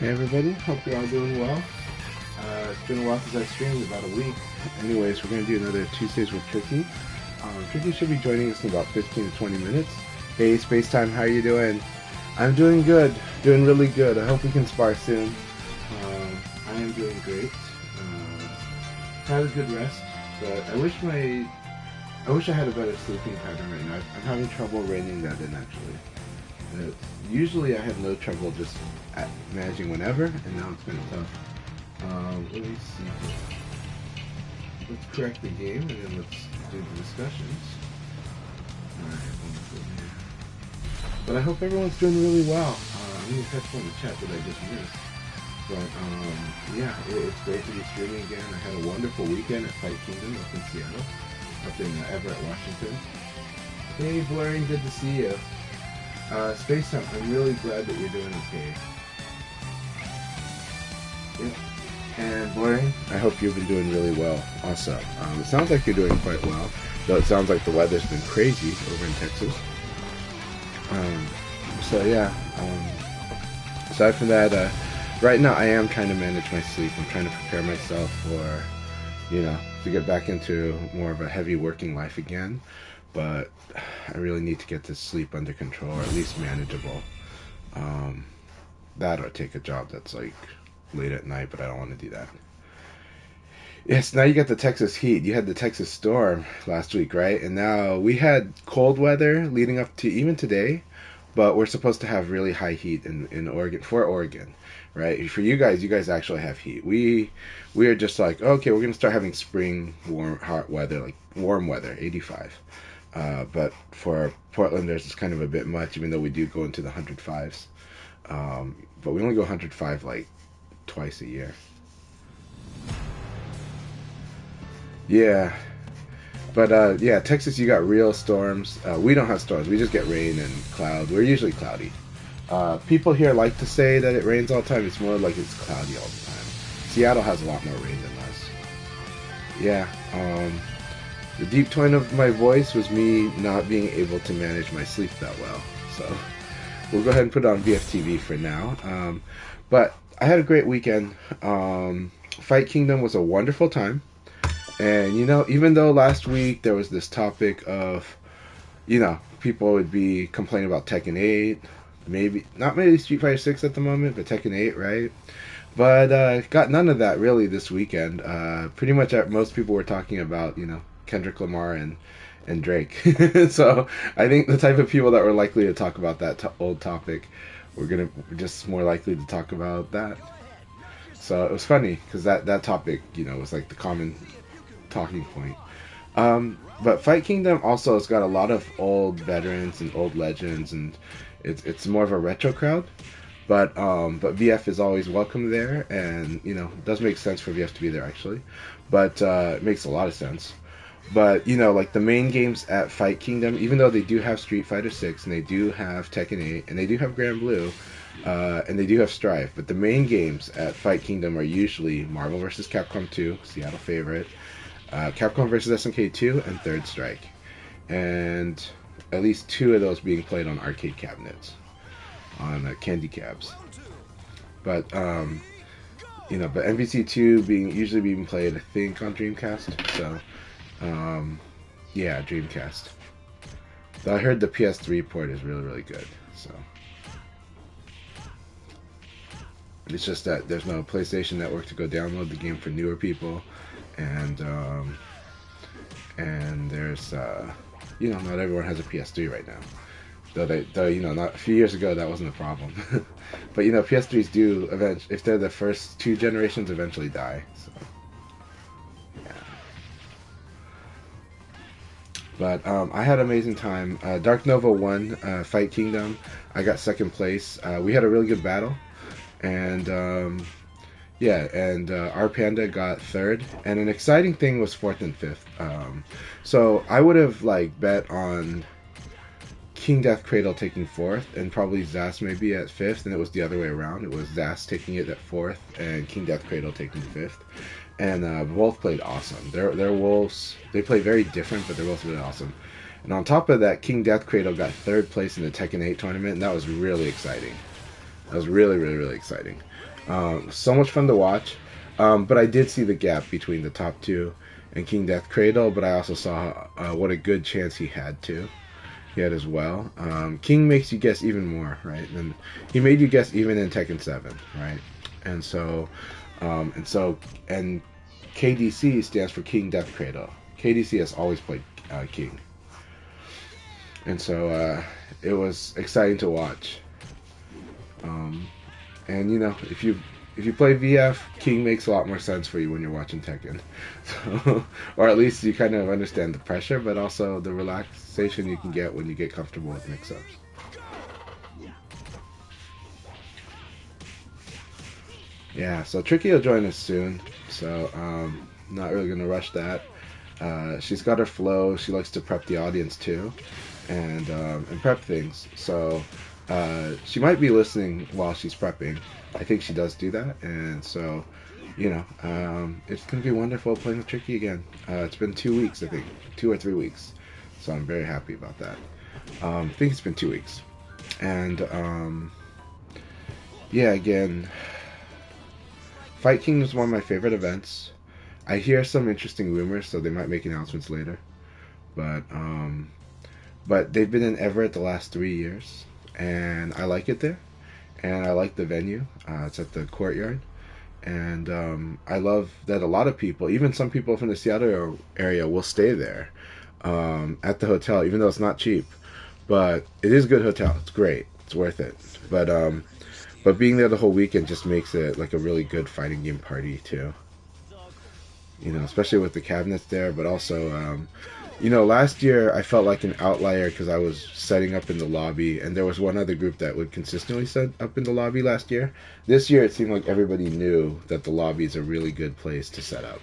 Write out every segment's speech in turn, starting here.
Hey everybody, hope you're all doing well. It's been a while since I streamed, about a week. Anyways, we're going to do another Tuesdays with Tricky. Tricky should be joining us in about 15 to 20 minutes. Hey Spacetime, how you doing? I'm doing good, doing really good. I hope we can spar soon. I am doing great. Had a good rest, but I wish I had a better sleeping pattern right now. I'm having trouble reining that in actually. Usually I have no trouble just managing whenever, and now it's been tough. Let me see here. Let's correct the game, and then let's do the discussions. Alright, wonderful here. But I hope everyone's doing really well. I'm going to catch up on the chat that I just missed. But, yeah, it's great to be streaming again. I had a wonderful weekend at Fight Kingdom up in Seattle, up in Everett, Washington. Hey, Blurring, good to see you. Spacetime, I'm really glad that you're doing okay. Yeah. And Blurring, I hope you've been doing really well also. It sounds like you're doing quite well, though it sounds like the weather's been crazy over in Texas. So yeah, aside from that, right now I am trying to manage my sleep. I'm trying to prepare myself for, to get back into more of a heavy working life again. But I really need to get this sleep under control, or at least manageable. That or take a job that's like late at night, but I don't want to do that. Yes, now you got the Texas heat. You had the Texas storm last week, right? And now we had cold weather leading up to even today, but we're supposed to have really high heat in Oregon, for Oregon, right? For you guys actually have heat. We are just like, okay, we're going to start having spring warm, hot weather, like warm weather, 85. But for Portlanders, it's kind of a bit much, even though we do go into the 105s. But we only go 105 like twice a year. Yeah. But yeah, Texas, you got real storms. We don't have storms. We just get rain and cloud. We're usually cloudy. People here like to say that it rains all the time. It's more like it's cloudy all the time. Seattle has a lot more rain than us. Yeah. The deep tone of my voice was me not being able to manage my sleep that well. So we'll go ahead and put it on VFTV for now. But I had a great weekend. Fight Kingdom was a wonderful time. And, even though last week there was this topic of, people would be complaining about Tekken 8, not maybe Street Fighter 6 at the moment, but Tekken 8, right? But got none of that really this weekend. Pretty much most people were talking about, Kendrick Lamar and Drake. So I think the type of people that were likely to talk about that old topic we're just more likely to talk about that. So it was funny because that topic, was like the common talking point. But Fight Kingdom also has got a lot of old veterans and old legends, and it's more of a retro crowd. But VF is always welcome there, and it does make sense for VF to be there actually. But it makes a lot of sense. But, like the main games at Fight Kingdom, even though they do have Street Fighter 6, and they do have Tekken 8, and they do have Grand Blue, and they do have Strife, but the main games at Fight Kingdom are usually Marvel vs. Capcom 2, Seattle favorite, Capcom vs. SNK 2, and Third Strike. And at least 2 of those being played on arcade cabinets, on candy cabs. But, but MVC2 usually being played, I think, on Dreamcast, so... yeah, Dreamcast. So I heard the PS3 port is really, really good. So it's just that there's no PlayStation Network to go download the game for newer people, and there's not everyone has a PS3 right now. Though not a few years ago that wasn't a problem. But PS3s do eventually, if they're the first 2 generations, eventually die. So. But I had an amazing time. Dark Nova won Fight Kingdom. I got second place. We had a really good battle. And our Panda got third. And an exciting thing was fourth and fifth. So I would have bet on King Death Cradle taking fourth, and probably Zas maybe at fifth, and it was the other way around. It was Zas taking it at fourth, and King Death Cradle taking fifth. And both played awesome. Their wolves, they play very different, but they're both really awesome. And on top of that, King Death Cradle got third place in the Tekken 8 tournament, and that was really exciting. That was really, really, really exciting. So much fun to watch. But I did see the gap between the top two and King Death Cradle, but I also saw what a good chance he had to. He had as well. King makes you guess even more, right? And he made you guess even in Tekken 7, right? And so, and KDC stands for King Death Cradle. KDC has always played King, and so it was exciting to watch. And you know, if you play VF, King makes a lot more sense for you when you're watching Tekken. So, or at least you kind of understand the pressure, but also the relaxation you can get when you get comfortable with mix-ups. Yeah, so Tricky will join us soon, so not really gonna rush that. She's got her flow. She likes to prep the audience too, and prep things. So she might be listening while she's prepping. I think she does do that, and so you know, it's gonna be wonderful playing with Tricky again. It's been 2 weeks, I think, 2 or 3 weeks, so I'm very happy about that. I think it's been 2 weeks, and yeah, again, Fight King is one of my favorite events. I hear some interesting rumors, so they might make announcements later. But they've been in Everett the last 3 years, and I like it there, and I like the venue. It's at the courtyard, and I love that a lot of people, even some people from the Seattle area, will stay there at the hotel, even though it's not cheap. But it is a good hotel. It's great. It's worth it. But being there the whole weekend just makes it like a really good fighting game party too. You know, especially with the cabinets there, but also, you know, last year I felt like an outlier because I was setting up in the lobby, and there was one other group that would consistently set up in the lobby last year. This year it seemed like everybody knew that the lobby is a really good place to set up.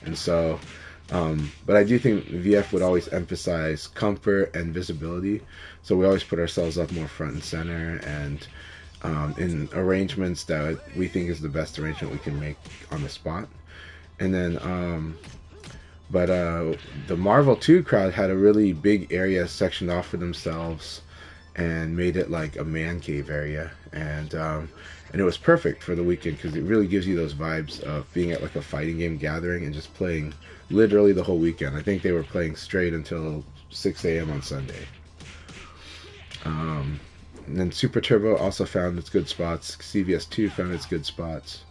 And so, but I do think VF would always emphasize comfort and visibility, so we always put ourselves up more front and center, and in arrangements that we think is the best arrangement we can make on the spot. And then, the Marvel 2 crowd had a really big area sectioned off for themselves and made it like a man cave area. And it was perfect for the weekend because it really gives you those vibes of being at like a fighting game gathering and just playing literally the whole weekend. I think they were playing straight until 6 a.m. on Sunday. And then Super Turbo also found its good spots. CVS2 found its good spots.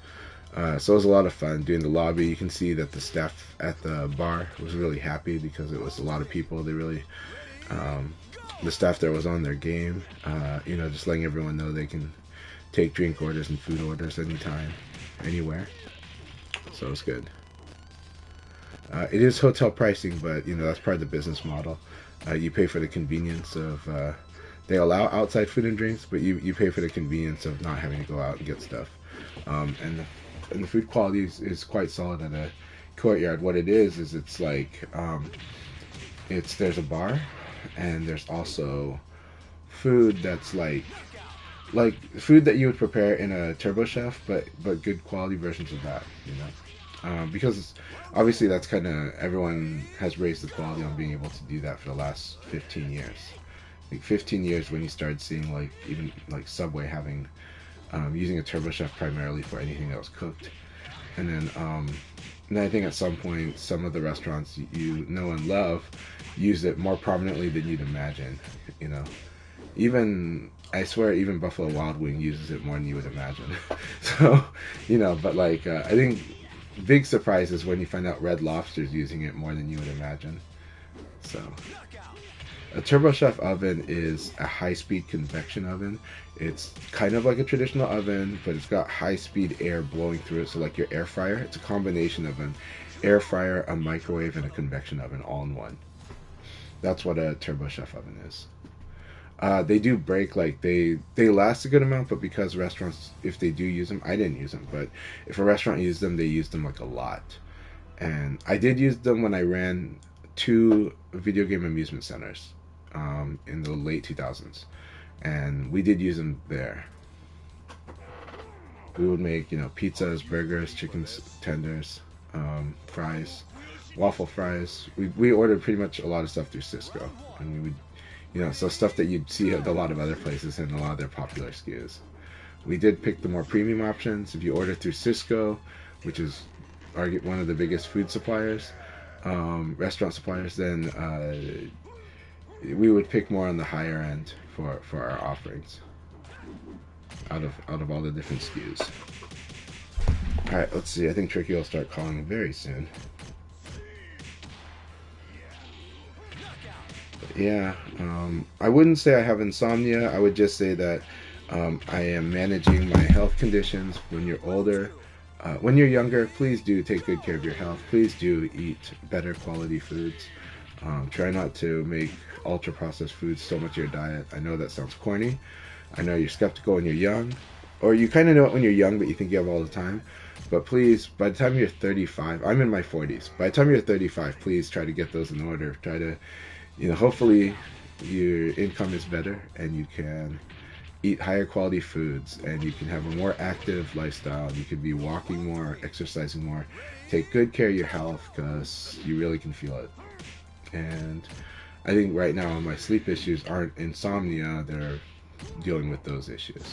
So it was a lot of fun doing the lobby. You can see that the staff at the bar was really happy because it was a lot of people. They really, the staff there was on their game. You know, just letting everyone know they can take drink orders and food orders anytime, anywhere. So it was good. It is hotel pricing, but you know that's part of the business model. You pay for the convenience of. They allow outside food and drinks, but you pay for the convenience of not having to go out and get stuff. And the food quality is quite solid at a courtyard. What it is it's like there's a bar, and there's also food that's like food that you would prepare in a Turbo Chef, but good quality versions of that, you know. Because obviously that's kind of everyone has raised the quality on being able to do that for the last 15 years. Like 15 years when you started seeing like even like Subway having using a Turbo Chef primarily for anything that was cooked. And then I think at some point some of the restaurants you know and love use it more prominently than you'd imagine. You know, even I swear even Buffalo Wild Wing uses it more than you would imagine. So, you know, but like I think big surprise is when you find out Red Lobster's using it more than you would imagine. So a Turbo Chef oven is a high-speed convection oven. It's kind of like a traditional oven, but it's got high-speed air blowing through it. So like your air fryer, it's a combination of an air fryer, a microwave, and a convection oven all in one. That's what a Turbo Chef oven is. They do break, like they last a good amount, but because restaurants, if they do use them, I didn't use them, but if a restaurant used them, they used them like a lot. And I did use them when I ran 2 video game amusement centers. In the late 2000s, and we did use them there. We would make, you know, pizzas, burgers, chicken tenders, fries, waffle fries. We ordered pretty much a lot of stuff through Cisco, and we would, you know, so stuff that you'd see at a lot of other places and a lot of their popular SKUs. We did pick the more premium options. If you order through Cisco, which is one of the biggest food suppliers, restaurant suppliers, then we would pick more on the higher end for our offerings out of all the different SKUs. All right, let's see. I think Tricky will start calling very soon. But yeah, I wouldn't say I have insomnia. I would just say that I am managing my health conditions. When you're older, when you're younger, please do take good care of your health. Please do eat better quality foods. Try not to make ultra processed foods so much of your diet. I know that sounds corny. I know you're skeptical when you're young, or you kind of know it when you're young, but you think you have all the time. But please, by the time you're 35, I'm in my 40s. By the time you're 35, please try to get those in order. Try to, hopefully your income is better and you can eat higher quality foods and you can have a more active lifestyle. You could be walking more, exercising more. Take good care of your health because you really can feel it. And I think right now my sleep issues aren't insomnia, they're dealing with those issues.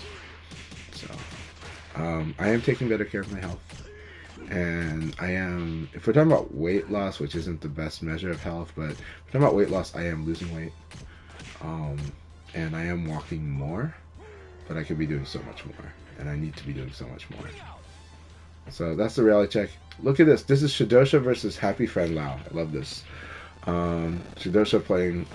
So I am taking better care of my health. And I am, if we're talking about weight loss, which isn't the best measure of health, but if we're talking about weight loss, I am losing weight. And I am walking more, but I could be doing so much more. And I need to be doing so much more. So that's the reality check. Look at this. This is Shadosha versus Happy Friend Lao. I love this. Shadosha playing,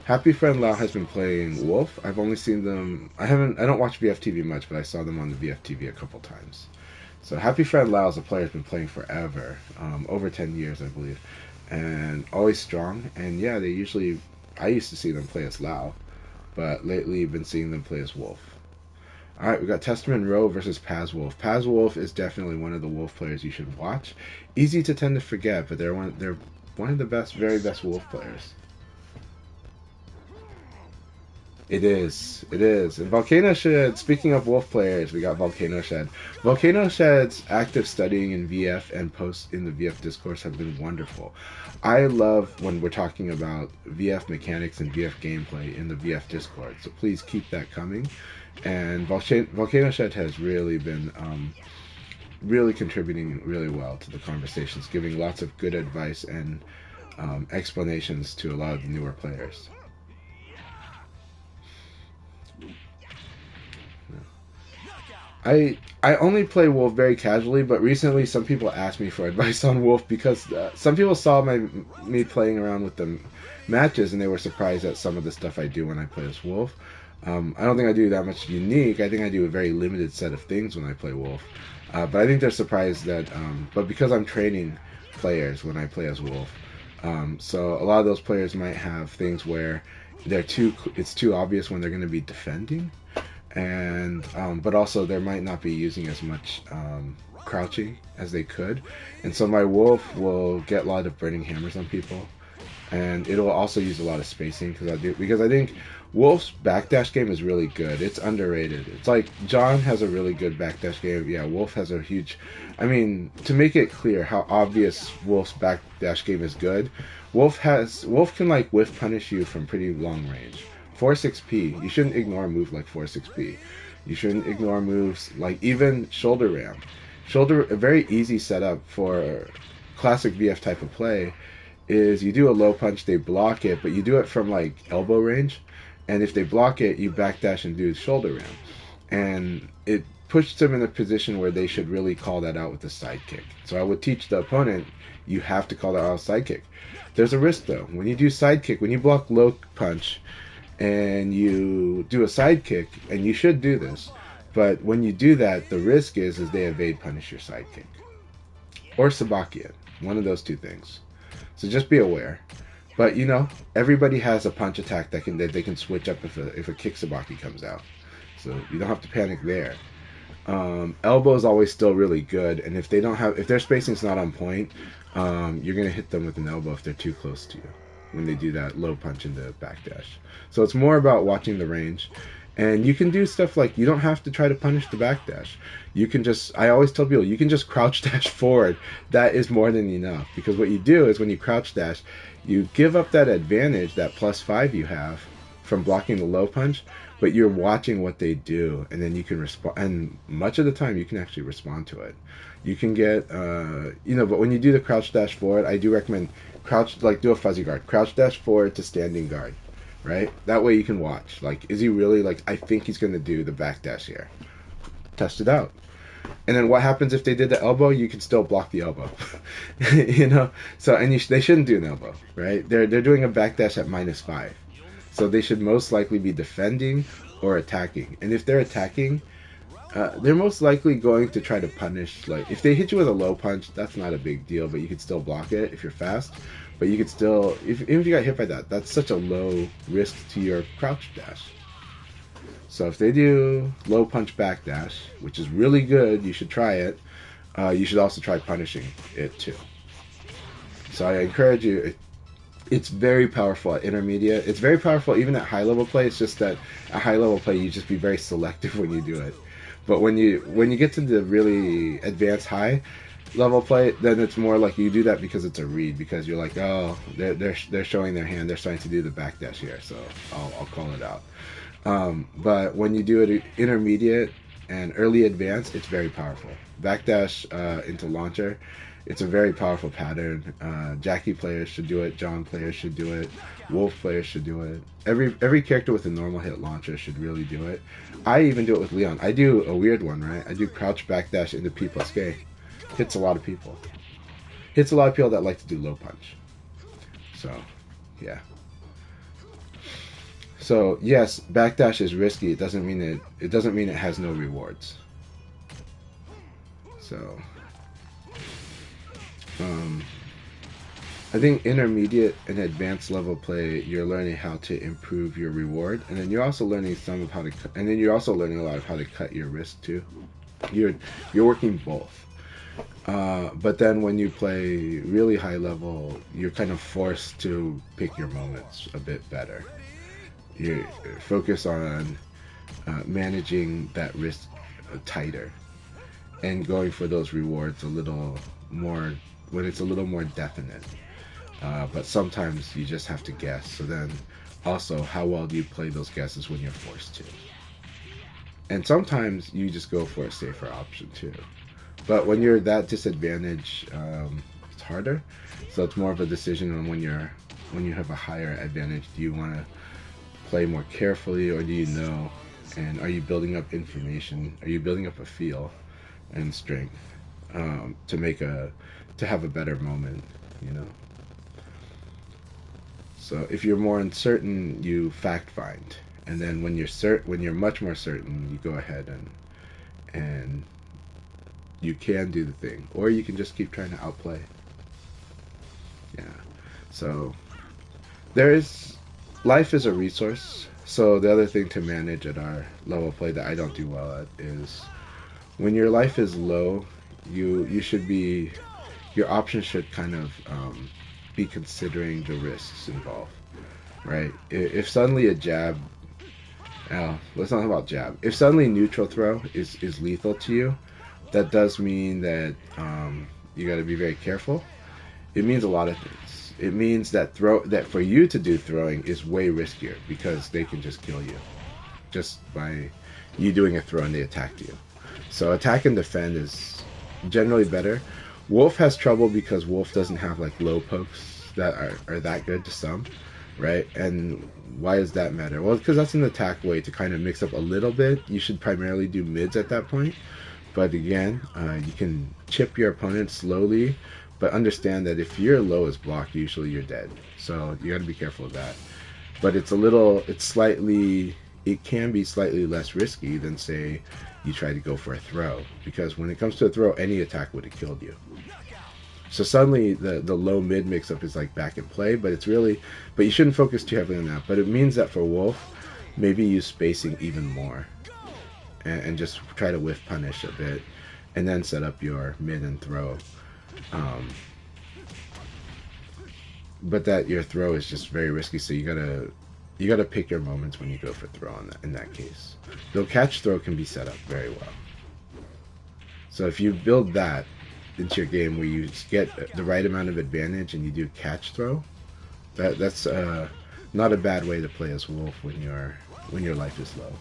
Happy Friend Lao has been playing Wolf. I've only seen them, I don't watch VFTV much, but I saw them on the VFTV a couple times. So Happy Friend Lao is a player who's been playing forever, over 10 years, I believe, and always strong. And yeah, I used to see them play as Lao, but lately I've been seeing them play as Wolf. All right, we got Testament Row versus Paz Wolf. Paz Wolf is definitely one of the Wolf players you should watch. Easy to tend to forget, but they're one of the very best Wolf players. It is. And Volcano Shed, speaking of Wolf players, we got Volcano Shed. Volcano Shed's active studying in VF and posts in the VF discourse have been wonderful. I love when we're talking about VF mechanics and VF gameplay in the VF Discord, so please keep that coming. And Volcano Shed has really been really contributing really well to the conversations, giving lots of good advice and explanations to a lot of the newer players. I only play Wolf very casually, but recently some people asked me for advice on Wolf because some people saw me playing around with the matches and they were surprised at some of the stuff I do when I play as Wolf. I don't think I do that much unique. I think I do a very limited set of things when I play Wolf. But I think they're surprised that, but because I'm training players when I play as Wolf, so a lot of those players might have things where it's too obvious when they're going to be defending. And but also they might not be using as much crouching as they could, and so my Wolf will get a lot of burning hammers on people, and it'll also use a lot of spacing because I think Wolf's backdash game is really good. It's underrated. It's like John has a really good backdash game. Yeah, Wolf has a huge. I mean, to make it clear how obvious Wolf's backdash game is good, Wolf can like whiff punish you from pretty long range. 4-6P, you shouldn't ignore a move like 4-6P. You shouldn't ignore moves like even shoulder ram. A very easy setup for classic VF type of play is you do a low punch, they block it, but you do it from like elbow range, and if they block it, you backdash and do shoulder ram. And it puts them in a position where they should really call that out with a side kick. So I would teach the opponent, you have to call that out side kick. There's a risk though. When you do side kick, when you block low punch, and you do a side kick, and you should do this, but when you do that, the risk is they evade punish your side kick. Or Sabakian. One of those two things. So just be aware. But everybody has a punch attack that they can switch up if a kick Sabaki comes out. So you don't have to panic there. Elbow is always still really good, and if their spacing's not on point, you're gonna hit them with an elbow if they're too close to you when they do that low punch into backdash. So it's more about watching the range. And you can do stuff like, you don't have to try to punish the backdash. You can I always tell people, you can just crouch dash forward. That is more than enough. Because what you do is when you crouch dash, you give up that advantage, that +5 you have from blocking the low punch, but you're watching what they do, and then you can respond. And much of the time, you can actually respond to it. You can get, but when you do the crouch dash forward, I do recommend crouch, like do a fuzzy guard, crouch dash forward to standing guard, right? That way you can watch. Like, is he really like? I think he's gonna do the back dash here. Test it out. And then what happens if they did the elbow? You can still block the elbow, So they shouldn't do an elbow, right? They're doing a backdash at -5, so they should most likely be defending or attacking. And if they're attacking, they're most likely going to try to punish. Like if they hit you with a low punch, that's not a big deal, but you could still block it if you're fast. But you could still, even if you got hit by that, that's such a low risk to your crouch dash. So if they do low punch backdash, which is really good, you should try it. You should also try punishing it too. So I encourage you. It's very powerful at intermediate. It's very powerful even at high level play. It's just that at high level play you just be very selective when you do it. But when you get to the really advanced high level play, then it's more like you do that because it's a read, because you're like, oh, they're showing their hand, they're starting to do the backdash here, so I'll call it out. But when you do it intermediate and early advanced, it's very powerful. Backdash into launcher, it's a very powerful pattern. Jackie players should do it. John players should do it. Wolf players should do it. Every character with a normal hit launcher should really do it. I even do it with Leon. I do a weird one, right? I do crouch backdash into P+K. Hits a lot of people. Hits a lot of people that like to do low punch. So, yeah. So yes, backdash is risky. It doesn't mean it has no rewards. So I think intermediate and advanced level play, you're learning how to improve your reward, and then you're also learning you're also learning a lot of how to cut your risk too. You're working both. But then when you play really high level, you're kind of forced to pick your moments a bit better. You focus on managing that risk tighter and going for those rewards a little more when it's a little more definite. But sometimes you just have to guess. So then also, how well do you play those guesses when you're forced to? And sometimes you just go for a safer option too. But when you're that disadvantaged, it's harder. So it's more of a decision on when you have a higher advantage. Do you want to play more carefully, or do you know? And are you building up information? Are you building up a feel and strength to have a better moment? So if you're more uncertain, you fact find, and then when you're much more certain, you go ahead and you can do the thing, or you can just keep trying to outplay. Yeah. So life is a resource. So the other thing to manage at our level play that I don't do well at is when your life is low, your options should kind of be considering the risks involved, right? If suddenly a jab, let's not talk about jab. If suddenly neutral throw is lethal to you, that does mean that you got to be very careful. It means a lot of things. It means that for you to do throwing is way riskier because they can just kill you just by you doing a throw and they attacked you. So attack and defend is generally better. Wolf has trouble because Wolf doesn't have like low pokes that are that good to some, right? And why does that matter? Well, because that's an attack way to kind of mix up a little bit. You should primarily do mids at that point. But again, you can chip your opponent slowly, but understand that if your low is blocked, usually you're dead. So you got to be careful of that. But it can be slightly less risky than, say, you try to go for a throw. Because when it comes to a throw, any attack would have killed you. So suddenly the low mid mix up is like back in play, but you shouldn't focus too heavily on that. But it means that for Wolf, maybe use spacing even more. And just try to whiff punish a bit, and then set up your mid and throw. But that your throw is just very risky, so you gotta pick your moments when you go for throw in that case. Though catch throw can be set up very well. So if you build that into your game where you get the right amount of advantage and you do catch throw, that's not a bad way to play as Wolf when you're when your life is low.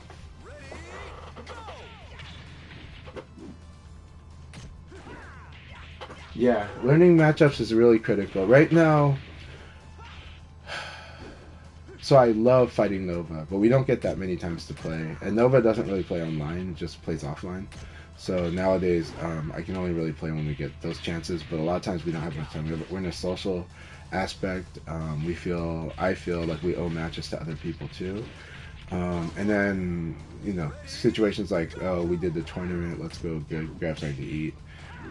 Yeah, learning matchups is really critical. Right now, so I love fighting Nova, but we don't get that many times to play. And Nova doesn't really play online, it just plays offline. So nowadays, I can only really play when we get those chances, but a lot of times we don't have much time. We're in a social aspect. I feel like we owe matches to other people too. And then, situations like, oh, we did the tournament, let's go grab something to eat.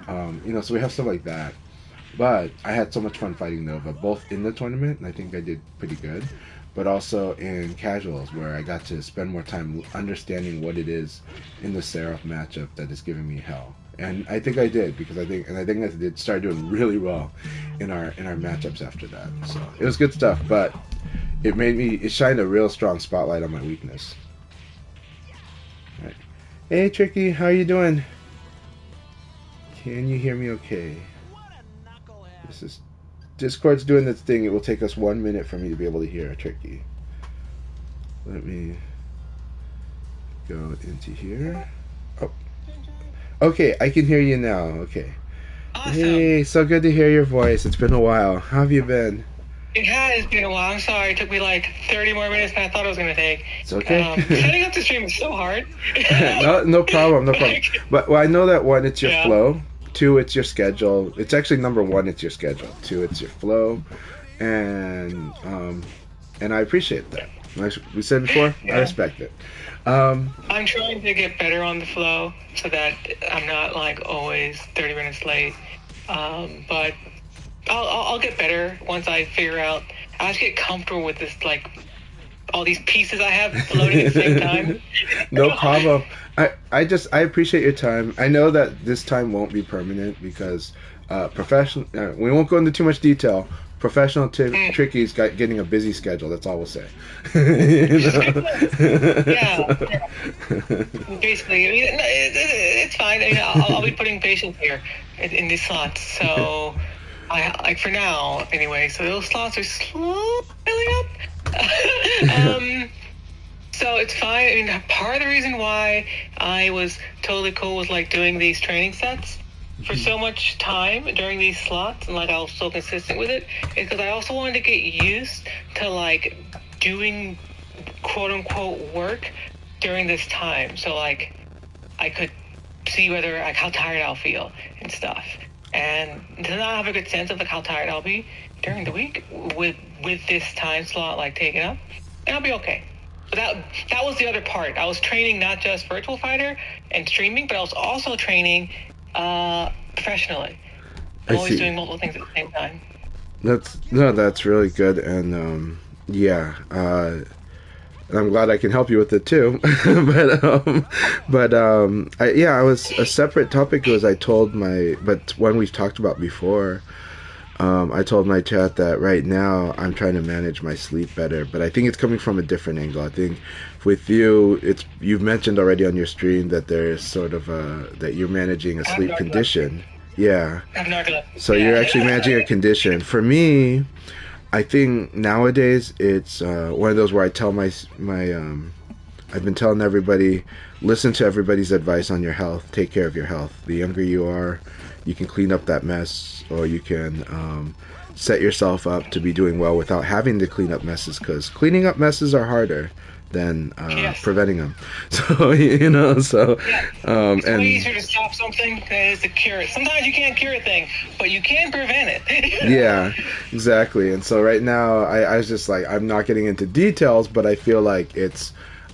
So we have stuff like that. But I had so much fun fighting Nova, both in the tournament, and I think I did pretty good, but also in casuals, where I got to spend more time understanding what it is in the Seraph matchup that is giving me hell. And I think I did, because I think I did start doing really well in our matchups after that. So it was good stuff, but it shined a real strong spotlight on my weakness. All right. Hey Tricky, how you doing? Can you hear me okay? Discord's doing this thing. It will take us 1 minute for me to be able to hear Tricky. Let me go into here. Oh, okay, I can hear you now. Okay. Awesome. Hey, so good to hear your voice. It's been a while. How have you been? It has been a while. I'm sorry. It took me like 30 more minutes than I thought it was going to take. It's okay. Setting up the stream is so hard. No problem. But I know that one, it's your flow. 2, it's your schedule. It's actually number 1, it's your schedule. 2, it's your flow, and I appreciate that. Like we said before, I respect it. I'm trying to get better on the flow so that I'm not like always 30 minutes late. But I'll get better once I figure out. I just get comfortable with this, like all these pieces I have floating at the same time. No problem. I appreciate your time. I know that this time won't be permanent because professional. We won't go into too much detail. Professional Tricky's getting a busy schedule. That's all we'll say. Yeah. Basically, I mean, it's fine. I mean, I'll be putting patience here in these slots. So, for now anyway. So those slots are slowly filling up. So it's fine. I mean, part of the reason why I was totally cool with like doing these training sets for so much time during these slots, and like I was so consistent with it, is because I also wanted to get used to like doing quote unquote work during this time. So like I could see whether like how tired I'll feel and stuff, and to not have a good sense of like how tired I'll be during the week with this time slot like taken up, and I'll be okay. So that was the other part. I was training not just Virtual Fighter and streaming, but I was also training professionally. I'm always doing multiple things at the same time. That's really good, and I'm glad I can help you with it too. I was a separate topic was but one we've talked about before. I told my chat that right now I'm trying to manage my sleep better, but I think it's coming from a different angle. I think with you, you've mentioned already on your stream that there's sort of that you're managing a sleep condition. Yeah. So you're actually managing a condition. For me, I think nowadays it's one of those where I tell I've been telling everybody, listen to everybody's advice on your health. Take care of your health. The younger you are, you can clean up that mess, or you can set yourself up to be doing well without having to clean up messes, because cleaning up messes are harder than preventing them. So it's way easier to stop something than it is to cure it. Sometimes you can't cure a thing, but you can prevent it. Yeah, exactly. And so right now I was just like, I'm not getting into details, but I feel like it's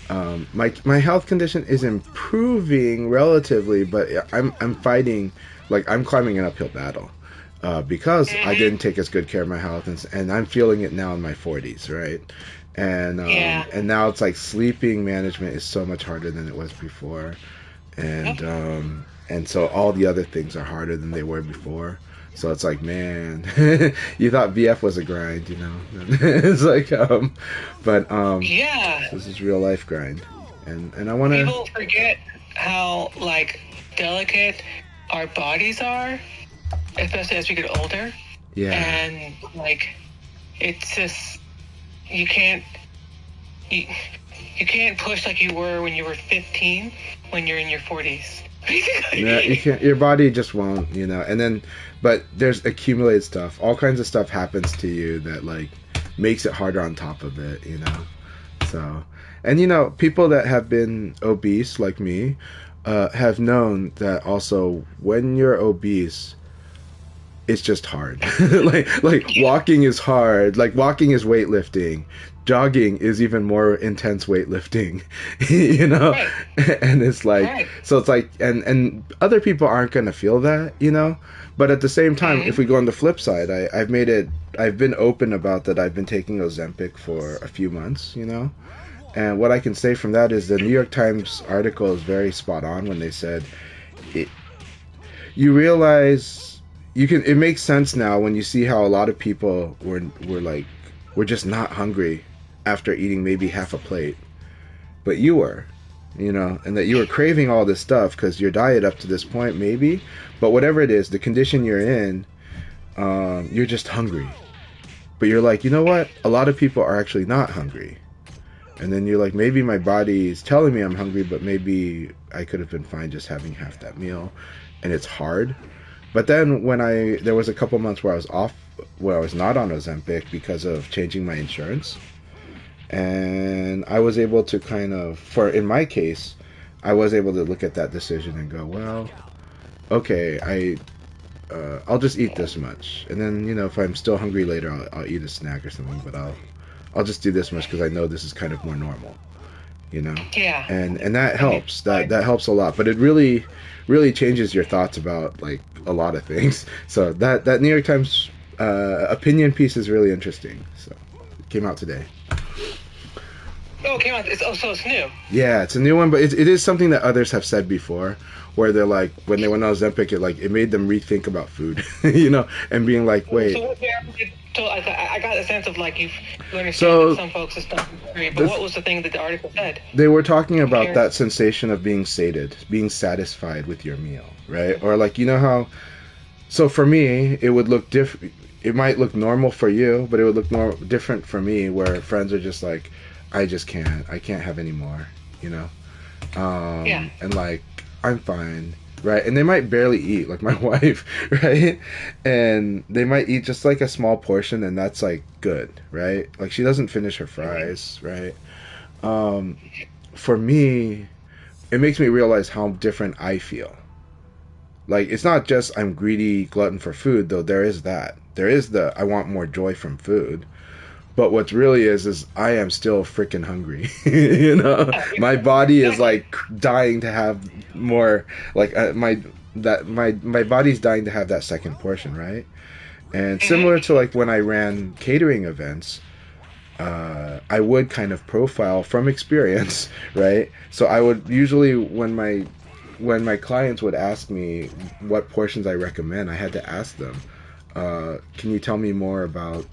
my health condition is improving relatively, but I'm fighting, like I'm climbing an uphill battle because I didn't take as good care of my health, and I'm feeling it now in my 40s, right? And now it's like sleeping management is so much harder than it was before, and so all the other things are harder than they were before. So it's like, man, you thought VF was a grind, It's like, this is real life grind, and I want to. People forget how like delicate our bodies are, especially as we get older. Yeah. And like, it's just you can't you can't push like you were when you were 15 when you're in your 40s. Yeah, you can't. Your body just won't, And then, but there's accumulated stuff. All kinds of stuff happens to you that like makes it harder on top of it, So, and people that have been obese like me have known that also when you're obese, it's just hard. like walking is hard. Like walking is weightlifting. Jogging is even more intense weightlifting, Right. And it's like, Right. so it's like, and other people aren't going to feel that, but at the same time, if we go on the flip side, I've been open about that. I've been taking Ozempic for a few months, and what I can say from that is the New York Times article is very spot on when they said you realize it makes sense now when you see how a lot of people were just not hungry after eating maybe half a plate, but you were, and that you were craving all this stuff because your diet up to this point maybe, but whatever it is, the condition you're in, you're just hungry, but you're like, you know what, a lot of people are actually not hungry, and then you're like, maybe my body's telling me I'm hungry, but maybe I could have been fine just having half that meal, and it's hard. But then there was a couple months where I was not on Ozempic because of changing my insurance. And I was able to in my case, I was able to look at that decision and go, well, okay, I'll just eat this much. And then, if I'm still hungry later, I'll eat a snack or something, but I'll just do this much because I know this is kind of more normal, Yeah. And that helps. That helps a lot. But it really, really changes your thoughts about like a lot of things. So that New York Times opinion piece is really interesting. So it came out today. Oh, it came out. So it's new. Yeah, it's a new one, but it is something that others have said before, where they're like, when they went on Ozempic, it made them rethink about food, and being like, wait. So I got a sense of like you understand that some folks are stuff, but what was the thing that the article said? They were talking about that sensation of being sated, being satisfied with your meal, right? Or like, how. So for me, it would look different. It might look normal for you, but it would look different for me, where friends are just like, I can't have any more, Yeah. And like, I'm fine, right? And they might barely eat, like my wife, right? And they might eat just like a small portion, and that's like good, right? Like she doesn't finish her fries, right? For me, it makes me realize how different I feel. Like, it's not just I'm greedy glutton for food, though there is that. There is I want more joy from food. But what's really is I am still freaking hungry. My body is like dying to have more. Like my body's dying to have that second portion, right? And similar to like when I ran catering events, I would kind of profile from experience, right? So I would usually when my clients would ask me what portions I recommend, I had to ask them, can you tell me more about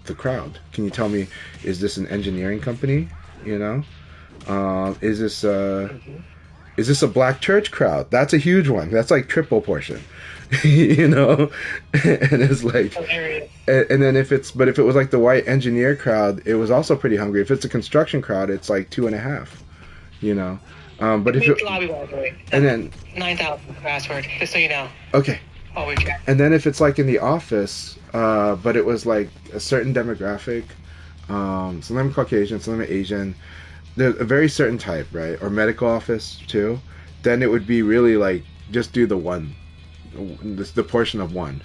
the crowd? Can you tell me, is this an engineering company? Is this a black church crowd? That's a huge one. That's like triple portion. And it's like, and then if it was like the white engineer crowd, it was also pretty hungry. If it's a construction crowd, it's like 2.5. But if it, and then 9,000 password, just so you know. Okay. Oh, we check. And then if it's like in the office, but it was like a certain demographic, some of them Caucasian, some of them Asian, there's a very certain type, right? Or medical office too. Then it would be really like just do the portion of one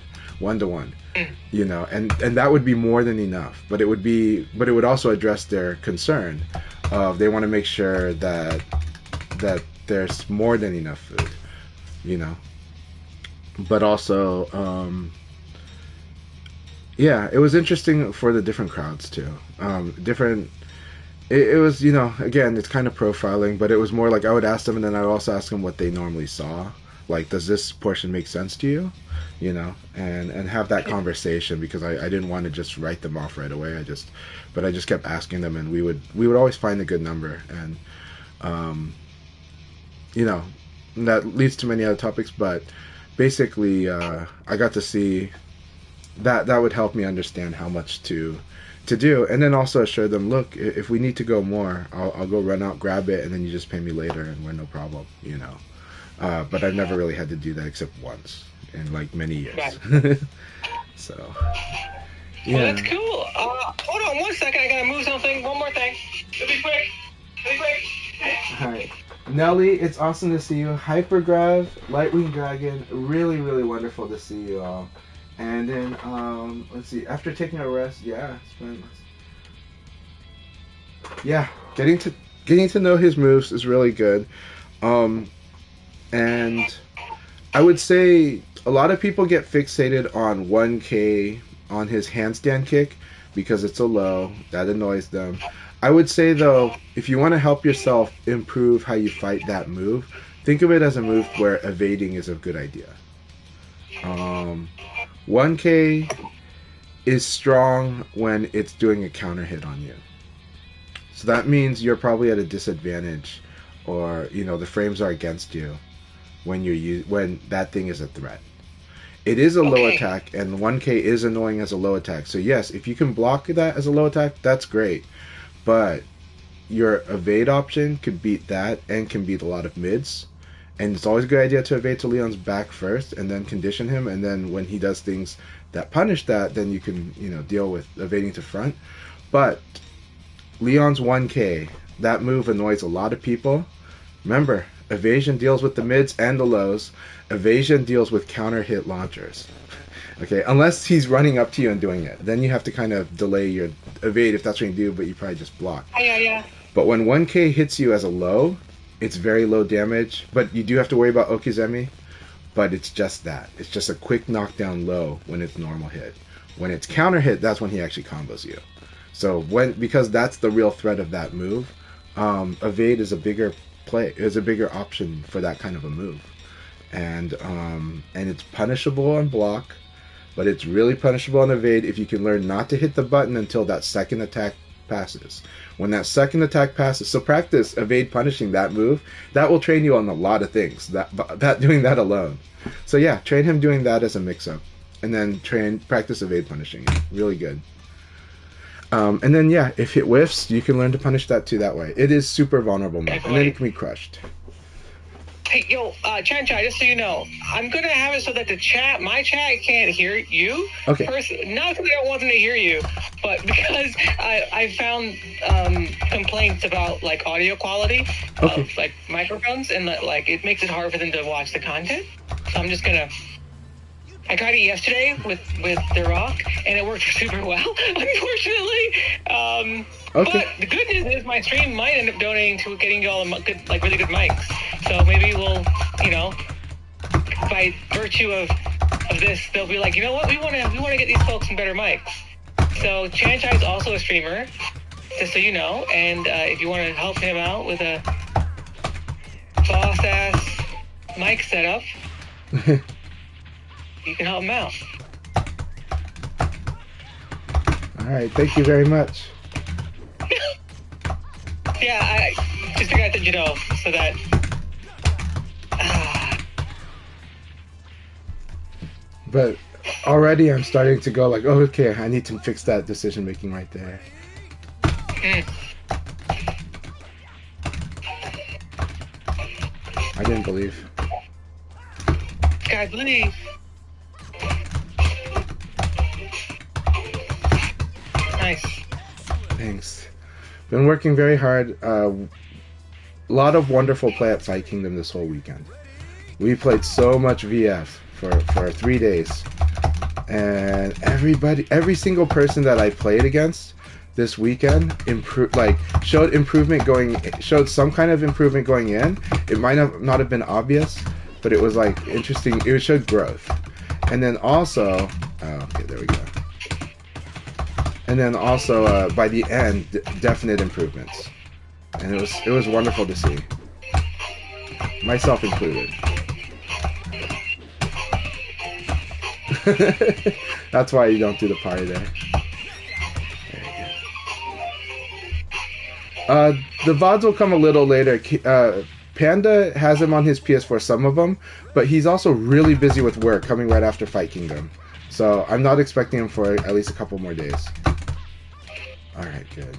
to one, and that would be more than enough. But it would also address their concern of they want to make sure that there's more than enough food, But also, it was interesting for the different crowds too. It was, again, it's kind of profiling, but it was more like I would ask them, and then I would also ask them what they normally saw. Like, does this portion make sense to you? And have that conversation, because I didn't want to just write them off right away. I just kept asking them, and we would always find a good number, and that leads to many other topics, but basically I got to see that would help me understand how much to to do, and then also assure them, look, if we need to go more, I'll go run out, grab it, and then you just pay me later, and we're no problem, you know. But I've never really had to do that except once in like many years. Right. So, yeah. Well, that's cool. Hold on 1 second. I gotta move something. One more thing. It'll be quick. It'll be quick. All right. Nelly, it's awesome to see you. Hypergrav, Lightwing Dragon, really, really wonderful to see you all. And then, let's see, after taking a rest, yeah, getting to know his moves is really good. And I would say a lot of people get fixated on 1K on his handstand kick because it's a low. That annoys them. I would say, though, if you want to help yourself improve how you fight that move, think of it as a move where evading is a good idea. 1K is strong when it's doing a counter hit on you. So that means you're probably at a disadvantage, or the frames are against you when that thing is a threat. It is a low attack, and 1K is annoying as a low attack. So yes, if you can block that as a low attack, that's great. But your evade option could beat that and can beat a lot of mids. And it's always a good idea to evade to Leon's back first and then condition him. And then when he does things that punish that, then you can, deal with evading to front. But Leon's 1K, that move annoys a lot of people. Remember, evasion deals with the mids and the lows. Evasion deals with counter hit launchers. Okay, unless he's running up to you and doing it. Then you have to kind of delay your evade if that's what you do, but you probably just block. Yeah. But when 1K hits you as a low, it's very low damage, but you do have to worry about Okizeme. But it's just that. It's just a quick knockdown low when it's normal hit. When it's counter hit, that's when he actually combos you. So because that's the real threat of that move, evade is a bigger option for that kind of a move. And it's punishable on block, but it's really punishable on evade if you can learn not to hit the button until that second attack passes. When that second attack passes, so practice evade punishing that move. That will train you on a lot of things. That doing that alone. So yeah, train him doing that as a mix-up, and then practice evade punishing. Really good. And then yeah, if it whiffs, you can learn to punish that too that way. It is super vulnerable move, and then it can be crushed. Hey, Chanchai, just so you know, I'm going to have it so that my chat can't hear you. Okay. Not because I don't want them to hear you, but because I found complaints about, like, audio quality of, like, microphones, and, like, it makes it hard for them to watch the content. So I'm just going to... I tried it yesterday with The Rock, and it worked super well, unfortunately. But the good news is my stream might end up donating to getting you all good, like, really good mics. So maybe we'll, by virtue of this, they'll be like, you know what, we want to get these folks some better mics. So Chanchai is also a streamer, just so you know, and if you want to help him out with a boss-ass mic setup, you can help him out. All right, thank you very much. Yeah, I just figured that, so that... But already I'm starting to go like, oh, okay, I need to fix that decision making right there. I didn't believe. I believe. Nice. Thanks. Been working very hard. A lot of wonderful play at Fight Kingdom this whole weekend. We played so much VF for 3 days, and every single person that I played against this weekend showed some kind of improvement going in. It might not have been obvious, but it was like interesting. It showed growth, and then also, okay, there we go. And then also by the end, definite improvements, and it was wonderful to see, myself included. That's why you don't do the party there. The VODs will come a little later. Panda has him on his PS4, some of them, but he's also really busy with work coming right after Fight Kingdom. So I'm not expecting him for at least a couple more days. All right, good.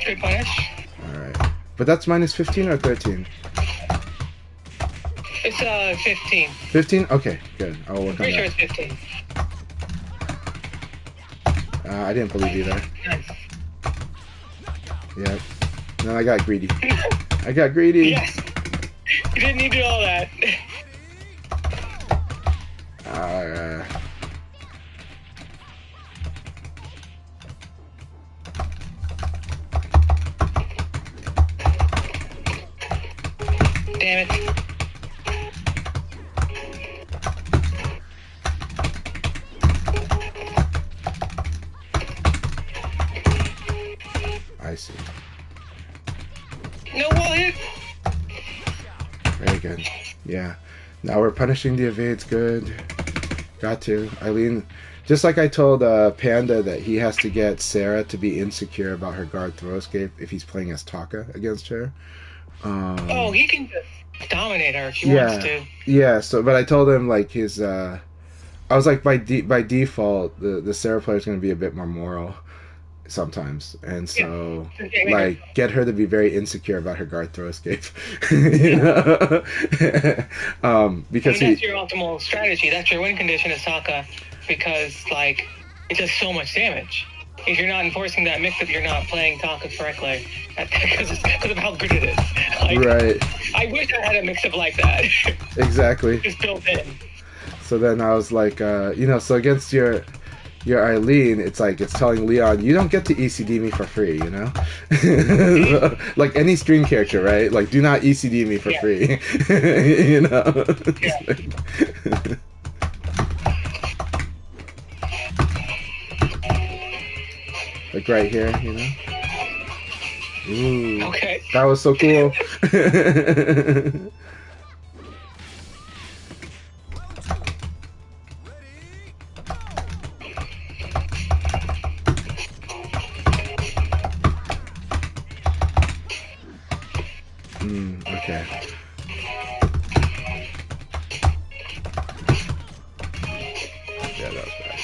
Good punish. All right. But that's minus 15 or 13? It's 15. 15? Okay, good. I'll work on Pretty sure that. it's 15. I didn't believe you there. Nice. Yep. No, I got greedy. I got greedy. Yes. You didn't need to do all that. Damn it. I see. No wall hit. Very good. Yeah. Now we're punishing the evades. Good. Got to. Eileen, just like I told Panda that he has to get Sarah to be insecure about her guard throw escape if he's playing as Taka against her. He can just dominate her if he wants to. Yeah, so, but I told him, like, his, I was like, by default, the Sarah player is going to be a bit more moral sometimes, and so like get her to be very insecure about her guard throw escape. You know? Because that's your optimal strategy. That's your win condition as Taka, because like it does so much damage. If you're not enforcing that mix-up, you're not playing Taka correctly because of how good it is. Like, right. I wish I had a mix-up like that. Exactly. Just built in. So then I was like, so against your Eileen, it's like it's telling Leon, you don't get to ECD me for free, you know? So, like any stream character, right? Like, do not ECD me for free. You know? Yeah. Like right here, you know? Ooh. Okay. That was so cool. Okay. Yeah, that was bad.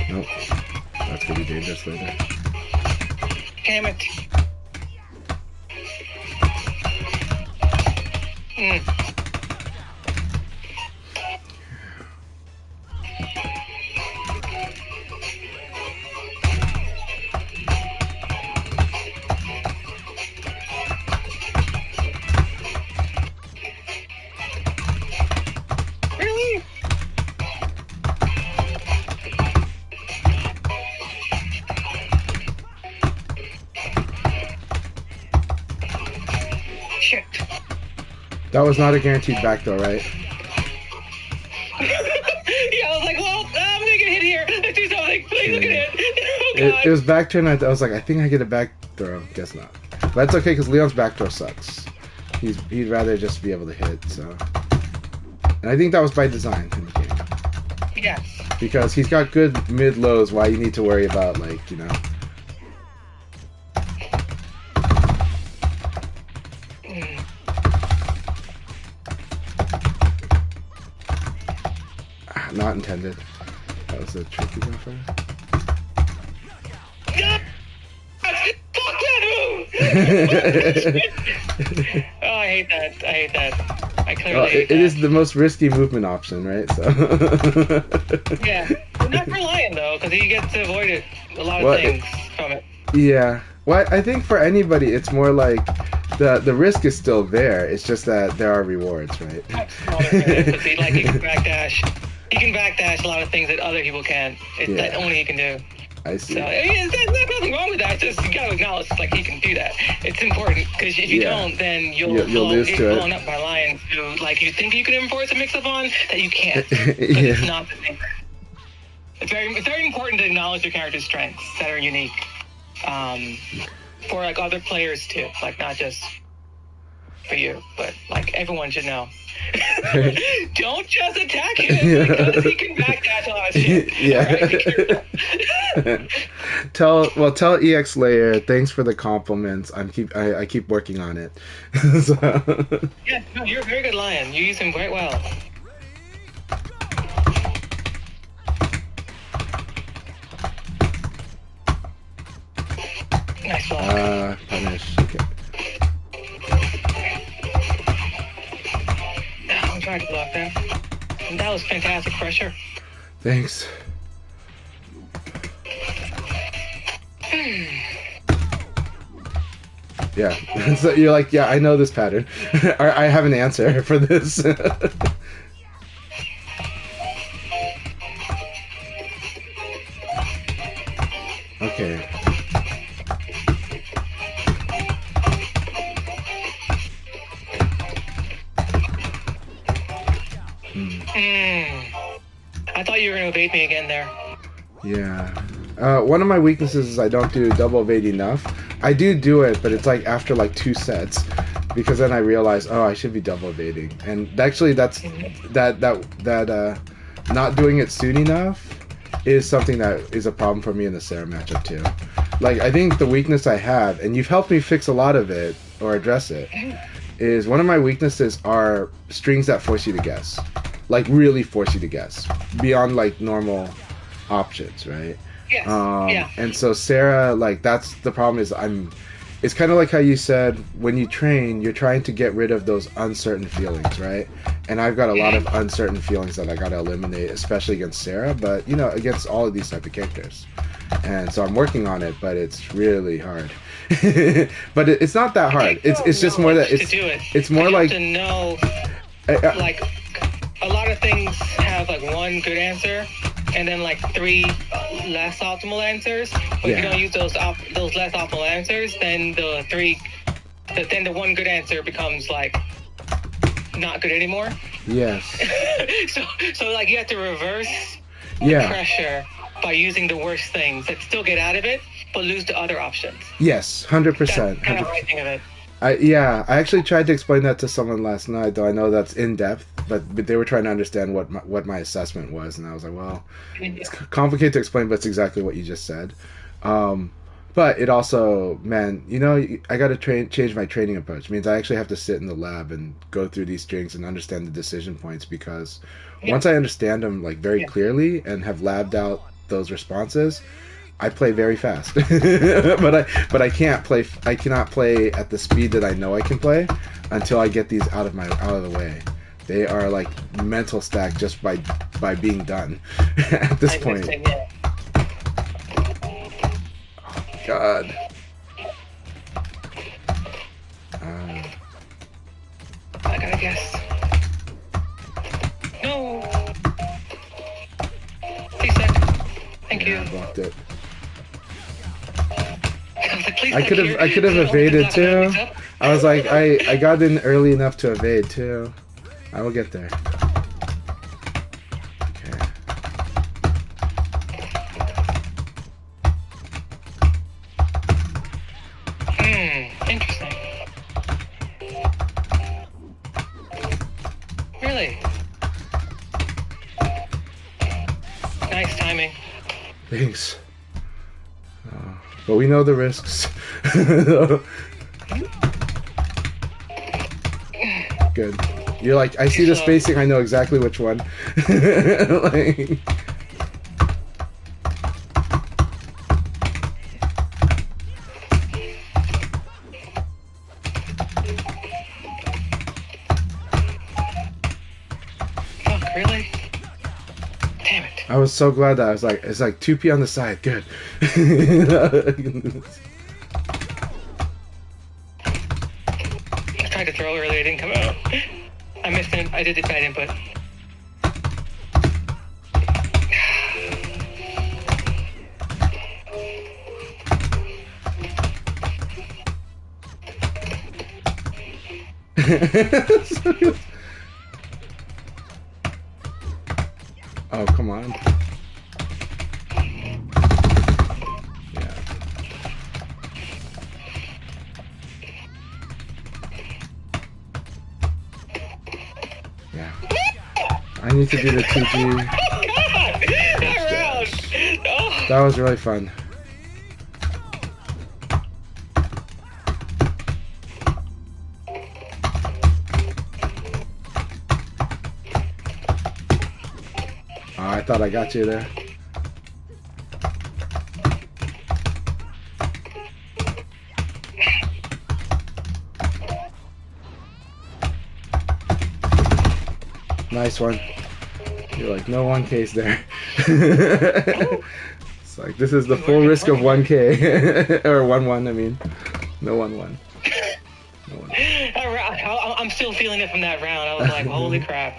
Nope. That's gonna be dangerous later. Damn it. Really? Shit. That was not a guaranteed backdoor, right? Yeah, I was like, well, I'm gonna get hit here. Let's do something. Please look at it. Oh, God. It was back turn. I was like, I think I get a back throw. Guess not. But that's okay because Leon's backdoor sucks. He'd rather just be able to hit. So, and I think that was by design in the game. Yes. Because he's got good mid lows. Why you need to worry about Not intended. That was a tricky buffer. Fuck that move! Oh, I hate that. I clearly hate it that. is the most risky movement option, right? So. Yeah. But not for Lion, though, because he gets to avoid a lot of things from it. Yeah. Well, I think for anybody, it's more like the risk is still there. It's just that there are rewards, right? He can backdash. He can backdash a lot of things that other people can't. That only he can do. I see. So there's nothing wrong with that. Just you gotta acknowledge like he can do that. It's important because if you don't, then you'll lose to it. Blown up by lions who like you think you can enforce a mix-up on that you can't. Yeah. It's not the thing. It's very important to acknowledge your character's strengths that are unique for like other players too, like not just for you, but like everyone should know. Don't just attack him because he can backdash a lot of shit. Yeah. Right? Tell EX Layer thanks for the compliments. I keep working on it. So. Yeah, no, you're a very good lion. You use him quite well. Nice block. Punish. Okay. I'm trying to block that. And that was fantastic pressure. Thanks. Yeah. So you're like, yeah, I know this pattern. I have an answer for this. Okay. I thought you were going to evade me again there. Yeah. One of my weaknesses is I don't do double evade enough. I do it, but it's like after like 2 sets, because then I realize, oh, I should be double evading. And actually, that's not doing it soon enough is something that is a problem for me in the Sarah matchup too. Like, I think the weakness I have, and you've helped me fix a lot of it or address it, is one of my weaknesses are strings that force you to guess. Like, really force you to guess beyond like normal options, right? Yes. Yeah. And so Sarah, like, that's the problem is it's kind of like how you said when you train, you're trying to get rid of those uncertain feelings, right? And I've got a lot of uncertain feelings that I got to eliminate, especially against Sarah, but, you know, against all of these type of characters. And so I'm working on it, but it's really hard. But it's not that hard. It's just more that it's more like to know, like, a lot of things have like one good answer and then like 3 less optimal answers. But if you don't use those less optimal answers, then the one good answer becomes like not good anymore. Yes. so like you have to reverse the pressure by using the worst things that still get out of it, but lose the other options. Yes, 100%. That's kind of the right thing of it. I actually tried to explain that to someone last night, though I know that's in depth, but they were trying to understand what my assessment was, and I was like, well, it's complicated to explain, but it's exactly what you just said. But it also, man, you know, I got to change my training approach. It means I actually have to sit in the lab and go through these strings and understand the decision points, because once I understand them like very clearly and have labbed out those responses, I play very fast. but I can't play. I cannot play at the speed that I know I can play until I get these out of the way. They are like mental stack just by being done at this point. Oh God. I gotta guess. No. Thank you. I blocked it. I could have evaded too. I was like, I got in early enough to evade too. I will get there. Okay. Interesting. Really? Nice timing. Thanks. But we know the risks. Good. You're like, I see the spacing, I know exactly which one. Like... Fuck, really? Damn it. I was so glad that I was like, it's like 2P on the side, good. I tried to throw earlier, it didn't come out. I missed it. I did the bad input. Oh, come on. Yeah. I need to do the 2G. Oh God! That round. Oh. That was really fun. Oh, I thought I got you there. Nice one. You're like, no 1Ks there. It's like, this is the full risk of 1K. Or 1-1, I mean. No 1-1. No 1-1. I'm still feeling it from that round. I was like, holy crap.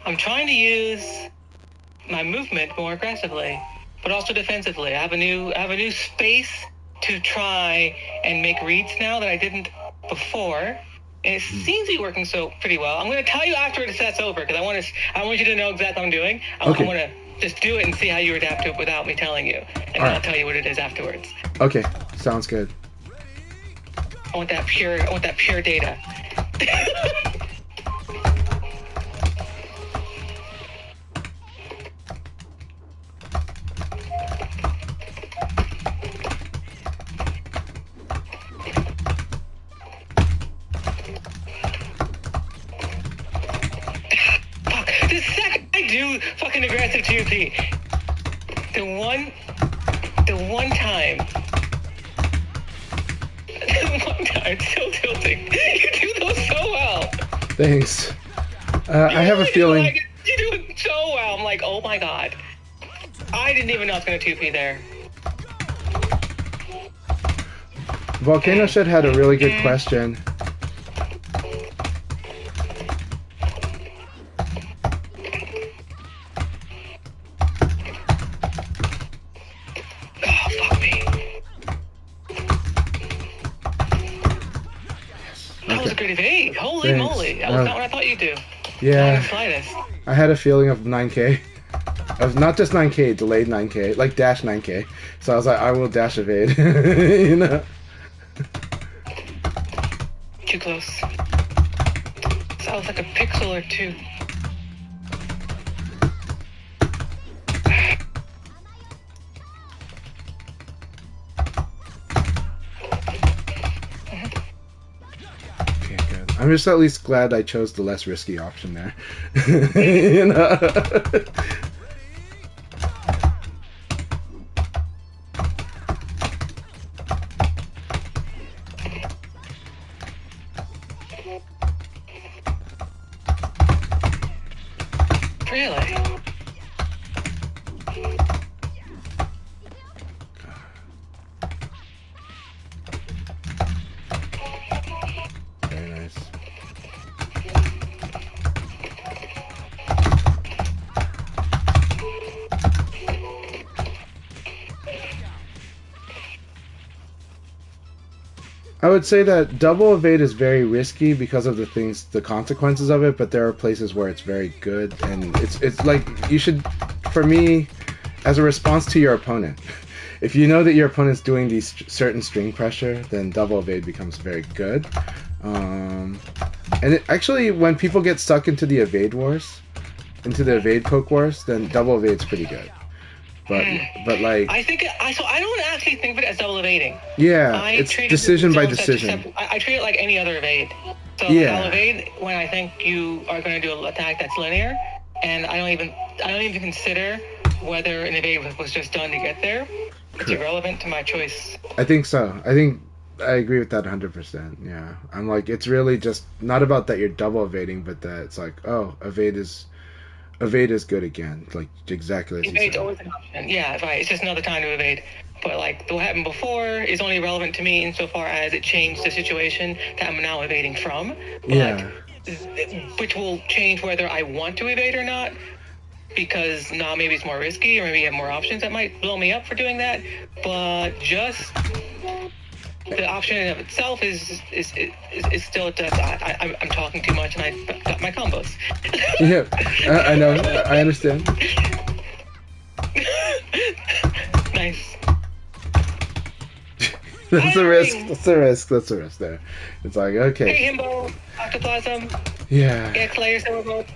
I'm trying to use my movement more aggressively, but also defensively. I have a new space to try and make reads now that I didn't before. And it seems to be working so pretty well. I'm going to tell you after that's over because I want you to know exactly what I'm doing. Okay. I want to just do it and see how you adapt to it without me telling you, and then I'll tell you what it is afterwards. Okay, sounds good. I want that pure data. Fucking aggressive 2P. The one time. It's still tilting. You do those so well. Thanks. I have a feeling. You do it so well. I'm like, oh my God. I didn't even know I was going to 2P there. Volcano Shed had a really good question. Holy moly. That was not what I thought you'd do. Yeah. I had a feeling of 9K. Of not just 9K, delayed 9K. Like dash 9K. So I was like, I will dash evade. You know? Too close. Sounds like a pixel or two. I'm just at least glad I chose the less risky option there. You know? Really? Very nice. I would say that double evade is very risky because of the consequences of it, but there are places where it's very good, and it's like you should, for me, as a response to your opponent, if you know that your opponent's doing these certain string pressure, then double evade becomes very good. And actually, when people get stuck into the evade wars, into the evade poke wars, then double evade's pretty good. But like I don't actually think of it as double evading. Yeah, it's decision by decision. I treat it like any other evade. So yeah. I'll evade when I think you are going to do an attack that's linear, and I don't even consider whether an evade was just done to get there. It's irrelevant to my choice. I think so. I agree with that 100%. Yeah, I'm like, it's really just not about that you're double evading, but that it's like, oh, evade is good again, like exactly as you said. Evade's always an option. Yeah, right. It's just another time to evade. But like what happened before is only relevant to me insofar as it changed the situation that I'm now evading from. But yeah. Which will change whether I want to evade or not. Because now maybe it's more risky, or maybe you have more options that might blow me up for doing that. But just the option in of itself is still just I'm talking too much and I got my combos. Yeah, I know. I understand. Nice. That's a risk. That's a risk. That's a risk there. It's like, okay. Hey, Himbo, Octoplasm, Yeah. get Slayer Silverbolt.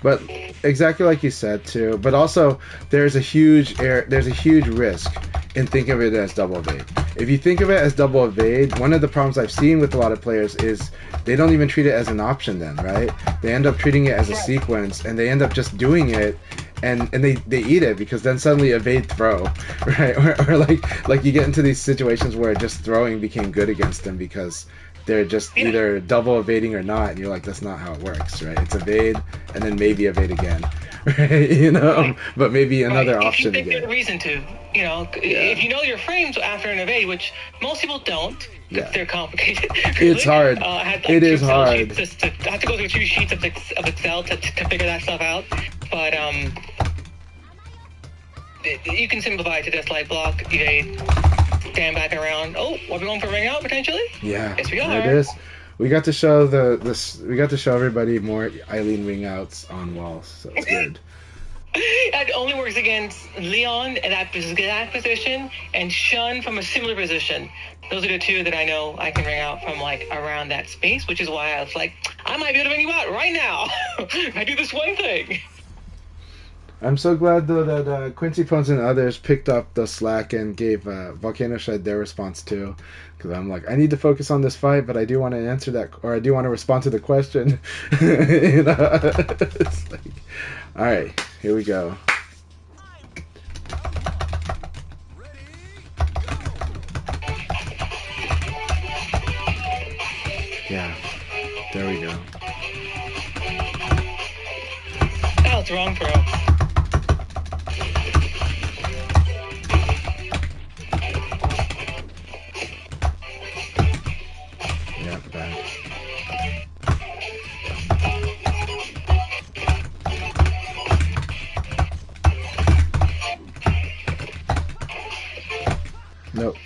But exactly like you said too. But also, there's a huge risk in thinking of it as double evade. If you think of it as double evade, one of the problems I've seen with a lot of players is they don't even treat it as an option. Then, right? They end up treating it as a sequence, and they end up just doing it. And they eat it because then suddenly evade throw, right? Or like you get into these situations where just throwing became good against them because they're just either double evading or not, and you're like, that's not how it works, right? It's evade and then maybe evade again, right? You know, Right. But maybe another If option you think again. there's a reason to, if you know your frames after an evade, which most people don't, because they're complicated. Really. It's hard. I had, It is Excel hard. sheets I have to go through 2 sheets of Excel to figure that stuff out. But you can simplify it to just like block, evade, stand back and around. Oh, are we going for ring out potentially? Yeah. Yes, we are. It is. We got to show we got to show everybody more Eileen ring outs on walls, so it's good. That only works against Leon at that position and Shun from a similar position. Those are the 2 that I know I can ring out from like around that space, which is why I was like, I might be able to ring you out right now. I do this one thing. I'm so glad though that Quincy Pons and others picked up the slack and gave Volcano Shed their response too, because I'm like, I need to focus on this fight, but I do want to answer that, or I do want to respond to the question. It's like, all right, here we go. Yeah, there we go. Oh, it's wrong throw. Yeah, bad. Nope.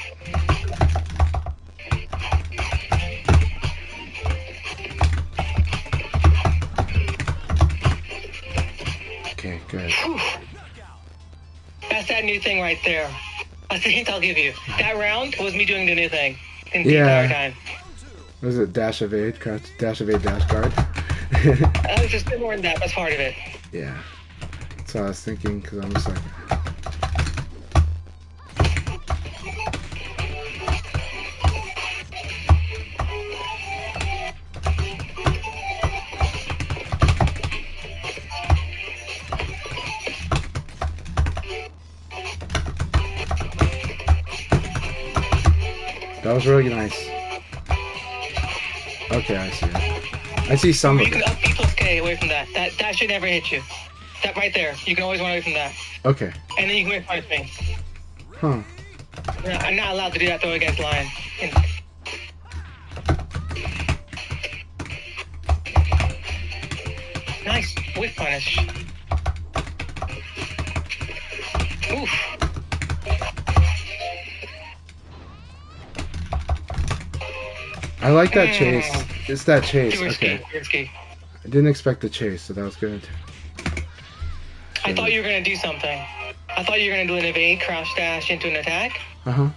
Okay, good. That's that new thing right there. That's the hint I'll give you. That round was me doing the new thing the Yeah. entire time. What is it? Dash evade, crouch, dash evade, dash guard. I was just more than that. That's part of it. Yeah. That's what I was thinking, because I'm just like... That was really nice. Okay, I see it. I see some of You can it. up B plus K away from that. That should never hit you. That right there. You can always run away from that. Okay. And then you can wait punish me. Huh. I'm not allowed to do that though against Lion. Nice whiff punish. Oof. I like that chase. It's that chase. Too risky. Okay. Risky. I didn't expect the chase, so that was good. I thought you were gonna do something. I thought you were gonna do an evade, crouch dash into an attack. Uh-huh.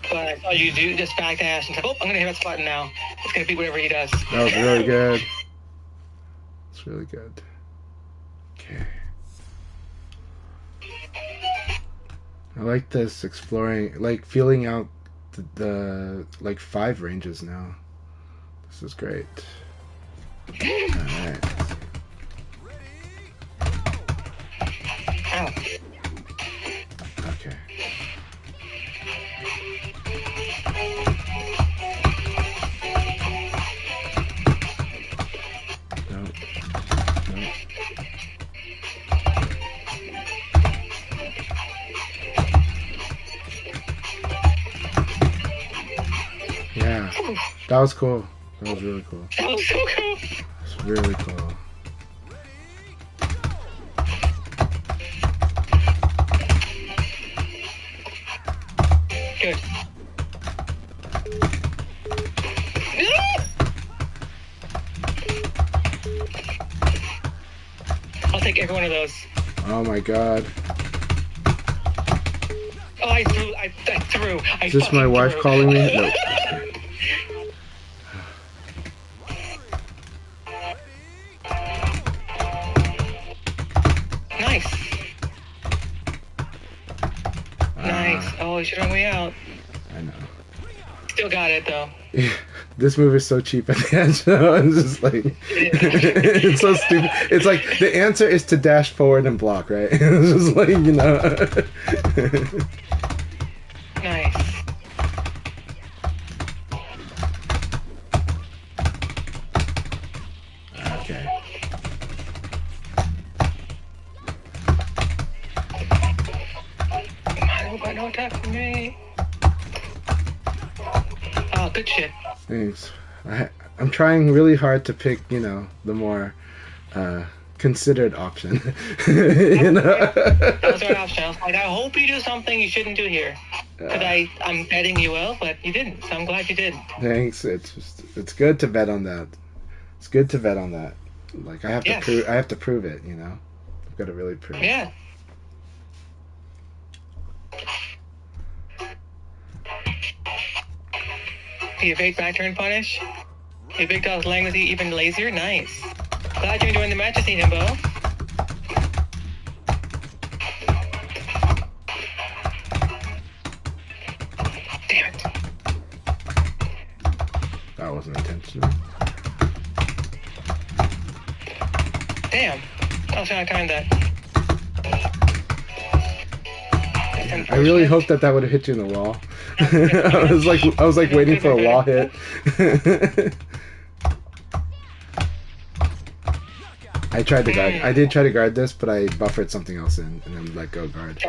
But I thought you do just back dash and say, oh, I'm gonna hit that spot now. It's gonna beat whatever he does. That was really good. It's really good. Okay. I like this exploring, like feeling out the like 5 ranges now. This is great. Alright. Ow. Okay. Nope. Nope. Yeah. That was cool. That was really cool. That was so cool. It's really cool. Good. I'll take every one of those. Oh my god. Oh, I threw. I threw. Is this my wife threw. calling me? No. Nice. Nice. Oh, you should run me out. I know. Still got it though. Yeah, this move is so cheap at the end. So I'm just like, it's so stupid. It's like the answer is to dash forward and block, right? It's just like, you know. Nice. Okay. I got no attack from me. Oh, good shit. Thanks. I'm trying really hard to pick, you know, the more considered option. You know? That was our option. I was like, I hope you do something you shouldn't do here. Because I'm betting you will, but you didn't. So I'm glad you did. Thanks. It's good to bet on that. It's good to bet on that. Like I have to prove it, you know. I've got to really prove it. Yeah. You evade back turn punish. You big dog's laying even lazier. Nice. Glad you're enjoying the match, Himbo. Damn it. That wasn't intentional. Damn. I was trying to time that. I really hoped that would have hit you in the wall. I was like waiting for a wall hit. I tried to guard. I did try to guard this, but I buffered something else in and then let go guard.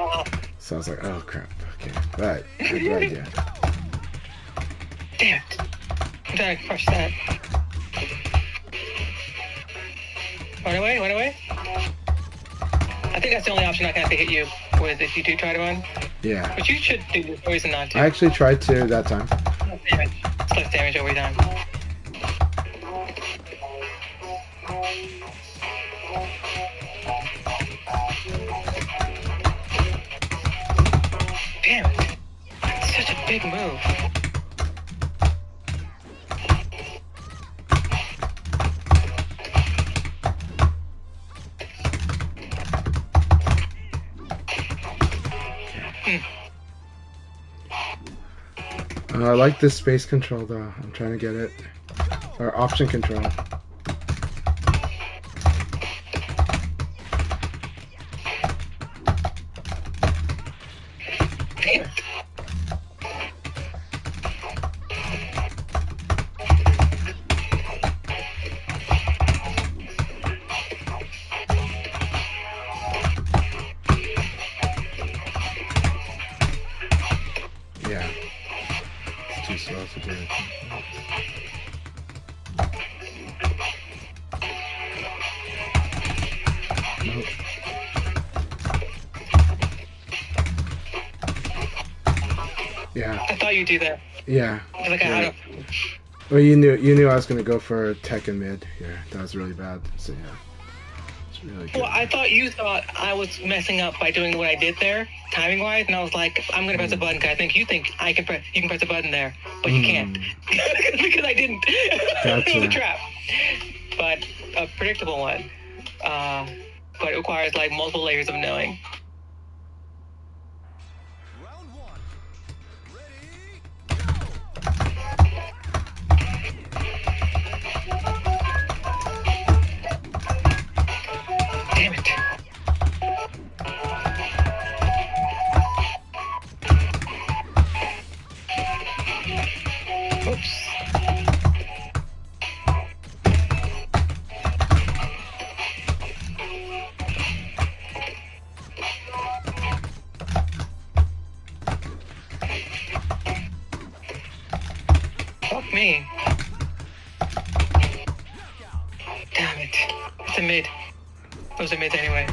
So I was like, oh crap. Okay, right. Good idea. Damn it. I'm trying to crush that. Run away, run away. I think that's the only option I can have to hit you with if you do try to run. Yeah. But you should do this reason not to. I actually tried to that time. Damage. It's less damage every time. Damn it. That's such a big move. I like this space control though. I'm trying to get it. Or option control. Damn it. Yeah. It's too slow to do it. Nope. Yeah. I thought you'd do that. Yeah. Like Yeah. Well, you knew I was gonna go for tech and mid here. That was really bad. So yeah, it's really good. Well, I thought you thought I was messing up by doing what I did there, timing wise, and I was like, I'm gonna press a button because I think you think you can press a button there, but you can't because I didn't. Gotcha. It was a trap, but a predictable one. But it requires like multiple layers of knowing. Damn it. Oops. Fuck me. Damn it. It's a mid. Those are mids anyway.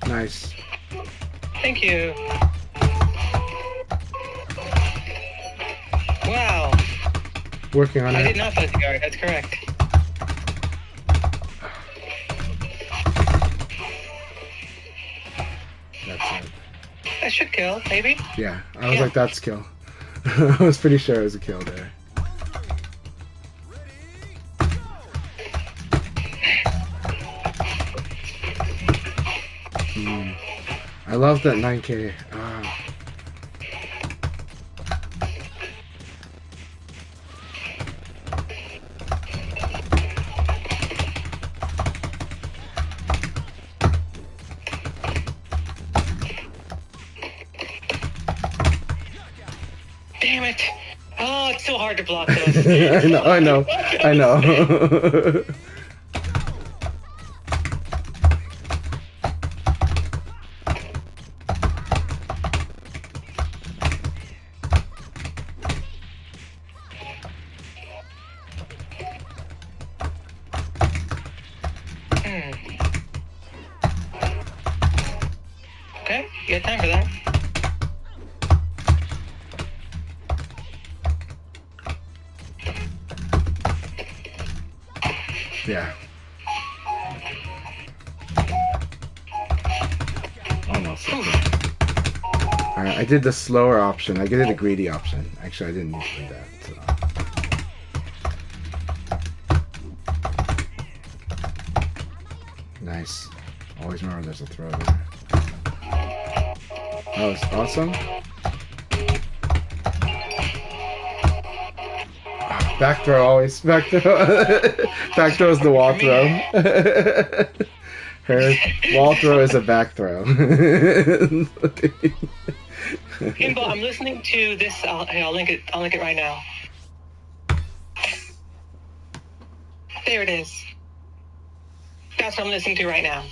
Nice. Thank you. Wow. Working on I it. did not play the guard. That's correct. that should kill, maybe. Yeah, I was like, that's kill. I was pretty sure it was a kill there. I love that 9K. Damn it! Oh, it's so hard to block those. I know. Okay, you got time for that. Yeah. Almost. Alright, I did the slower option. I did the greedy option. Actually, I didn't need to do that. So. Nice. Always remember there's a throw there. That was awesome. Back throw always. Back throw. Back throw is the wall throw. Her wall throw is a back throw. Pinball, I'm listening to this. I'll link it. I'll link it right now. There it is. That's what I'm listening to right now.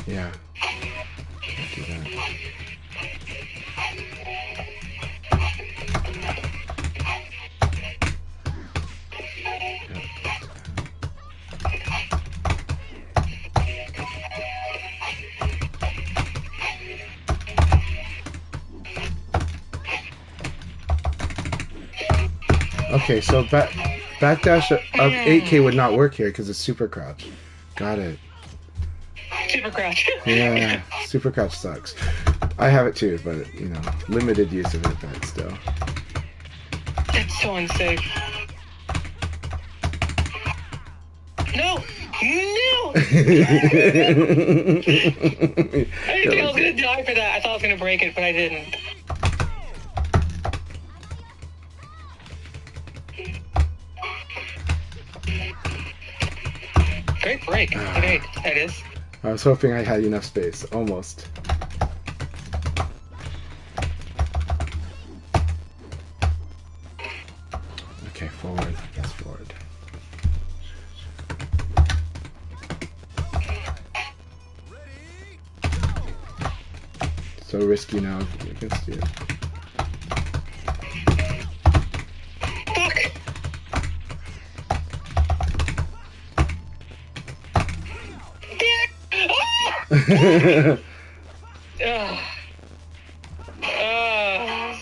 Yeah. Do that. Okay, so backdash of 8K would not work here because it's super crouch. Got it. Super crouch. Yeah, super crouch sucks. I have it too, but you know, limited use of it, but still. That's so unsafe. No! No! I didn't think I was gonna die for that. I thought I was gonna break it, but I didn't. Great break. Okay, that is. I was hoping I had enough space. Almost. Okay, forward. Yes, forward. So risky now against you. Fuck!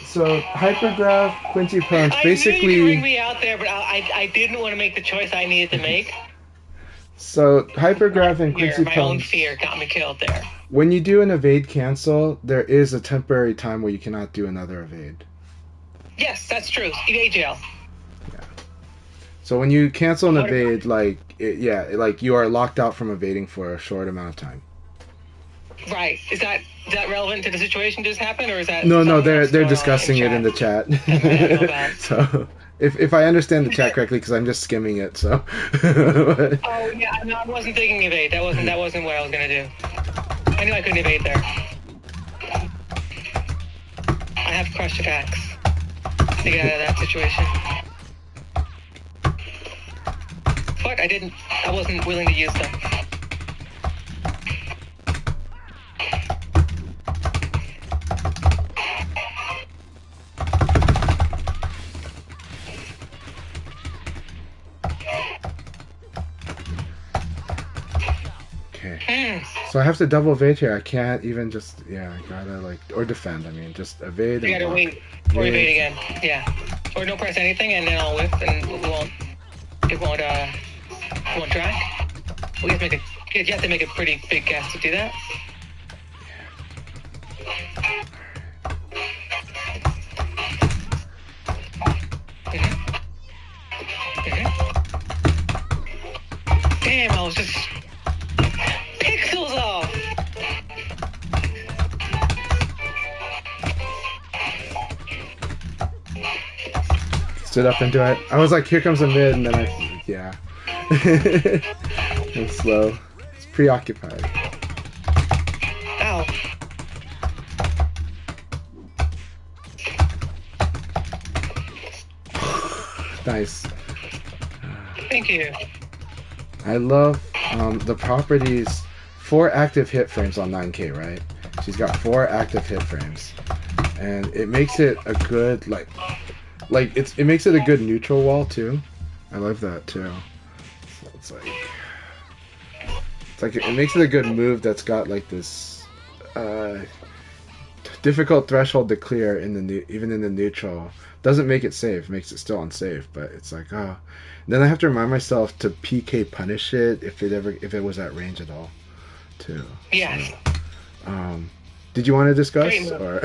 So hypergraph, Quincy punch, I basically. knew you were bring me out there, but I didn't want to make the choice I needed to make. So hypergraph and Quincy My own punch. fear got me killed there. When you do an evade cancel, there is a temporary time where you cannot do another evade. Yes, that's true. Evade jail. Yeah. So when you cancel an evade, like like you are locked out from evading for a short amount of time. Right. Is that relevant to the situation just happened, or is that? No, they're discussing it in the chat. So if I understand the chat correctly, because I'm just skimming it, so. Oh yeah, no, I wasn't thinking evade. That wasn't what I was gonna do. I knew I couldn't evade there. I have crush attacks to get out of that situation. foot, I wasn't willing to use them. Okay. So I have to double evade here. I can't even just, I gotta like, or defend. I mean, just evade. You gotta wait or evade again. Yeah. Or don't press anything, and then I'll whip, and it won't drag. You have to make a pretty big guess to do that. Damn, I was just pixels off. Stood up into it. I was like, here comes a mid, and then I'm slow. It's preoccupied. Ow. Nice. Thank you. I love the properties. 4 active hit frames on 9K, right? She's got 4 active hit frames, and it makes it a good it makes it a good neutral wall too. I love that too. So it's like it makes it a good move that's got like this difficult threshold to clear even in the neutral. Doesn't make it safe, makes it still unsafe, but it's like, oh. Then I have to remind myself to PK punish it if it was at range at all, too. Yes. So, did you want to discuss? Or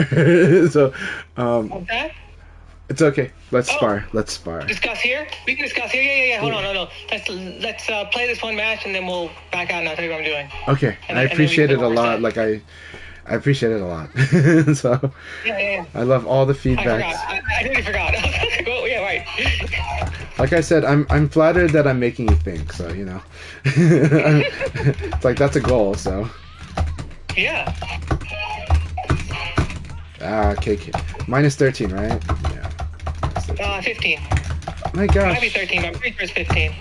so, Okay. It's okay. Let's spar. Let's spar. Discuss here? We can discuss here. Yeah. Hold on, no. Let's play this one match, and then we'll back out and I'll tell you what I'm doing. Okay. I appreciate it a lot. Like I appreciate it a lot. So Yeah. I love all the feedback. I really forgot. Oh, yeah, right. Like I said, I'm flattered that I'm making you think. So it's like that's a goal. So yeah. Okay. Minus 13, right? Yeah. 15. My gosh. It might be 13, but I'm pretty sure it's 15.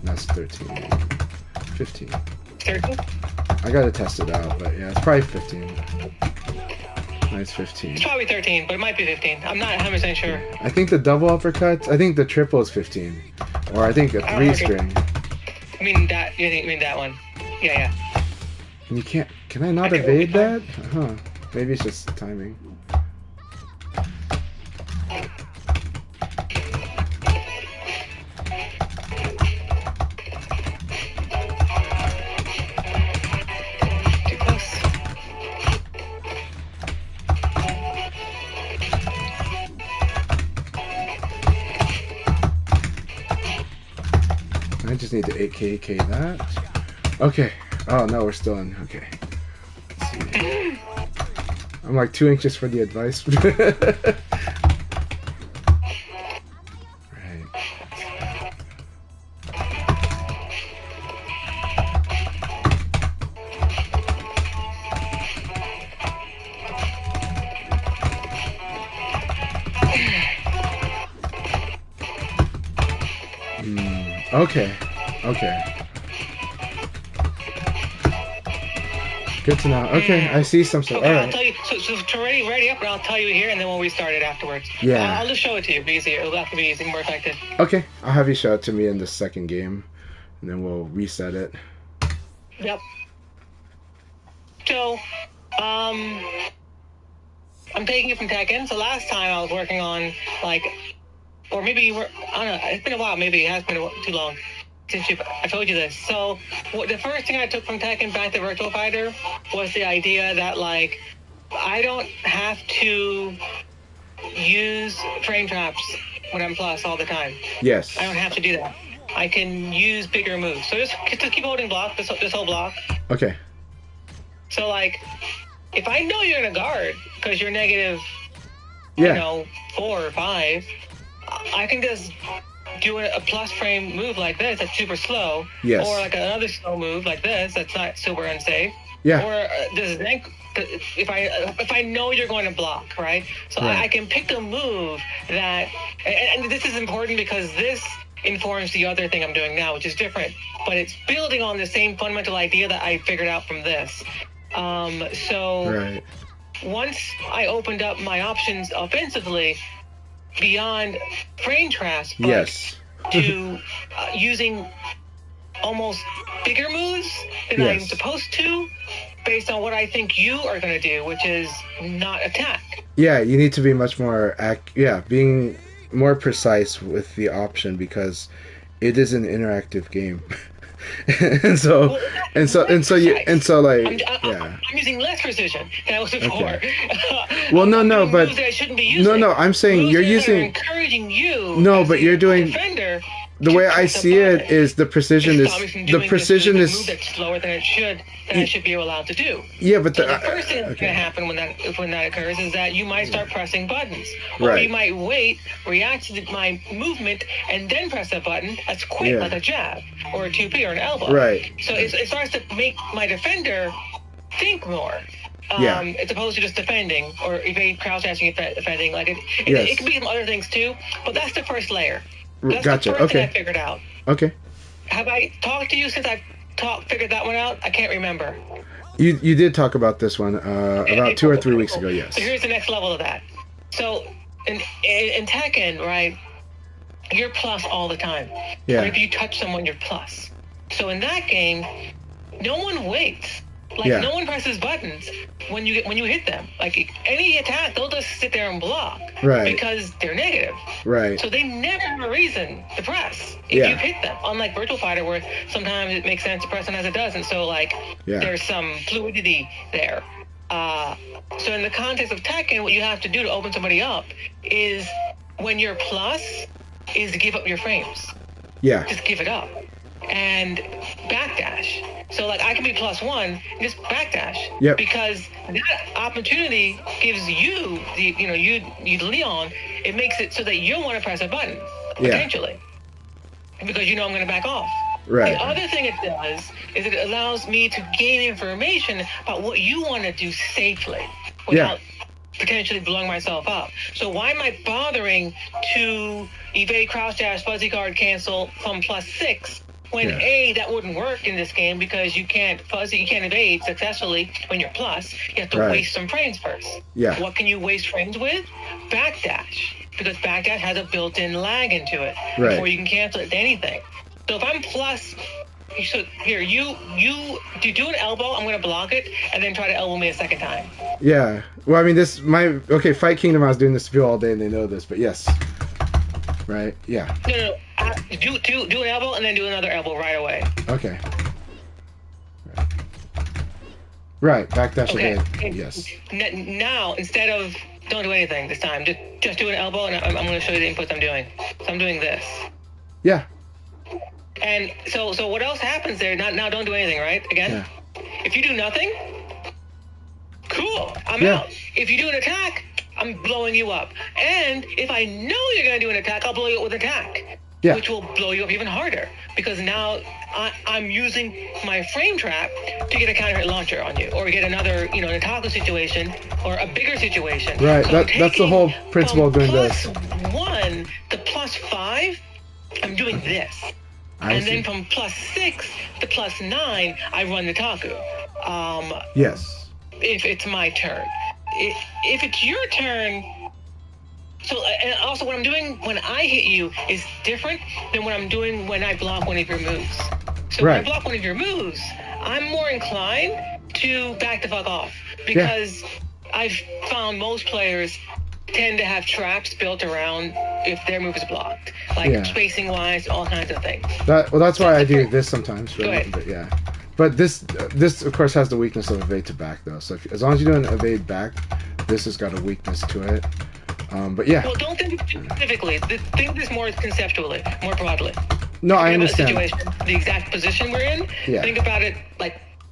That's 13. 15. 13? I gotta test it out, but yeah, it's probably 15. Nice 15. It's probably 13, but it might be 15. I'm not 100% sure. I think the double uppercut, I think the triple is 15. Or I think a 3-string. You mean that one? Yeah. And you can't, can I not evade that? Huh. Maybe it's just timing. Too close. I just need to 8K that. Okay. Oh no, we're still in. Okay. Let's see. I'm like too anxious for the advice. Right. Okay. Good to know. Okay, I see some stuff. Okay, All right. I'll tell you. So ready up, and I'll tell you here, and then we'll restart it afterwards. Yeah. I'll just show it to you. It'll be easier. It'll have to be easy, more effective. Okay, I'll have you show it to me in the second game, and then we'll reset it. Yep. So, I'm taking it from Tekken. So last time I was working on or maybe I don't know. It's been a while. Maybe it has been too long since I told you this. So the first thing I took from Tekken back to Virtual Fighter was the idea that I don't have to use frame traps when I'm plus all the time. Yes. I don't have to do that. I can use bigger moves. So just keep holding block, this whole block. Okay. So if I know you're in a guard because you're negative, 4 or 5, I can just do a plus frame move like this that's super slow. Yes. Or another slow move like this that's not super unsafe. Yeah. Or does Zen, if I know you're going to block, right? So Right. I can pick a move that, and this is important because this informs the other thing I'm doing now, which is different, but it's building on the same fundamental idea that I figured out from this. So Right. once I opened up my options offensively beyond frame traps, but Yes. to using almost bigger moves than I'm Yes. supposed to, based on what I think you are going to do, which is not attack. Yeah, you need to be much more being more precise with the option because it is an interactive game. and so I'm using less precision than I was before. Okay. Well, no, but moves that I shouldn't be using. no, I'm saying moves you're that using are encouraging you. No, as but the you're doing defender. The way I see it is the precision is move that's slower than it should that I should be allowed to do. Yeah, but the first thing that's going to happen when that occurs is that you might start pressing buttons, or Right. you might wait, react to my movement, and then press a button that's quick, like a jab or a 2P or an elbow. Right. So it starts to make my defender think more. As opposed to just defending or evade crouch dashing defending. Like it can be some other things too, but that's the first layer. That's Gotcha. the first thing I Okay. figured out. Okay. Have I talked to you since I've figured that one out? I can't remember. You did talk about this one about 2 or 3 weeks ago. Yes. So here's the next level of that. So in Tekken, right, you're plus all the time. Yeah. Or if you touch someone, you're plus. So in that game, no one waits. Like no one presses buttons when you hit them. Like any attack, they'll just sit there and block. Right. Because they're negative. Right. So they never have a reason to press if you hit them. Unlike Virtual Fighter, where sometimes it makes sense to press, sometimes it doesn't. So there's some fluidity there. So in the context of Tekken, what you have to do to open somebody up is when you're plus, is to give up your frames. Yeah. Just give it up. And backdash. So I can be +1 and just backdash. Yep. Because that opportunity gives you you Leon, it makes it so that you'll want to press a button potentially. Because I'm going to back off. Right. The other thing it does is it allows me to gain information about what you want to do safely without potentially blowing myself up. So why am I bothering to evade crouch dash, fuzzy guard, cancel from +6 when that wouldn't work in this game because you can't evade successfully when you're plus. You have to waste some frames first. Yeah. What can you waste frames with? Backdash. Because backdash has a built-in lag into it before you can cancel it to anything. So if I'm plus, so here you do an elbow, I'm going to block it and then try to elbow me a second time. Yeah. Well, I mean, Fight Kingdom, I was doing this to people all day and they know this, but yes. Right? Yeah. No. Do an elbow and then do another elbow right away. Okay. Right. Backdash again. Yes. Now, instead of don't do anything this time, just do an elbow and I'm going to show you the inputs I'm doing. So I'm doing this. Yeah. And so what else happens there? Now don't do anything, right? Again? Yeah. If you do nothing, cool, I'm out. If you do an attack, I'm blowing you up. And if I know you're going to do an attack, I'll blow you up with attack. Yeah. Which will blow you up even harder. Because now I'm using my frame trap to get a counter hit launcher on you. Or get another, an attack situation or a bigger situation. Right, So that's the whole principle of doing this. +1 to +5, I'm doing this. Then from +6 to +9, I run the Taku. Yes. If it's my turn. If it's your turn, and also what I'm doing when I hit you is different than what I'm doing when I block one of your moves. So when I block one of your moves, I'm more inclined to back the fuck off because I've found most players tend to have traps built around if their move is blocked, spacing wise, all kinds of things. That's why I do this sometimes. Go ahead. But but this of course has the weakness of evade to back though. So as long as you're doing evade back, this has got a weakness to it. But yeah. Well, don't think specifically. Think of this more conceptually, more broadly. No, I understand. The situation, the exact position we're in. Yeah. Think about it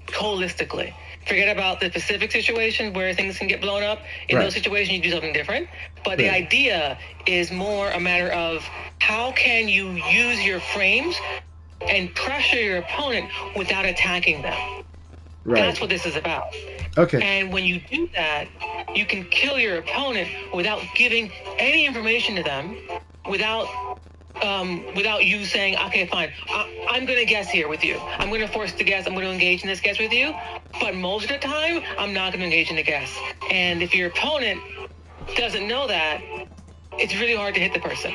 holistically. Forget about the specific situation where things can get blown up. In those situations, you do something different. But the idea is more a matter of how can you use your frames and pressure your opponent without attacking them. Right. That's what this is about. Okay. And when you do that, you can kill your opponent without giving any information to them, without you saying, okay, fine, I'm going to guess here with you. I'm going to force the guess. I'm going to engage in this guess with you. But most of the time, I'm not going to engage in the guess. And if your opponent doesn't know that, it's really hard to hit the person.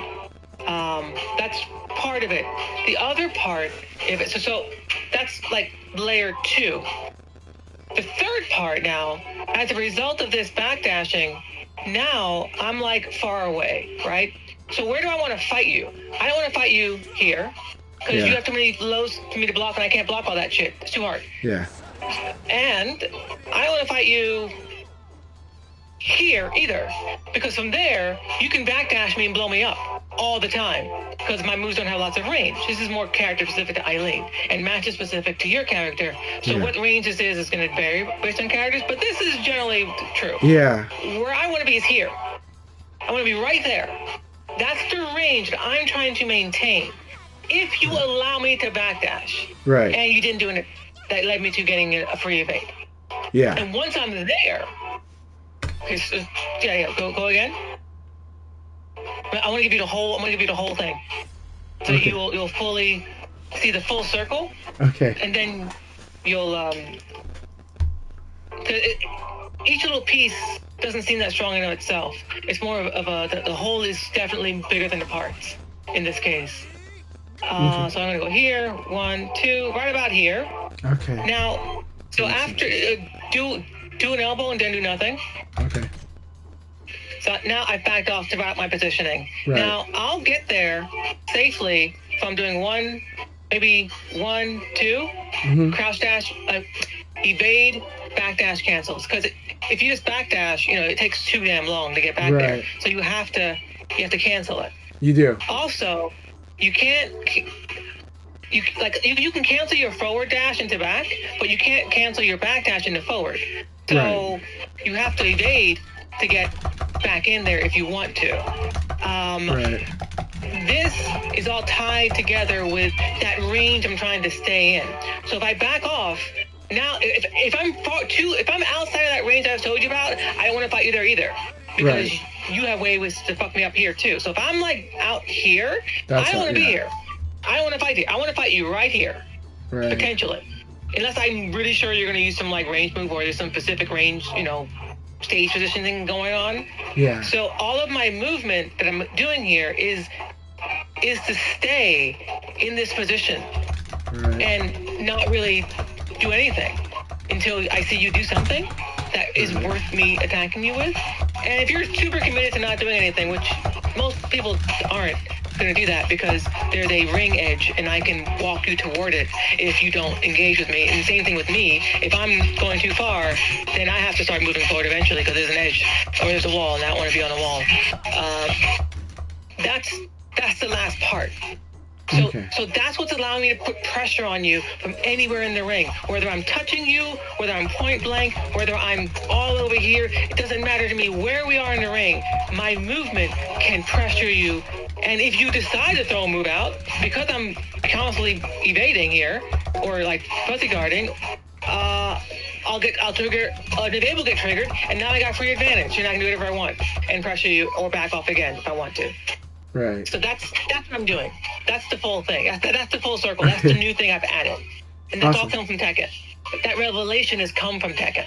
That's part of it. The other part, so that's like layer 2. The third part now, as a result of this backdashing, now I'm like far away, right? So where do I want to fight you? I don't want to fight you here, because you have too many lows for me to block, and I can't block all that shit. It's too hard. Yeah. And I don't want to fight you here either, because from there you can backdash me and blow me up all the time, because my moves don't have lots of range. This is more character specific to Eileen and matches specific to your character. So what range this is going to vary based on characters, but this is generally true. Yeah. Where I want to be is here. I want to be right there. That's the range that I'm trying to maintain. If you allow me to backdash, Right. and you didn't do it, that led me to getting a free evade. Yeah. And once I'm there, okay, so, go again. I want to give you the whole. I'm going to give you the whole thing, so you'll fully see the full circle. Okay. And then you'll each little piece doesn't seem that strong in of itself. It's more of the whole is definitely bigger than the parts in this case. So I'm going to go here, 1, 2, right about here. Okay. Now, so after do an elbow and then do nothing. Okay. So now I've backed off to my positioning. Right. Now I'll get there safely if I'm doing 1, maybe 1, 2, crouch dash, evade, backdash cancels. Because if you just backdash, it takes too damn long to get back there. So you have to cancel it. You do. Also, you can't. You can cancel your forward dash into back, but you can't cancel your back dash into forward. So you have to evade to get back in there if you want to. This is all tied together with that range I'm trying to stay in. So if I back off, now if I'm outside of that range I've told you about, I don't want to fight you there either, because you have ways to fuck me up here too. So if I'm like out here, I don't want to be here. I don't want to fight you. I want to fight you right here, potentially. Unless I'm really sure you're going to use some like range move, or there's some specific range, stage positioning going on. Yeah. So all of my movement that I'm doing here is to stay in this position and not really do anything until I see you do something that is worth me attacking you with. And if you're super committed to not doing anything, which most people aren't going to do that, because there's a ring edge and I can walk you toward it if you don't engage with me. And the same thing with me. If I'm going too far, then I have to start moving forward eventually, because there's an edge or there's a wall and I don't want to be on a wall. That's the last part. So that's what's allowing me to put pressure on you from anywhere in the ring. Whether I'm touching you, whether I'm point blank, whether I'm all over here, it doesn't matter to me where we are in the ring. My movement can pressure you. And if you decide to throw a move out, because I'm constantly evading here, or like fuzzy guarding, I'll trigger, an evade will get triggered, and now I got free advantage, and I can do whatever I want and pressure you or back off again if I want to. Right. So that's what I'm doing. That's the full thing. That's the full circle. That's the new thing I've added. And that's all come from Tekken. That revelation has come from Tekken.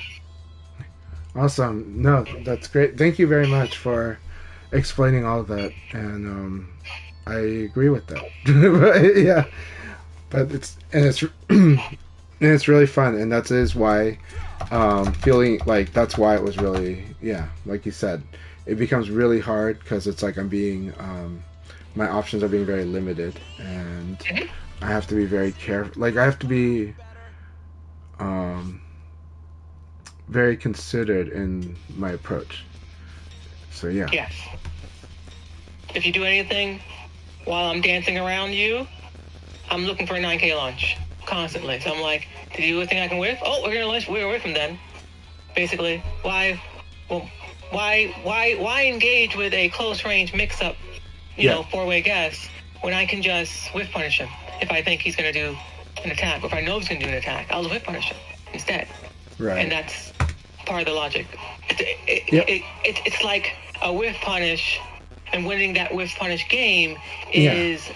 Awesome. No, that's great. Thank you very much for explaining all of that. And I agree with that. Yeah. But it's really fun, and that is why feeling like that's why it was really, like you said, it becomes really hard, because it's like I'm being my options are being very limited, and I have to be very careful. Like I have to be very considered in my approach. So yeah. Yes. If you do anything while I'm dancing around you, I'm looking for a 9K launch constantly. So I'm like, did you do a thing I can whiff? Oh, we're gonna launch. We're whiff him then. Basically, why? Well, why engage with a close range mix up, four-way guess, when I can just whiff punish him if I think he's gonna do an attack, or if I know he's gonna do an attack, I'll whiff punish him. instead. Right. And that's part of the logic. Yep. It's like a whiff punish, and winning that whiff punish game is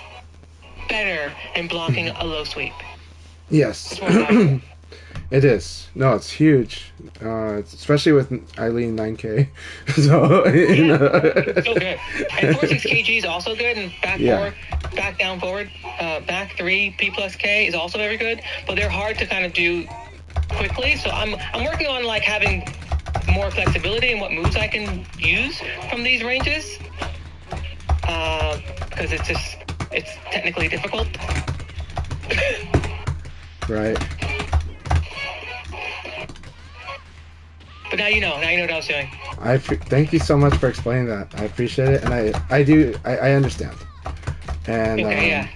better than blocking a low sweep. Yes. It is. No, it's huge. Especially with Eileen 9K. So, it's so good. And 46kg is also good, and back four, back down forward, back 3 P plus K is also very good, but they're hard to kind of do quickly. So I'm working on like having more flexibility in what moves I can use from these ranges, because it's technically difficult. Right. But now you know what I was doing. Thank you so much for explaining that. I appreciate it, and I understand. And okay,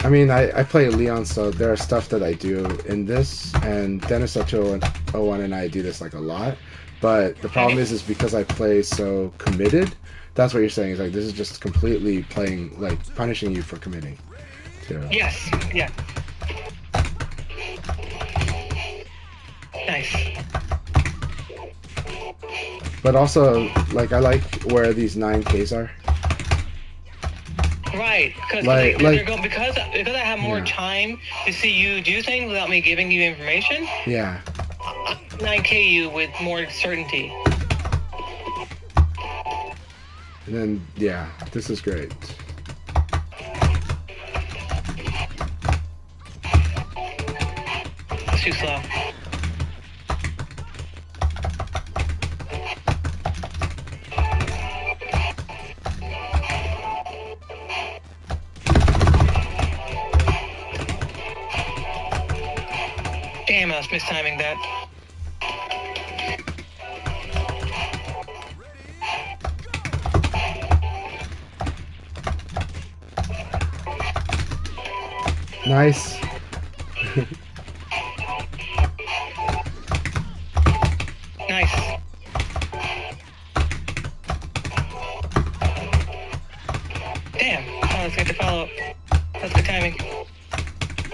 I mean, I play Leon, so there are stuff that I do in this, and Dennis 0201 and I do this like a lot. But the problem is because I play so committed. That's what you're saying. Is like this is just completely playing, like punishing you for committing. So. Yes. Yeah. Nice. But also, like I like where these 9Ks are. Right, because I have more time to see you do things without me giving you information. Yeah. 9K you with more certainty. And then this is great. It's too slow. Damn, I was mistiming that. Nice. Nice. Damn. Oh, let's get the follow-up. That's good timing.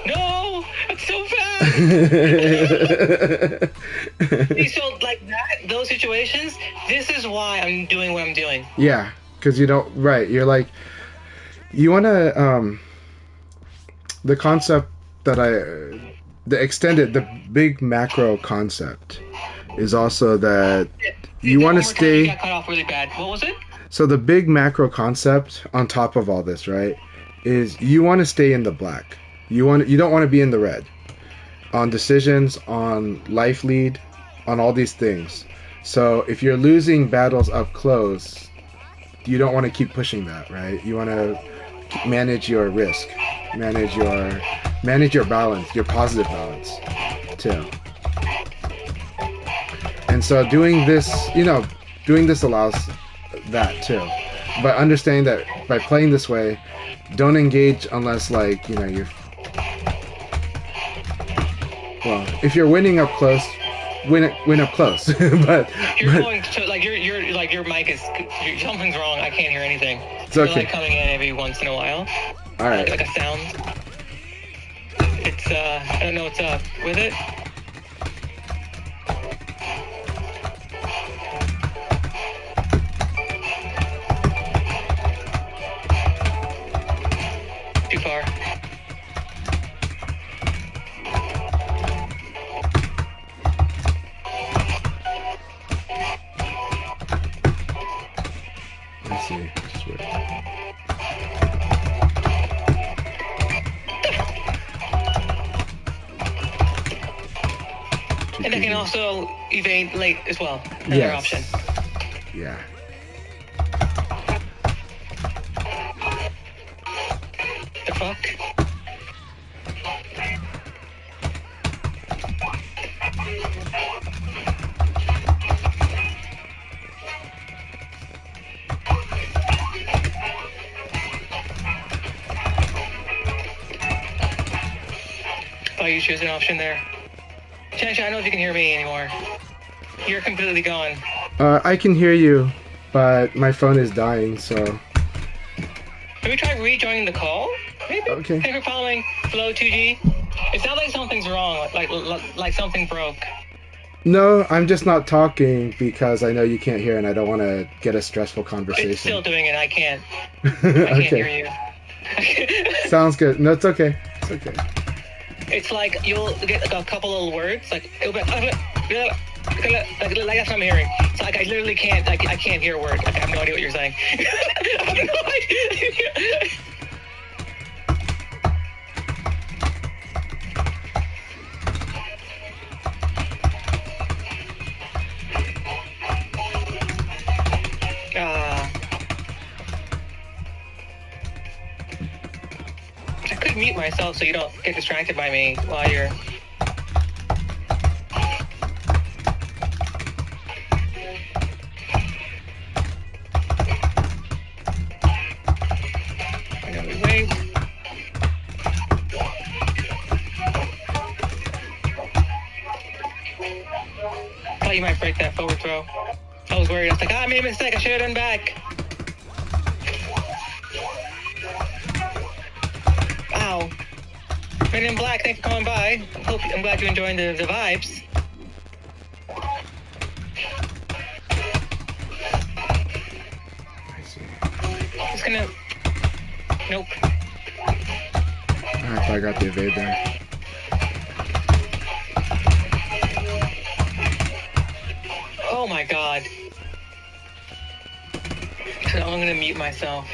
No! That's so fast! So, like that, those situations, this is why I'm doing what I'm doing. Yeah, because you don't, right, you're like, you want to, the concept that the big macro concept is also that you want to stay. You got cut off really bad. What was it? So the big macro concept on top of all this, right, is you want to stay in the black. You don't want to be in the red on decisions, on life lead, on all these things. So if you're losing battles up close, you don't want to keep pushing that, right? You want to manage your risk, manage your balance, your positive balance too. And so doing this allows that too. But understanding that by playing this way, don't engage unless like, you're, well, if you're winning up close, win up close. but going to, like your mic is, something's wrong. I can't hear anything. It's okay. You're like coming in every once in a while. All right. Like a sound. It's I don't know what's up with it. Too far. Let's see. Just wait. And they can also evade late as well. Another option. Yeah. The fuck? Oh, you choose an option there. Chanchai, I don't know if you can hear me anymore. You're completely gone. I can hear you, but my phone is dying, so... Can we try rejoining the call? Maybe? Okay. Thanks for following Flow 2G. It sounds like something's wrong, like something broke. No, I'm just not talking because I know you can't hear and I don't want to get a stressful conversation. It's still doing it. I can't. Okay. I can't hear you. Sounds good. No, it's okay. It's okay. It's like you'll get like a couple little words, like that's what I'm hearing. It's like I literally can't. I can't hear a word. Like, I have no idea what you're saying. I have no idea. I could mute myself so you don't get distracted by me while you're. Wait. Thought you might break that forward throw. I was worried. I was like, I made a mistake. I should have done back. Ow. Men in Black, thanks for coming by. I'm glad you're enjoying the vibes. I see. Just gonna. Nope. Alright, I got the evade there. Oh my god. So I'm gonna mute myself.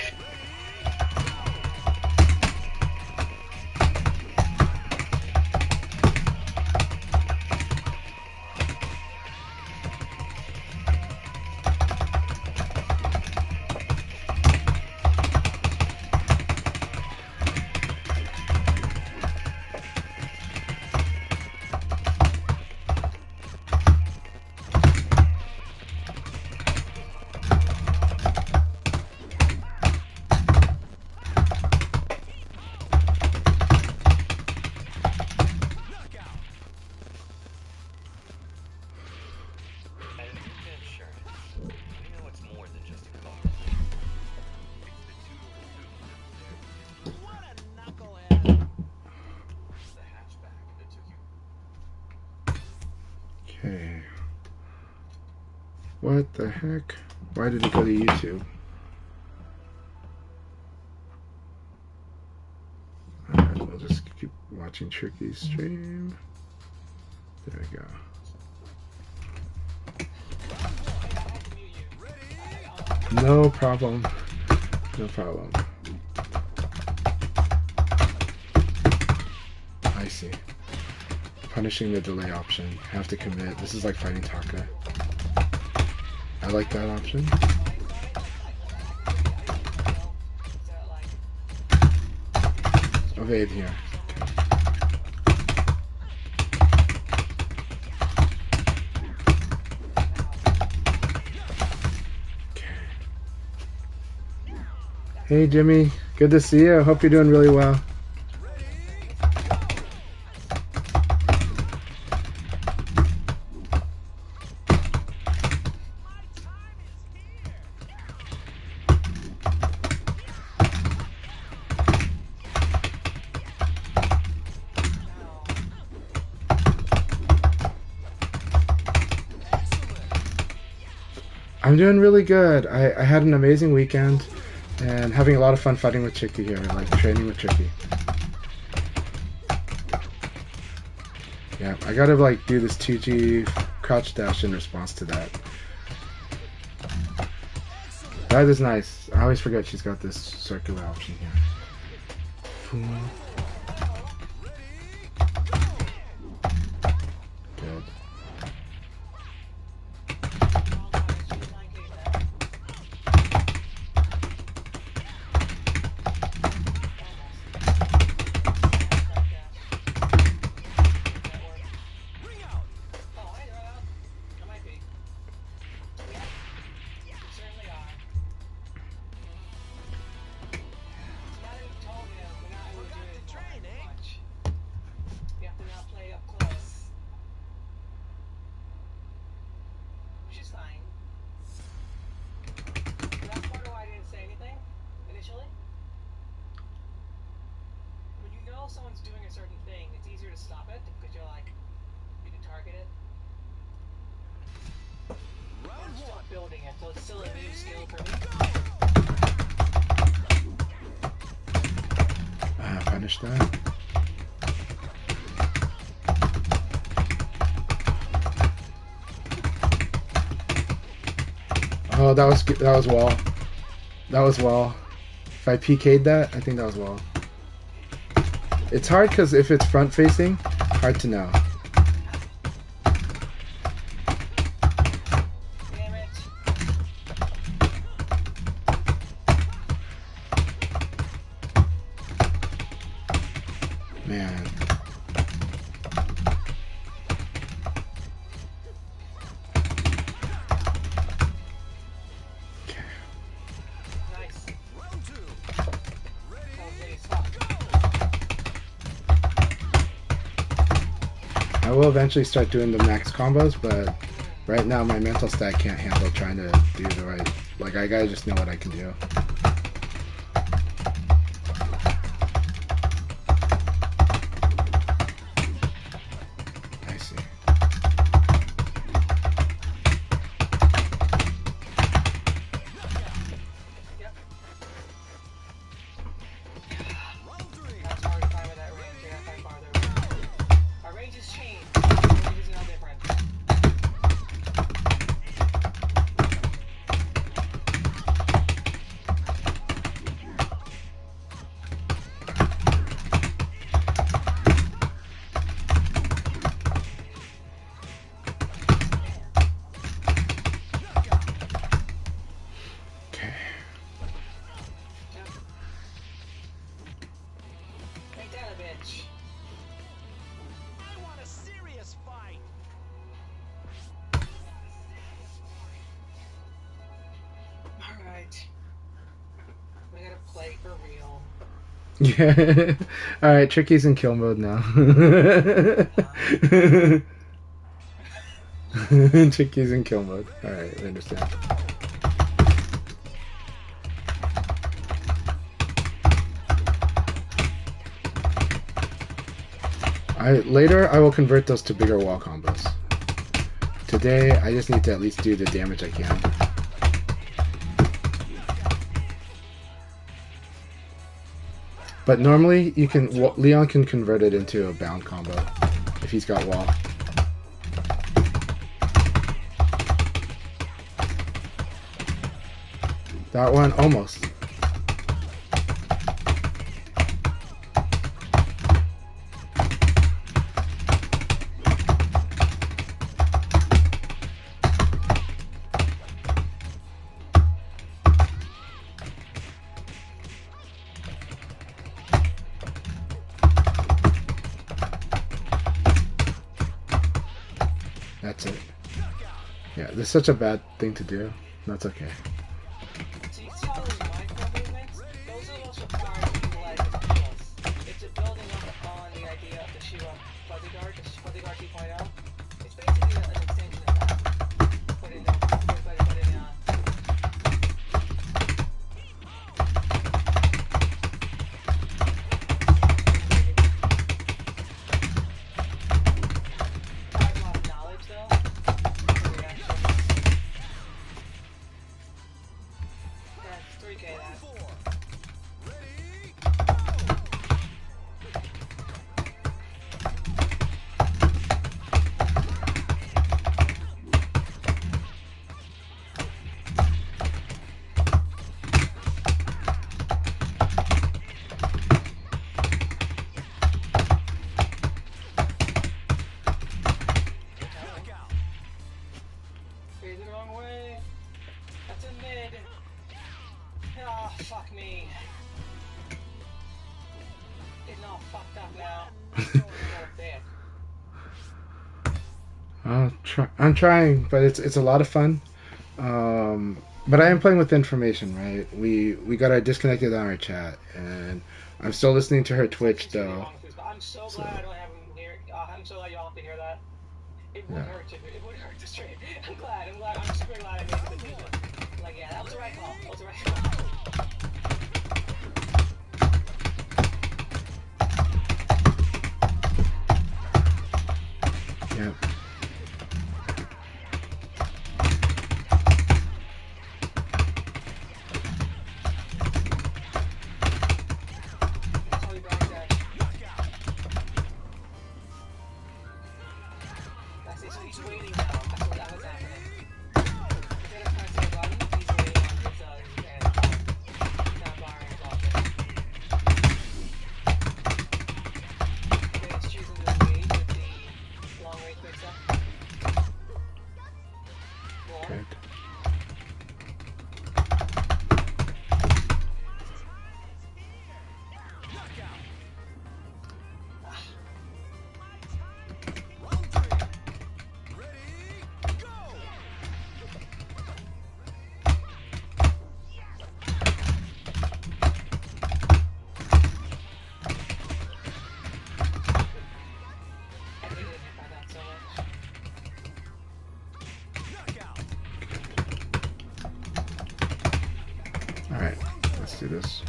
Okay. What the heck? Why did it go to YouTube? Alright, we'll just keep watching Tricky's stream. There we go. No problem. No problem. I see. Punishing the delay option. Have to commit. This is like fighting Taka. I like that option. Evade here. Okay. Hey Jimmy, good to see you. I hope you're doing really well. I'm doing really good. I had an amazing weekend and having a lot of fun fighting with Tricky here, like training with Tricky. Yeah, I gotta like do this 2G crouch dash in response to that. That is nice. I always forget she's got this circular option here. Good. Someone's doing a certain thing, it's easier building it, so it's still a new skill for me. Punish that. Oh, that was wall. That was wall. If I PK'd that, I think that was wall. It's hard because if it's front facing, hard to know. Damn it. Man. Nice. I will eventually start doing the max combos, but right now my mental stat can't handle trying to do the right. Like, I gotta just know what I can do. I see. Yep. That's hard to climb at that range. You gotta find farther. Our range has changed. Our range is now different. Okay. Yep. Ain't that a bitch? I want a serious fight. Alright. We gotta play for real. Yeah. Alright, Tricky's in kill mode now. Tricky's in kill mode. Alright, I understand. Later, I will convert those to bigger wall combos. Today, I just need to at least do the damage I can. But normally, you can Leon can convert it into a bound combo if he's got wall. That one, almost. That's it. Yeah, this is such a bad thing to do. That's okay. See all those micro movements? Those are those required to utilize the skills. It's a building on the idea of the Shira Fuzzy Guard 2.0. It's basically an extension of that. Put in a lot of knowledge though. For reaction. That's 3K that. Here's the wrong way. That's a mid. Oh, fuck me. Getting all fucked up now. I'm trying, but it's a lot of fun. But I am playing with information, right? We got our disconnected on our chat, and I'm still listening to her Twitch though. I'm so glad I don't have him here. I'm so glad y'all have to hear that. It would hurt to stream. I'm super glad I made the decision. Like, yeah, that was the right call. That was the right call. Yep. Good. Alright, let's do this.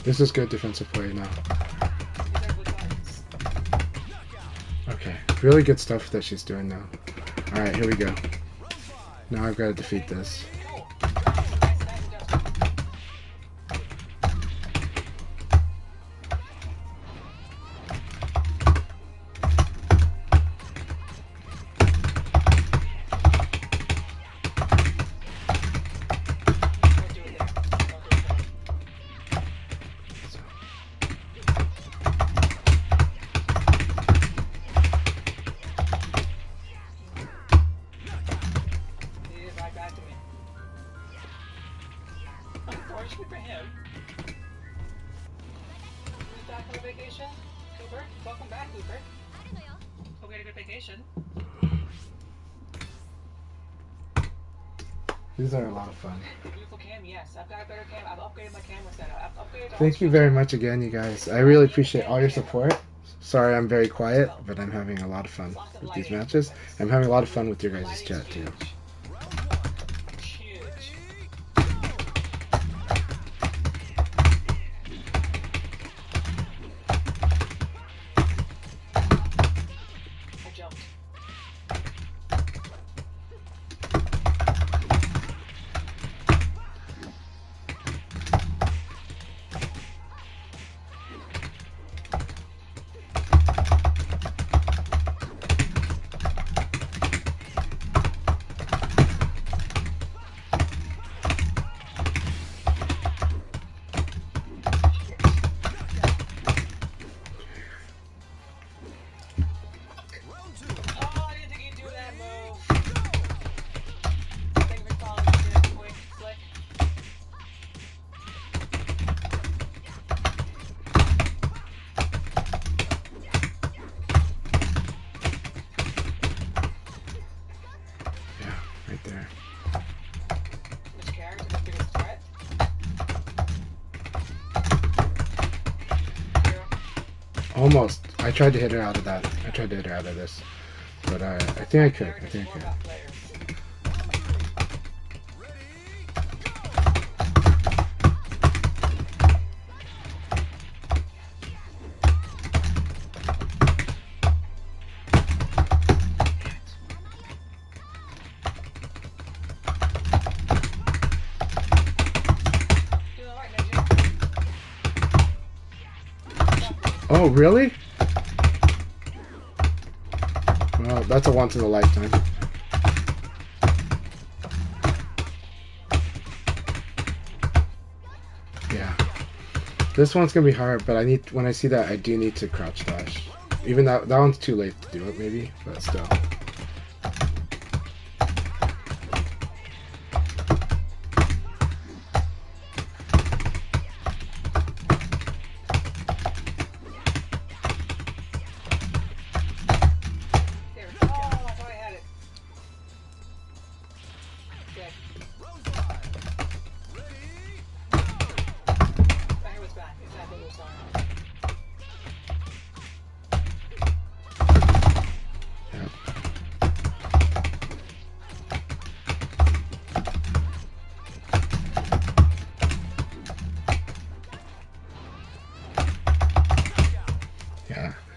This is good defensive play now. Okay, really good stuff that she's doing now. Alright, here we go. Now I've got to defeat this. Unfortunately for him. He's back on vacation. Cooper, welcome back, Cooper. Hope you had a good vacation. These are a lot of fun. Beautiful cam, yes. I've got a better cam. I've upgraded my camera setup. I've upgraded all Thank you very much again, you guys. I really appreciate all your support. Sorry I'm very quiet, but I'm having a lot of fun with these matches. I'm having a lot of fun with your guys' chat too. Almost. I tried to hit her out of that. I tried to hit her out of this. But I think I could. I think I could. Oh, really? Well, that's a once in a lifetime. Yeah. This one's gonna be hard, but when I see that, I do need to crouch dash. Even that one's too late to do it, maybe, but still.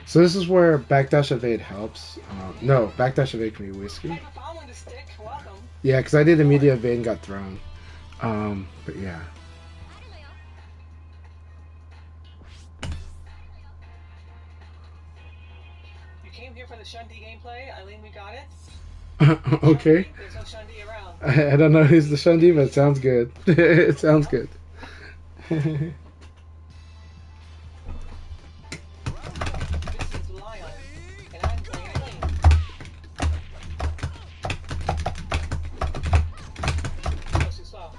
So this is where backdash evade helps. No, backdash evade can be whiskey. the stick. Welcome. Yeah, because I did immediate evade and got thrown. But yeah. You came here for the Shundi gameplay. Eileen, we got it. Okay. There's no Shundi around. I don't know who's the Shundi, but it sounds good. It sounds good. This is Lion, and I'm playing Eileen. Oh, too slow.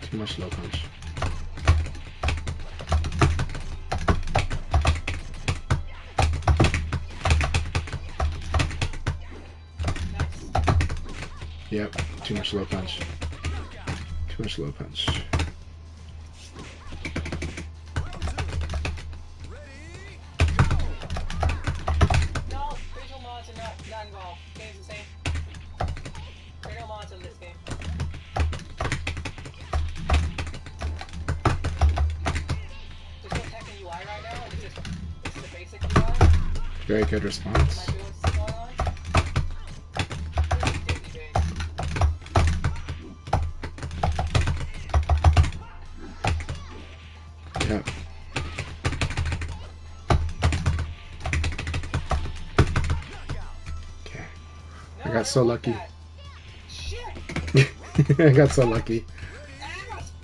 Too much low punch. Yep, too much low punch. Too much low punch. No, visual mods are not involved. Game's the same. There are no mods in this game. There's no tech in UI right now. It's just the basic UI. Very good response. Am I doing what's going on? Yep. Okay. I got so lucky. Shit! I got so lucky. Ass bitch!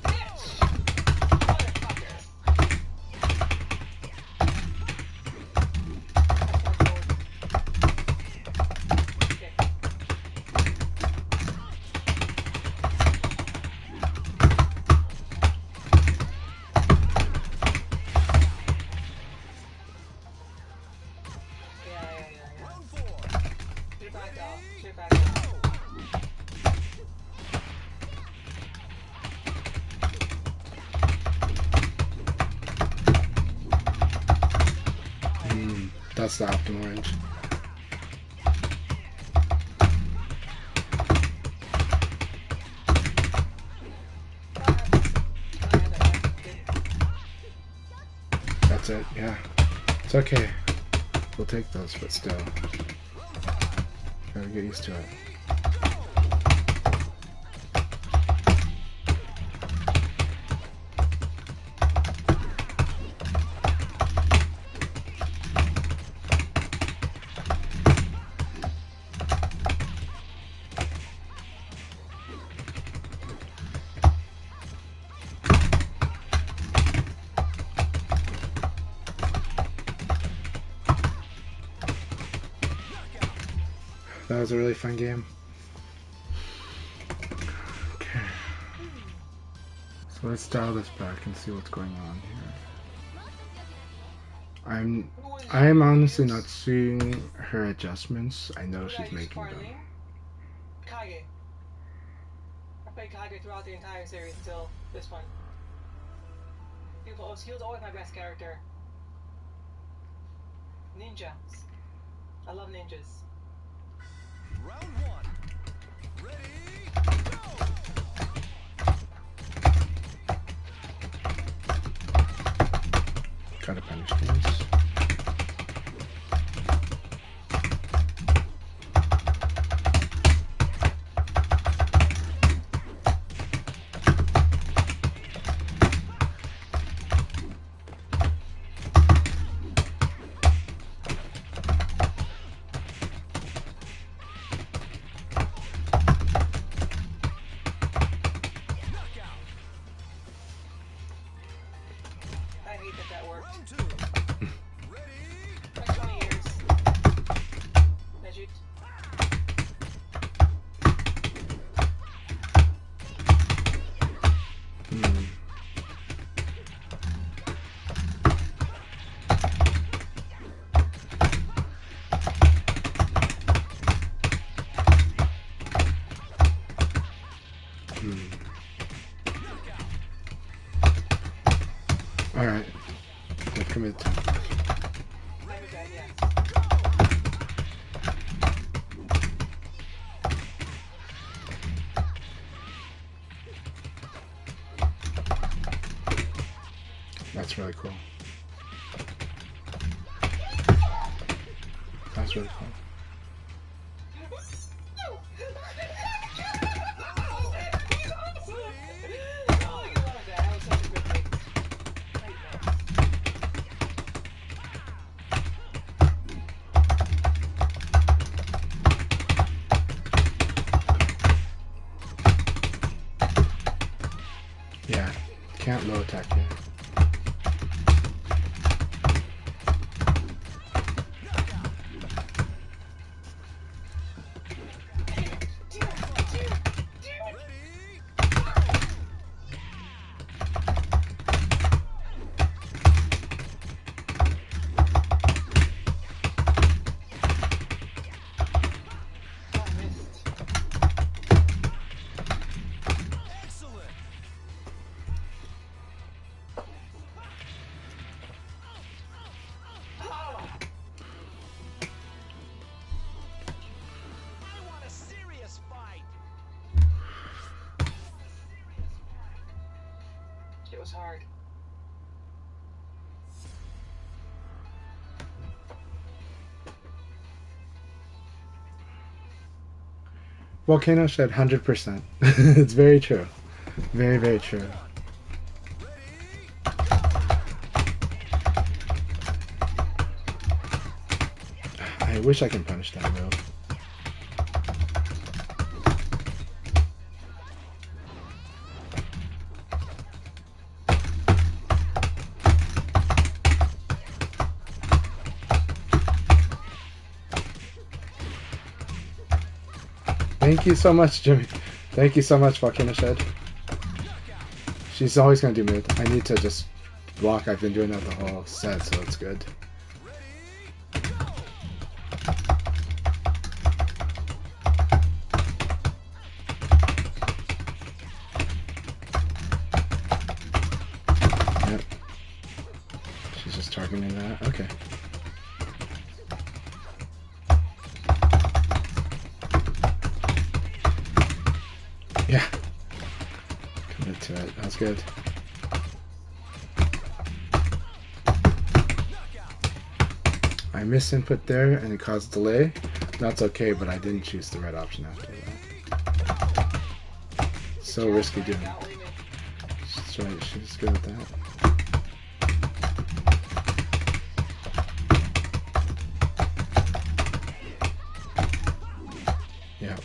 Motherfuckers! Okay. Yeah. Shoot back off. Shoot back off. That's the optimal range. That's it, yeah. It's okay. We'll take those, but still. Gotta get used to it. That was a really fun game. Okay. So let's dial this back and see what's going on here. I am honestly not seeing her adjustments. I know she's making them. Kage. I played Kage throughout the entire series until this one. He was always my best character. Ninjas. I love ninjas. Round one. Ready, go! Gotta punish things. I hate that worked. Round two. Ready, Like 20 years. Legit. Alright. Let's commit. Never dead, yes. That's really cool. really cool. Yeah, can't low attack here. It was hard. Volcano said 100%. It's very true. Very, very true. I wish I can punish that move. Thank you so much, Jimmy. Thank you so much, Volcano Shed. She's always gonna do mid. I need to just block. I've been doing that the whole set, so it's good. Yep. She's just targeting that. Okay. Yeah. Commit to it. That was good. I missed input there and it caused delay. That's okay, but I didn't choose the right option after that. So risky doing it. She's right, she's good at that. Yeah.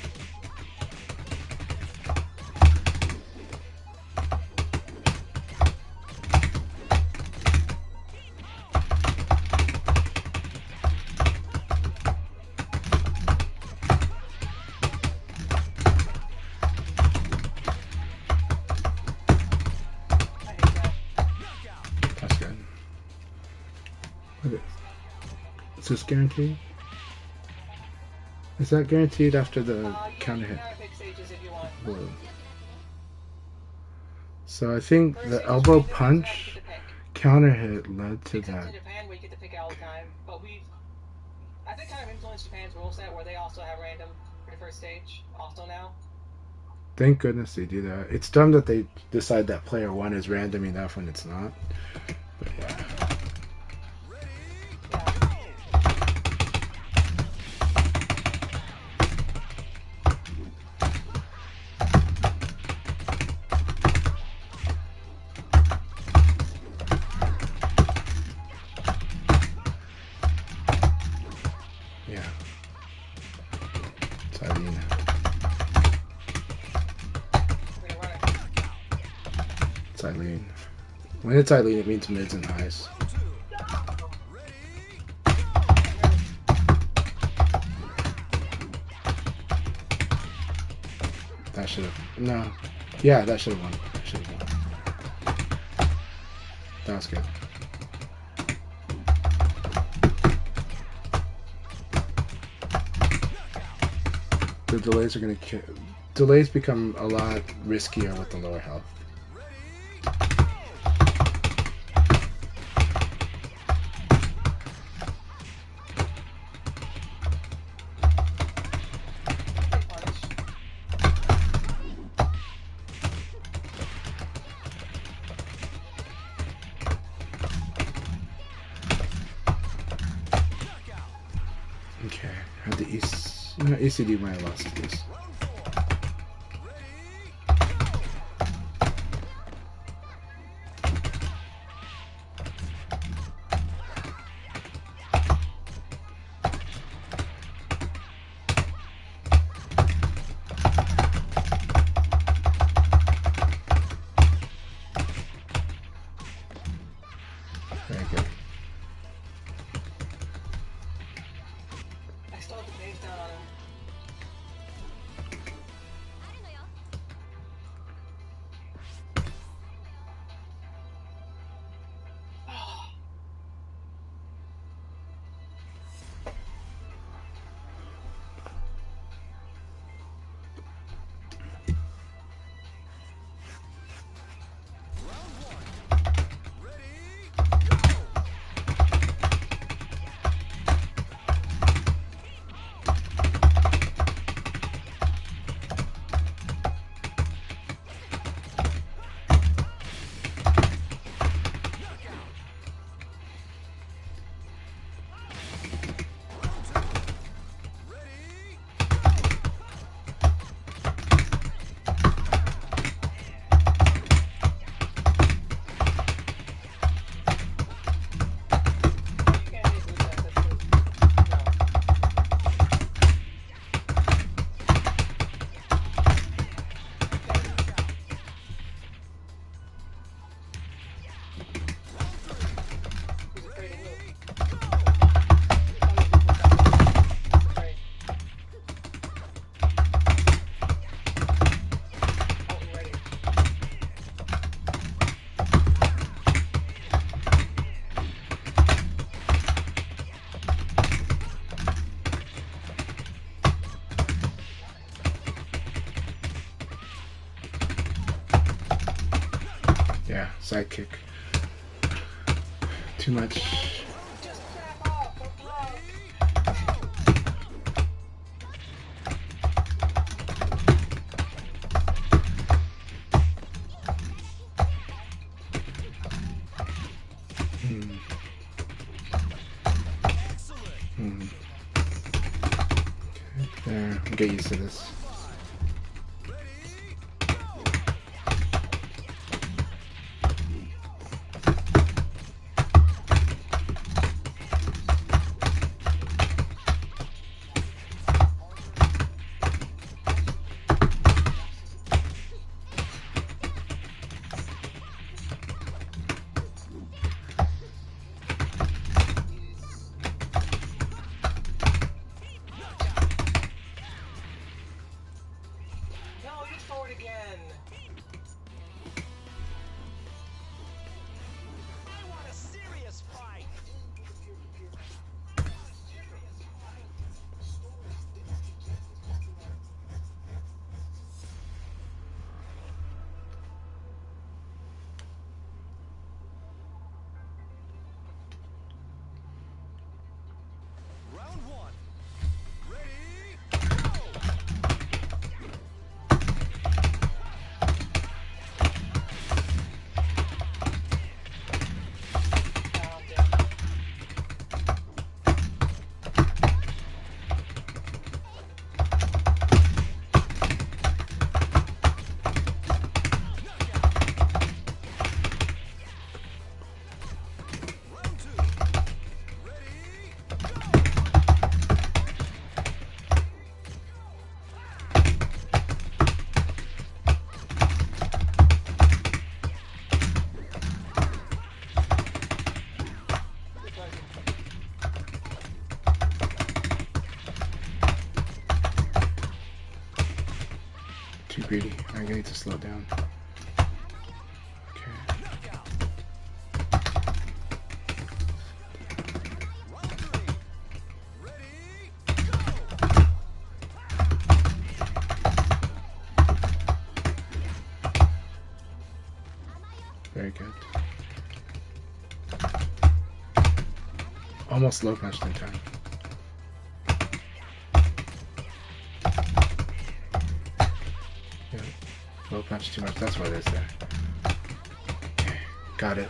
That's good. Okay. Is this guaranteed? Is that guaranteed after the counter hit? Whoa. So I think the elbow punch counter hit led to that. In Japan, we get to pick all the time, but I think kind of influenced Japan's rule set where they also have random for the first stage also now. Thank goodness they do that. It's dumb that they decide that player 1 is random enough when it's not. But yeah. Yeah. It's Eileen. It's Eileen. When it's Eileen, it means mids and highs. That should have. No. Yeah, that should have won. That should have won. That was good. The delays are going to. Delays become a lot riskier with the lower health. Okay, had the ECD might have lost this. Very good. I still have the pace down on him. Yeah, side kick. Too much. Just back off, for blood. Okay, there. Get used to this. No, he's forward again. I want a serious fight. Round one. Ready? Go! Round two. Ready? Too greedy. I need to slow down. Okay. Knockout. Round three. Ready? Go! Very good. Almost low punched in time. Yeah. Low punch too much. That's what it is there. Okay. Got it.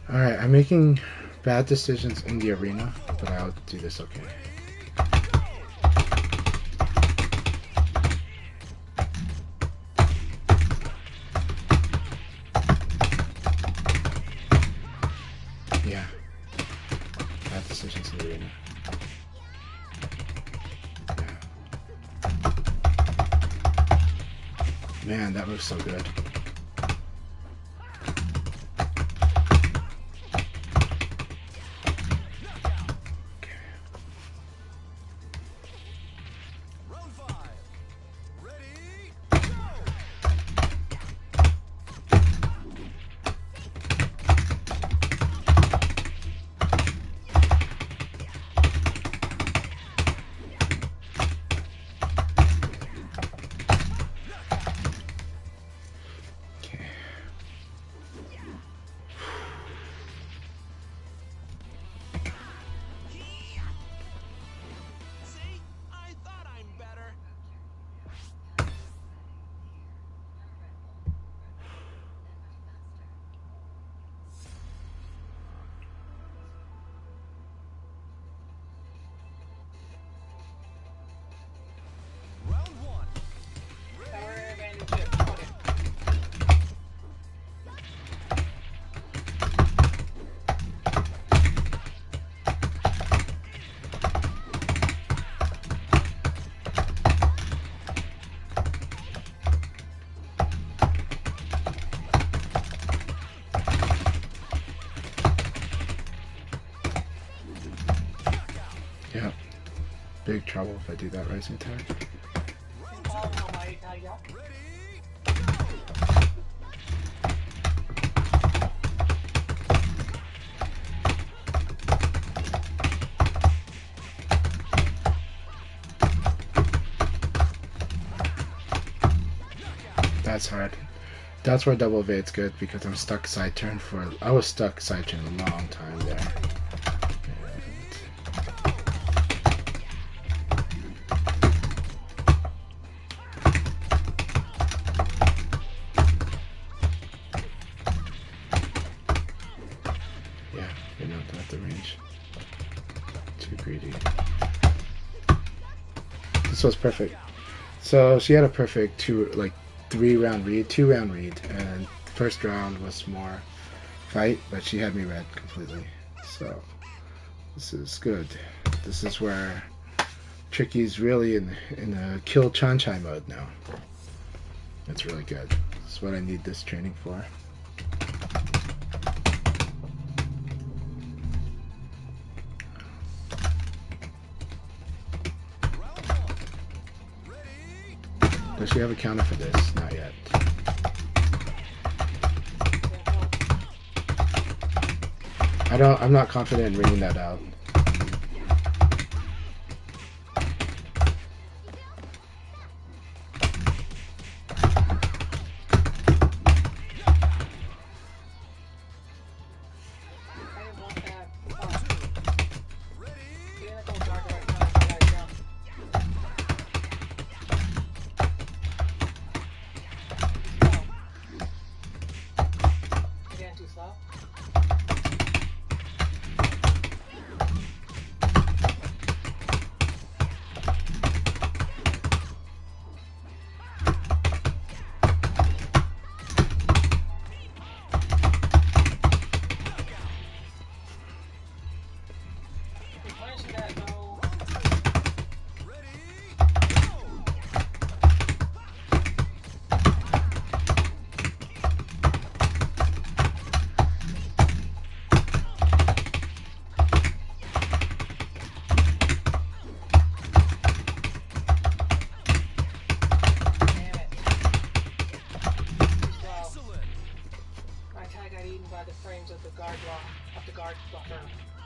Alright, I'm making bad decisions in the arena. but I'll do this okay. Yeah. Bad decisions in the arena. Man, that move's so good. Round 5. Ready? Okay. See? I thought I'm better. Round 1. Power advantage chip. Okay. Yeah. Big trouble if I do that rising attack. That's hard. That's where double evade's good because I'm stuck side turn for. I was stuck side turn a long time there. Yeah, you're not at the range. Too greedy. This was perfect. So she had a perfect 3-round read, 2-round read, and first round was more fight, but she had me read completely. So this is good. This is where Tricky's really in the kill Chanchai mode now. That's really good. That's what I need this training for. Does she have a counter for this? Not yet. I'm not confident in reading that out.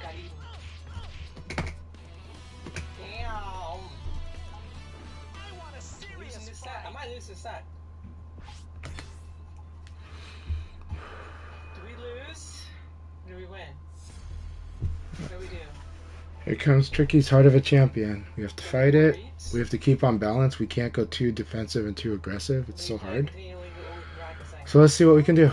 Got eaten. Damn. I want a serious Losing this set. I fight. might lose this set. Do we lose? Or do we win? What do we do? Here comes Tricky's Heart of a Champion. We have to fight it. We have to keep on balance. We can't go too defensive and too aggressive. It's so hard. So let's see what we can do.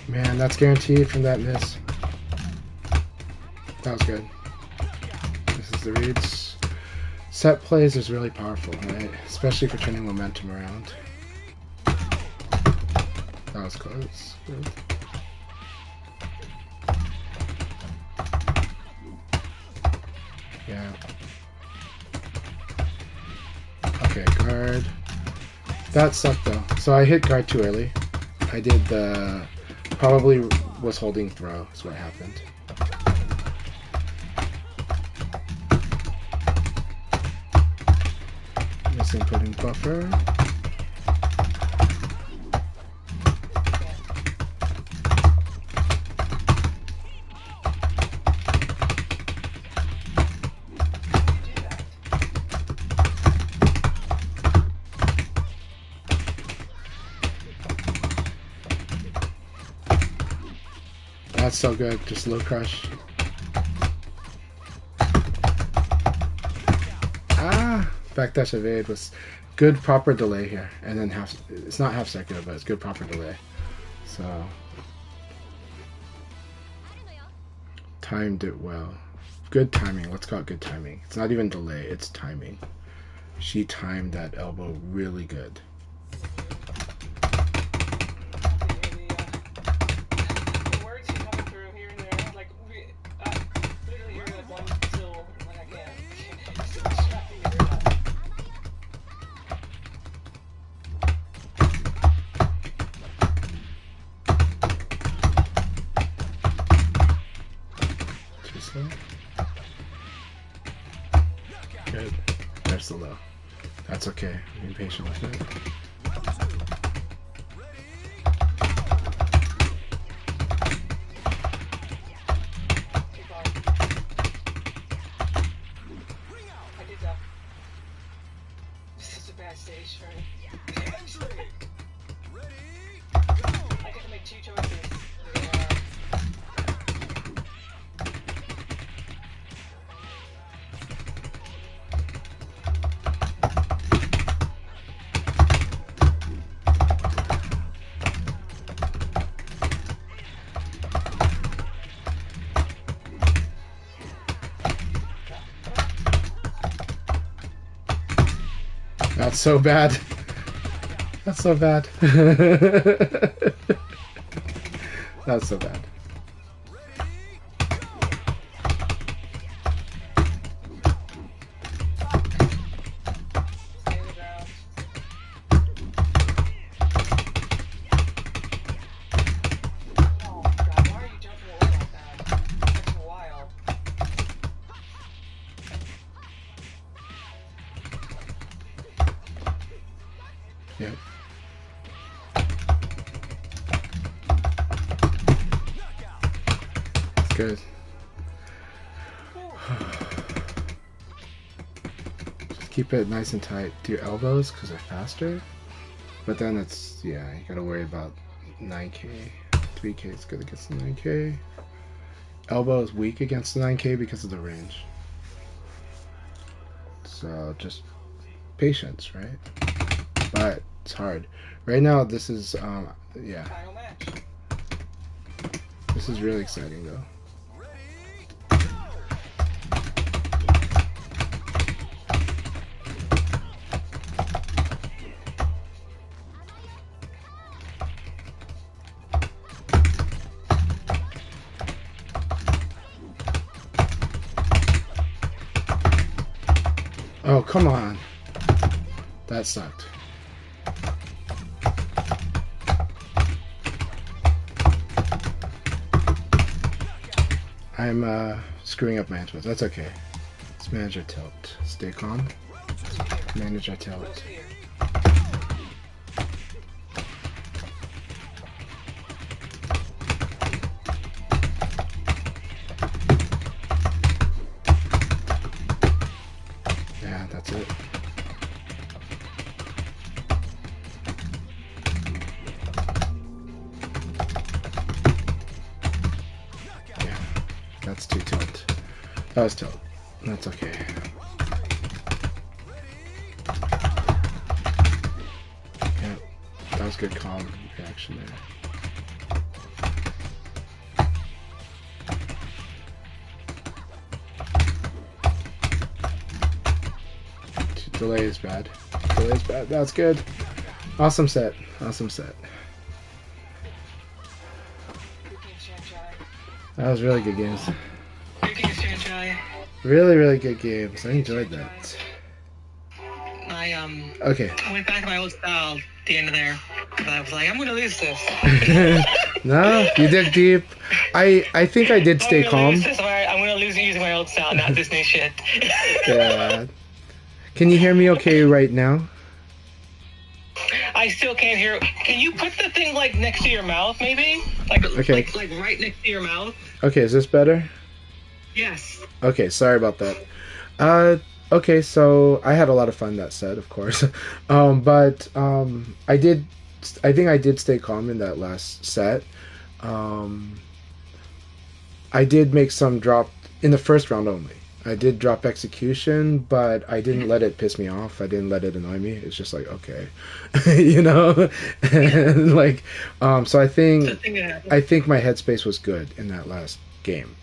Man, that's guaranteed from that miss. That was good. This is the reads. Set plays is really powerful, right? Especially for turning momentum around. That was close. Good. Yeah. Okay, guard. That sucked though. So I hit guard too early. I did the... Probably was holding throw is what happened. Missing putting buffer. That's so good, just low crush. Ah! Backdash evade was good proper delay here. And then half, it's not half circular, but it's good proper delay. So, timed it well. Good timing, let's call it good timing. It's not even delay, it's timing. She timed that elbow really good. Good. There's the low. That's okay. I'm being patient with it. This is a bad stage for me. I get to make two choices. That's so bad. That's so bad. That's so bad. Yep. It's good. Just keep it nice and tight. Do your elbows because they're faster. But then it's, yeah, you gotta worry about 9K. 3K is good against the 9K. Elbow is weak against the 9K because of the range. So just patience, right? But it's hard. Right now, this is, yeah. This is really exciting, though. Oh, come on. That sucked. I'm screwing up my inputs. That's okay. Let's manage our tilt. Stay calm. Manage our tilt. Yeah, that's it. That's too tilt. That was tilt. That's okay. Yeah, that was good calm reaction there. Delay is bad. Delay is bad. That's good. Awesome set. Awesome set. That was really good games. Good games, Chanchai. Really, really good games. I enjoyed that. I Okay. went back to my old style at the end of there. But I was like, I'm gonna lose this. No, you did deep. I think I did stay calm. I'm gonna lose using my old style, not this new shit. Yeah. Can you hear me okay right now? I still can't hear. Can you put the thing like next to your mouth, maybe? Like right next to your mouth. Okay, is this better? Yes. Okay, sorry about that. Okay, so I had a lot of fun that set, of course. But I think I did stay calm in that last set. I did make some drop in the first round only. I did drop execution, but I didn't let it piss me off. I didn't let it annoy me. It's just like, okay, you know, and like, so I think my headspace was good in that last game.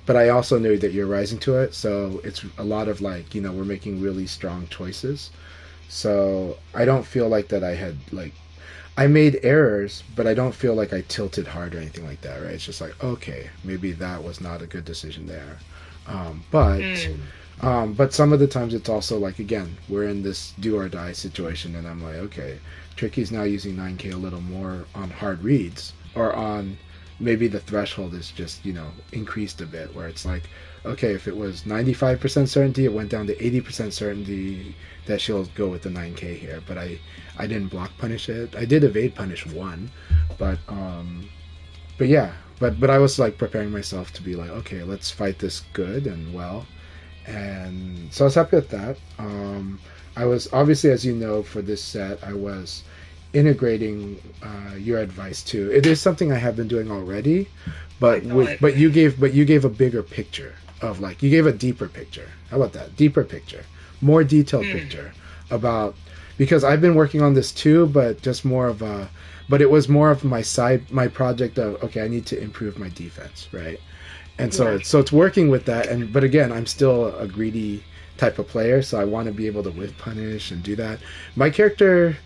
But I also knew that you're rising to it, so it's a lot of like, you know, we're making really strong choices. So I don't feel like that I had like, I made errors, but I don't feel like I tilted hard or anything like that, right? It's just like, okay, maybe that was not a good decision there. But some of the times it's also like, again, we're in this do or die situation, and I'm like, okay, Tricky's now using 9K a little more on hard reads, or on maybe the threshold is just, you know, increased a bit, where it's like, okay, if it was 95% certainty, it went down to 80% certainty that she'll go with the 9K here. But I didn't block punish it. I did evade punish one, but yeah, but I was like preparing myself to be like, okay, let's fight this good and well, and so I was happy with that. I was obviously, as you know, for this set, I was integrating your advice too. It is something I have been doing already, but you gave a bigger picture of, like, you gave a deeper picture. How about that? Deeper picture, more detailed picture about, because I've been working on this too, but just more of a, but it was more of my project of, okay, I need to improve my defense, right? And so it's working with that, but again, I'm still a greedy type of player, so I want to be able to whiff punish and do that. My character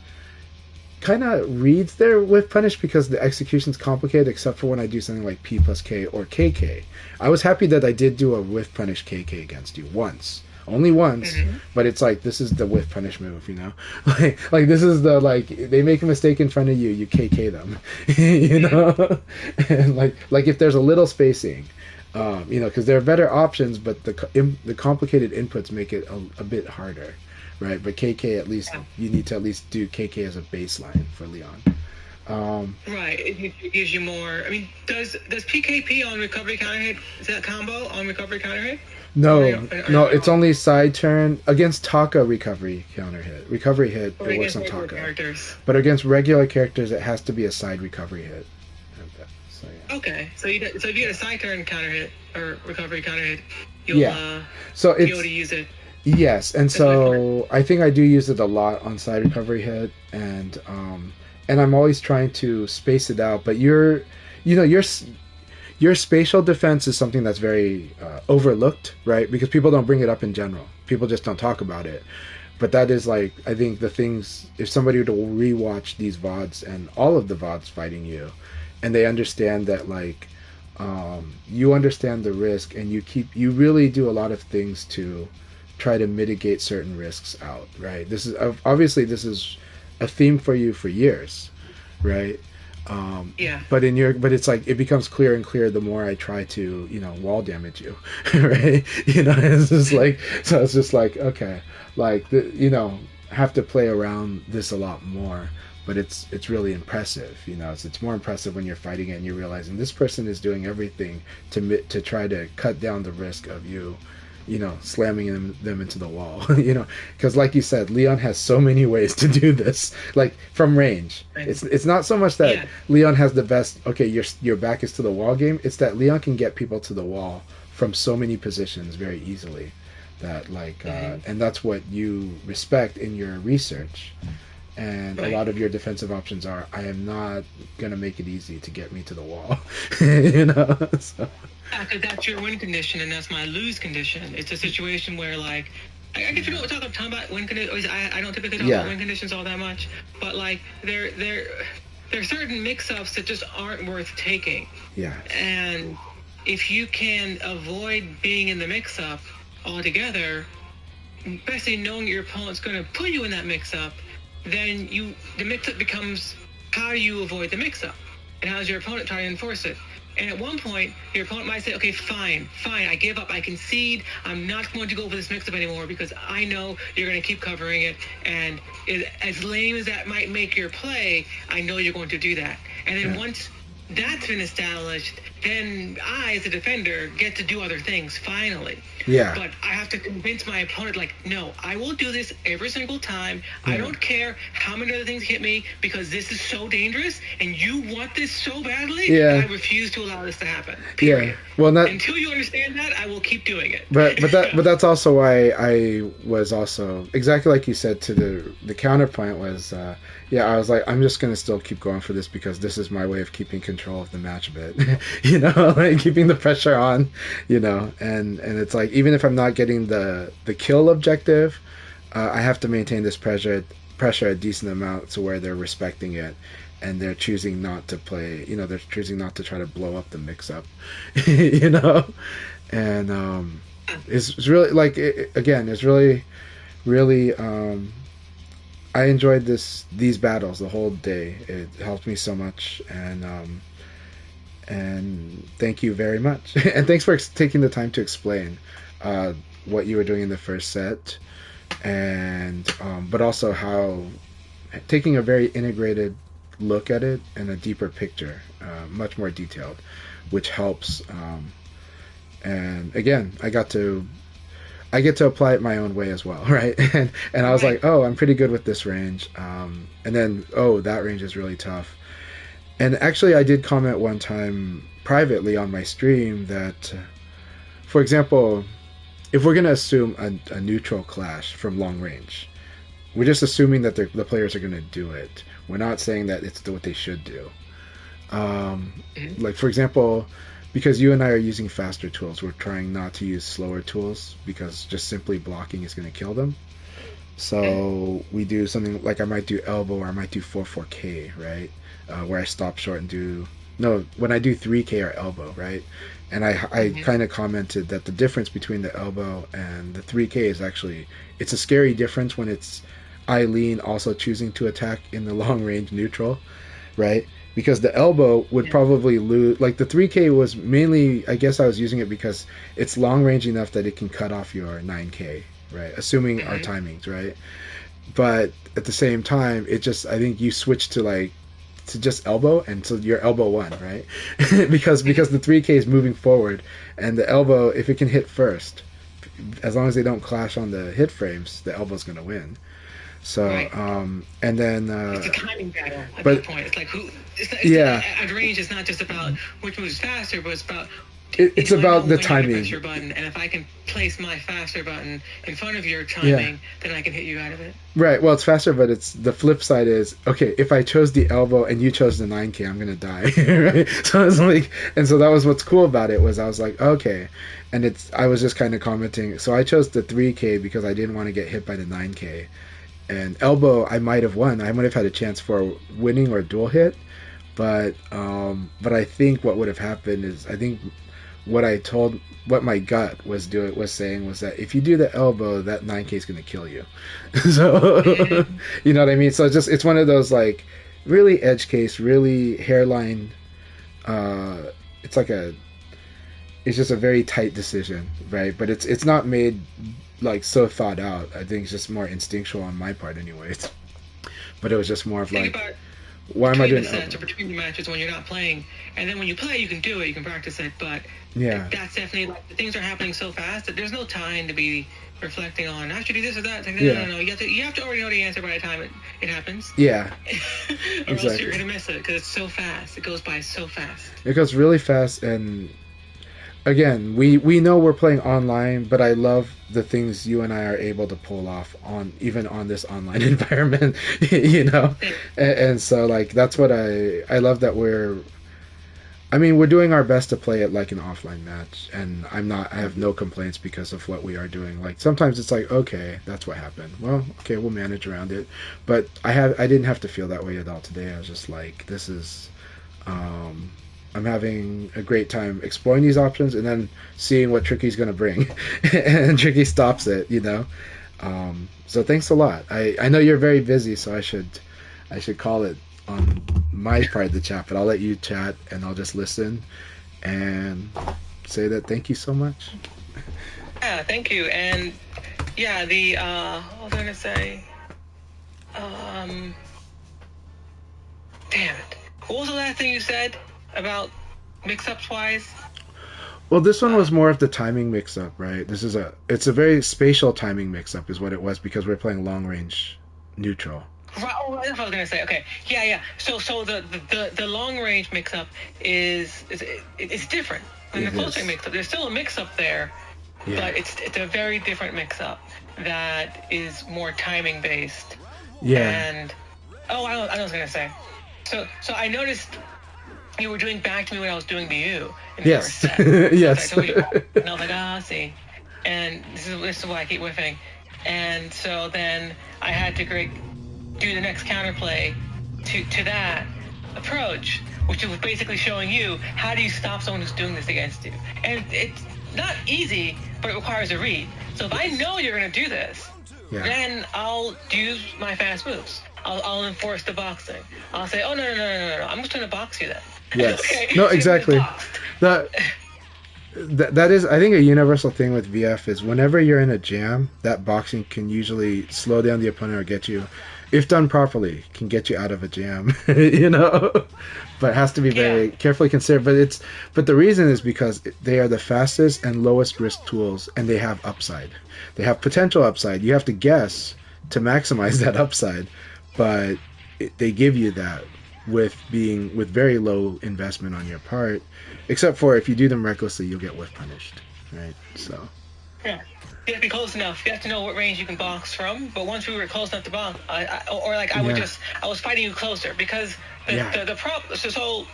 kind of reads their whiff punish because the execution's complicated, except for when I do something like P plus K or KK. I was happy that I did do a whiff punish KK against you once. Only once, but it's like, this is the whiff punish move, you know? like this is the, like, they make a mistake in front of you, you KK them, you know? And like if there's a little spacing, you know, because there are better options, but the complicated inputs make it a bit harder, right? But KK, at least, you need to at least do KK as a baseline for Leon. Right, it gives you more. I mean, does PKP on recovery counter hit, is that combo on recovery counter hit? No, it's only side turn against Taka recovery counter hit. Recovery hit, it works on Taka. Characters. But against regular characters, it has to be a side recovery hit. So, yeah. Okay, so if you get a side turn counter hit or recovery counter hit, you'll so be able to use it. Yes, and so I think I do use it a lot on side recovery hit, and I'm always trying to space it out. But your spatial defense is something that's very overlooked, right? Because people don't bring it up in general. People just don't talk about it. But that is, like, I think the things, if somebody were to rewatch these VODs and all of the VODs fighting you, and they understand that, like, you understand the risk, and you really do a lot of things to try to mitigate certain risks out, right? This is obviously a theme for you for years, right? But it's like, it becomes clearer and clearer the more I try to, you know, wall damage you, right? You know, it's just like, so it's just like, okay, like, you know, have to play around this a lot more. But it's really impressive, you know. It's more impressive when you're fighting it and you're realizing this person is doing everything to try to cut down the risk of you, you know, slamming them into the wall, you know, because like you said, Leon has so many ways to do this, like from range. It's not so much that Leon has the best, okay, your back is to the wall game. It's that Leon can get people to the wall from so many positions very easily, that like, and that's what you respect in your research. And a lot of your defensive options are, I am not going to make it easy to get me to the wall, you know? So. Because that's your win condition and that's my lose condition. It's a situation where, like, I guess we don't talk about win conditions. I don't typically talk Yeah. about win conditions all that much, but like there are certain mix-ups that just aren't worth taking. Yeah. And if you can avoid being in the mix-up altogether, especially knowing your opponent's going to put you in that mix-up, then the mix-up becomes how do you avoid the mix-up, and how does your opponent try to enforce it? And at one point, your opponent might say, okay, fine, I give up, I concede, I'm not going to go for this mix-up anymore because I know you're going to keep covering it, and as lame as that might make your play, I know you're going to do that. And then once that's been established, then I, as a defender, get to do other things, finally. Yeah. But I have to convince my opponent, like, no, I will do this every single time. I don't care how many other things hit me because this is so dangerous and you want this so badly. Yeah. I refuse to allow this to happen. Period. Yeah. Well, Until you understand that, I will keep doing it. But that's also why I was also exactly like you said. To the counterpoint was, I was like, I'm just gonna still keep going for this because this is my way of keeping control of the match a bit, like keeping the pressure on, and it's like even if I'm not getting the kill objective, I have to maintain this pressure a decent amount to where they're respecting it. And they're choosing not to play, they're choosing not to try to blow up the mix-up, and it's really, like, it's really, really, I enjoyed these battles the whole day. It helped me so much, and thank you very much. And thanks for taking the time to explain what you were doing in the first set, and but also how taking a very integrated look at it and a deeper picture, much more detailed, which helps. And again, I get to apply it my own way as well, right? And I was like, oh, I'm pretty good with this range, and then that range is really tough. And actually, I did comment one time privately on my stream that, for example, if we're gonna assume a neutral clash from long range, we're just assuming that the players are gonna do it. We're not saying that it's what they should do. Like, for example, because you and I are using faster tools, we're trying not to use slower tools because just simply blocking is going to kill them. So we do something like I might do elbow or I might do 4-4K, right? Where I stop short and do... No, when I do 3K or elbow, right? And I kind of commented that the difference between the elbow and the 3K is actually... It's a scary difference when it's Eileen also choosing to attack in the long range neutral, right? Because the elbow would probably lose. Like the 3K was mainly, I guess I was using it because it's long range enough that it can cut off your 9K, right? Assuming our timings, right? But at the same time, I think you switch to just elbow, and so your elbow won, right? because the 3K is moving forward, and the elbow, if it can hit first, as long as they don't clash on the hit frames, the elbow's going to win. So, and then... it's a timing battle at that point. It's like at range, it's not just about which moves faster, but it's about... It's about the timing. Press your button, and if I can place my faster button in front of your timing, then I can hit you out of it. Right. Well, it's faster, but it's the flip side is, okay, if I chose the elbow and you chose the 9K, I'm going to die. Right? So it's like, and so that was what's cool about it was I was like, okay. And I was just kind of commenting. So I chose the 3K because I didn't want to get hit by the 9K. And elbow, I might have won. I might have had a chance for winning or dual hit, but I think what would have happened is I think what my gut was saying was that if you do the elbow, that 9K is going to kill you. So you know what I mean. So it's one of those like really edge case, really hairline. It's just a very tight decision, right? But it's not made like so thought out. I think it's just more instinctual on my part anyways. But it was just more of like, why am I doing sets or between the matches when you're not playing, and then when you play you can do it, you can practice it, but that's definitely like things are happening so fast that there's no time to be reflecting on I should do this or that. Like, no. You have to already know the answer by the time it happens. Yeah. Or else you're gonna miss it because it's so fast. It goes by so fast. It goes really fast, and again, we know we're playing online, but I love the things you and I are able to pull off even on this online environment, and so like that's what I love that I mean, we're doing our best to play it like an offline match, and I have no complaints because of what we are doing. Like, sometimes it's like, okay, that's what happened. Well, okay, we'll manage around it. But I didn't have to feel that way at all today. I was just like, this is, I'm having a great time exploring these options and then seeing what Tricky's going to bring. And Tricky stops it, you know? So thanks a lot. I know you're very busy, so I should call it on my part of the chat, but I'll let you chat and I'll just listen and say that thank you so much. Yeah, thank you. And yeah, what was I gonna say? Damn it. What was the last thing you said about mix-ups wise? Well, this one was more of the timing mix-up, right? It's a very spatial timing mix-up is what it was, because we're playing long-range neutral. Right, oh, that's what I was gonna say. Okay, yeah. So the long range mix up is different than the close range mix up. There's still a mix up there, but it's a very different mix up that is more timing based. Yeah. And I know what I was gonna say. So I noticed you were doing back to me when I was doing the U. Yes. Yes. I told you, and I was like, see, and this is why I keep whiffing. And so then I had to do the next counterplay to that approach, which was basically showing you how do you stop someone who's doing this against you. And it's not easy, but it requires a read. So if I know you're going to do this, then I'll use my fast moves. I'll enforce the boxing. I'll say, oh, no, I'm just going to box you then. Yes. Okay? No, exactly. That is, I think, a universal thing with VF is whenever you're in a jam, that boxing can usually slow down the opponent or get you, if done properly, can get you out of a jam, you know? But it has to be very carefully considered. But the reason is because they are the fastest and lowest risk tools, and they have upside. They have potential upside. You have to guess to maximize that upside, but they give you that with very low investment on your part, except for if you do them recklessly, you'll get whiff punished, right? So yeah, you have to be close enough. You have to know what range you can box from. But once we were close enough to box, I was fighting you closer because the problem. So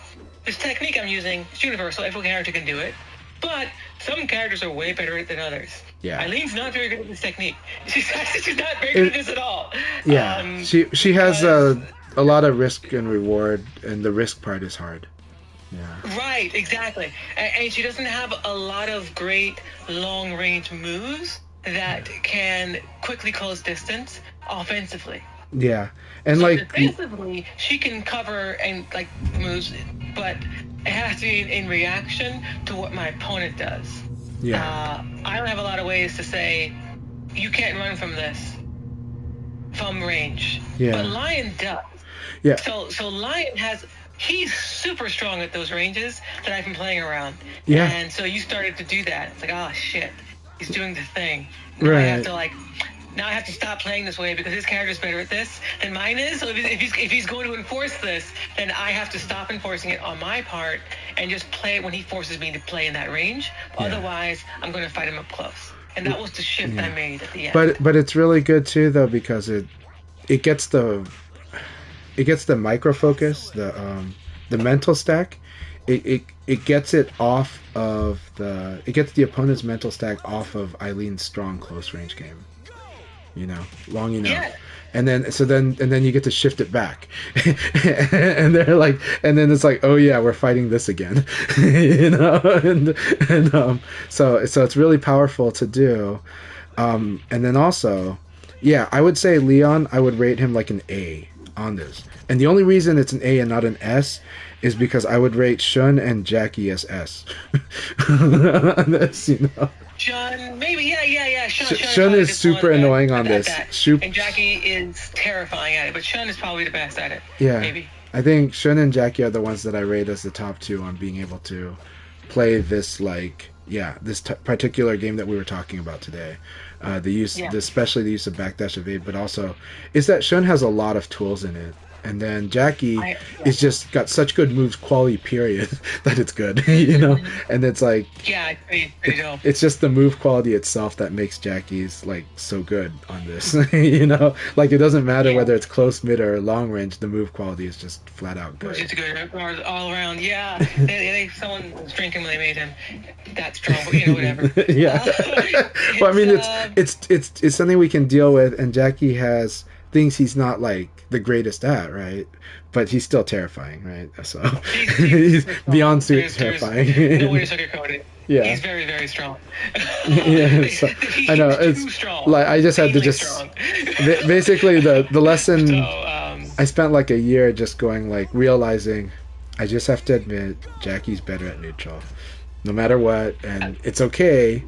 this technique I'm using is universal. Every character can do it, but some characters are way better at it than others. Yeah, Eileen's not very good at this technique. She's not very good at this at all. Yeah, she has a lot of risk and reward, and the risk part is hard. Yeah. Right, exactly. And she doesn't have a lot of great long-range moves that can quickly close distance offensively. Yeah, and so like defensively, she can cover and like moves, but it has to be in reaction to what my opponent does. Yeah. I don't have a lot of ways to say you can't run from this from range. Yeah. But Lion does. Yeah. So Lion he's super strong at those ranges that I've been playing around. Yeah. And so you started to do that. It's like, oh shit, he's doing the thing. Right. Now I have to stop playing this way because his character's better at this than mine is. So if he's going to enforce this, then I have to stop enforcing it on my part and just play it when he forces me to play in that range. Yeah. Otherwise, I'm going to fight him up close. And that was the shift I made at the end. But it's really good too, though, because it gets the micro focus, the mental stack. It gets it off of it gets the opponent's mental stack off of Eileen's strong close range game. You know, long enough. Yeah. And then you get to shift it back. And they're like, and then it's like, oh yeah, we're fighting this again. You know, so it's really powerful to do. And then also, yeah, I would say Leon, I would rate him like an A on this. And the only reason it's an A and not an S is because I would rate Shun and Jackie as S. This, you know. Shun, maybe, yeah. Shun is super annoying on this. And Jackie is terrifying at it, but Shun is probably the best at it. Yeah. Maybe. I think Shun and Jackie are the ones that I rate as the top two on being able to play this, particular game that we were talking about today. Especially the use of backdash evade, but also is that Shun has a lot of tools in it And then Jackie is just got such good moves quality period that it's good, you know. And it's like Yeah, pretty dope. it's just the move quality itself that makes Jackie's like so good on this, you know. Like it doesn't matter whether it's close, mid, or long range. The move quality is just flat out good. It's good all around. Yeah, someone was drinking when they made him that strong, but you know, whatever. Yeah. Well, I mean, it's something we can deal with, and Jackie has things he's not like the greatest at, right? But he's still terrifying, right? So he's beyond terrifying. No way to sugarcoat it. Yeah. He's very, very strong. Yeah, so, I know it's too strong. like I just had to just basically the lesson. So, I spent like a year just going like realizing I just have to admit Jackie's better at neutral, no matter what, and it's okay.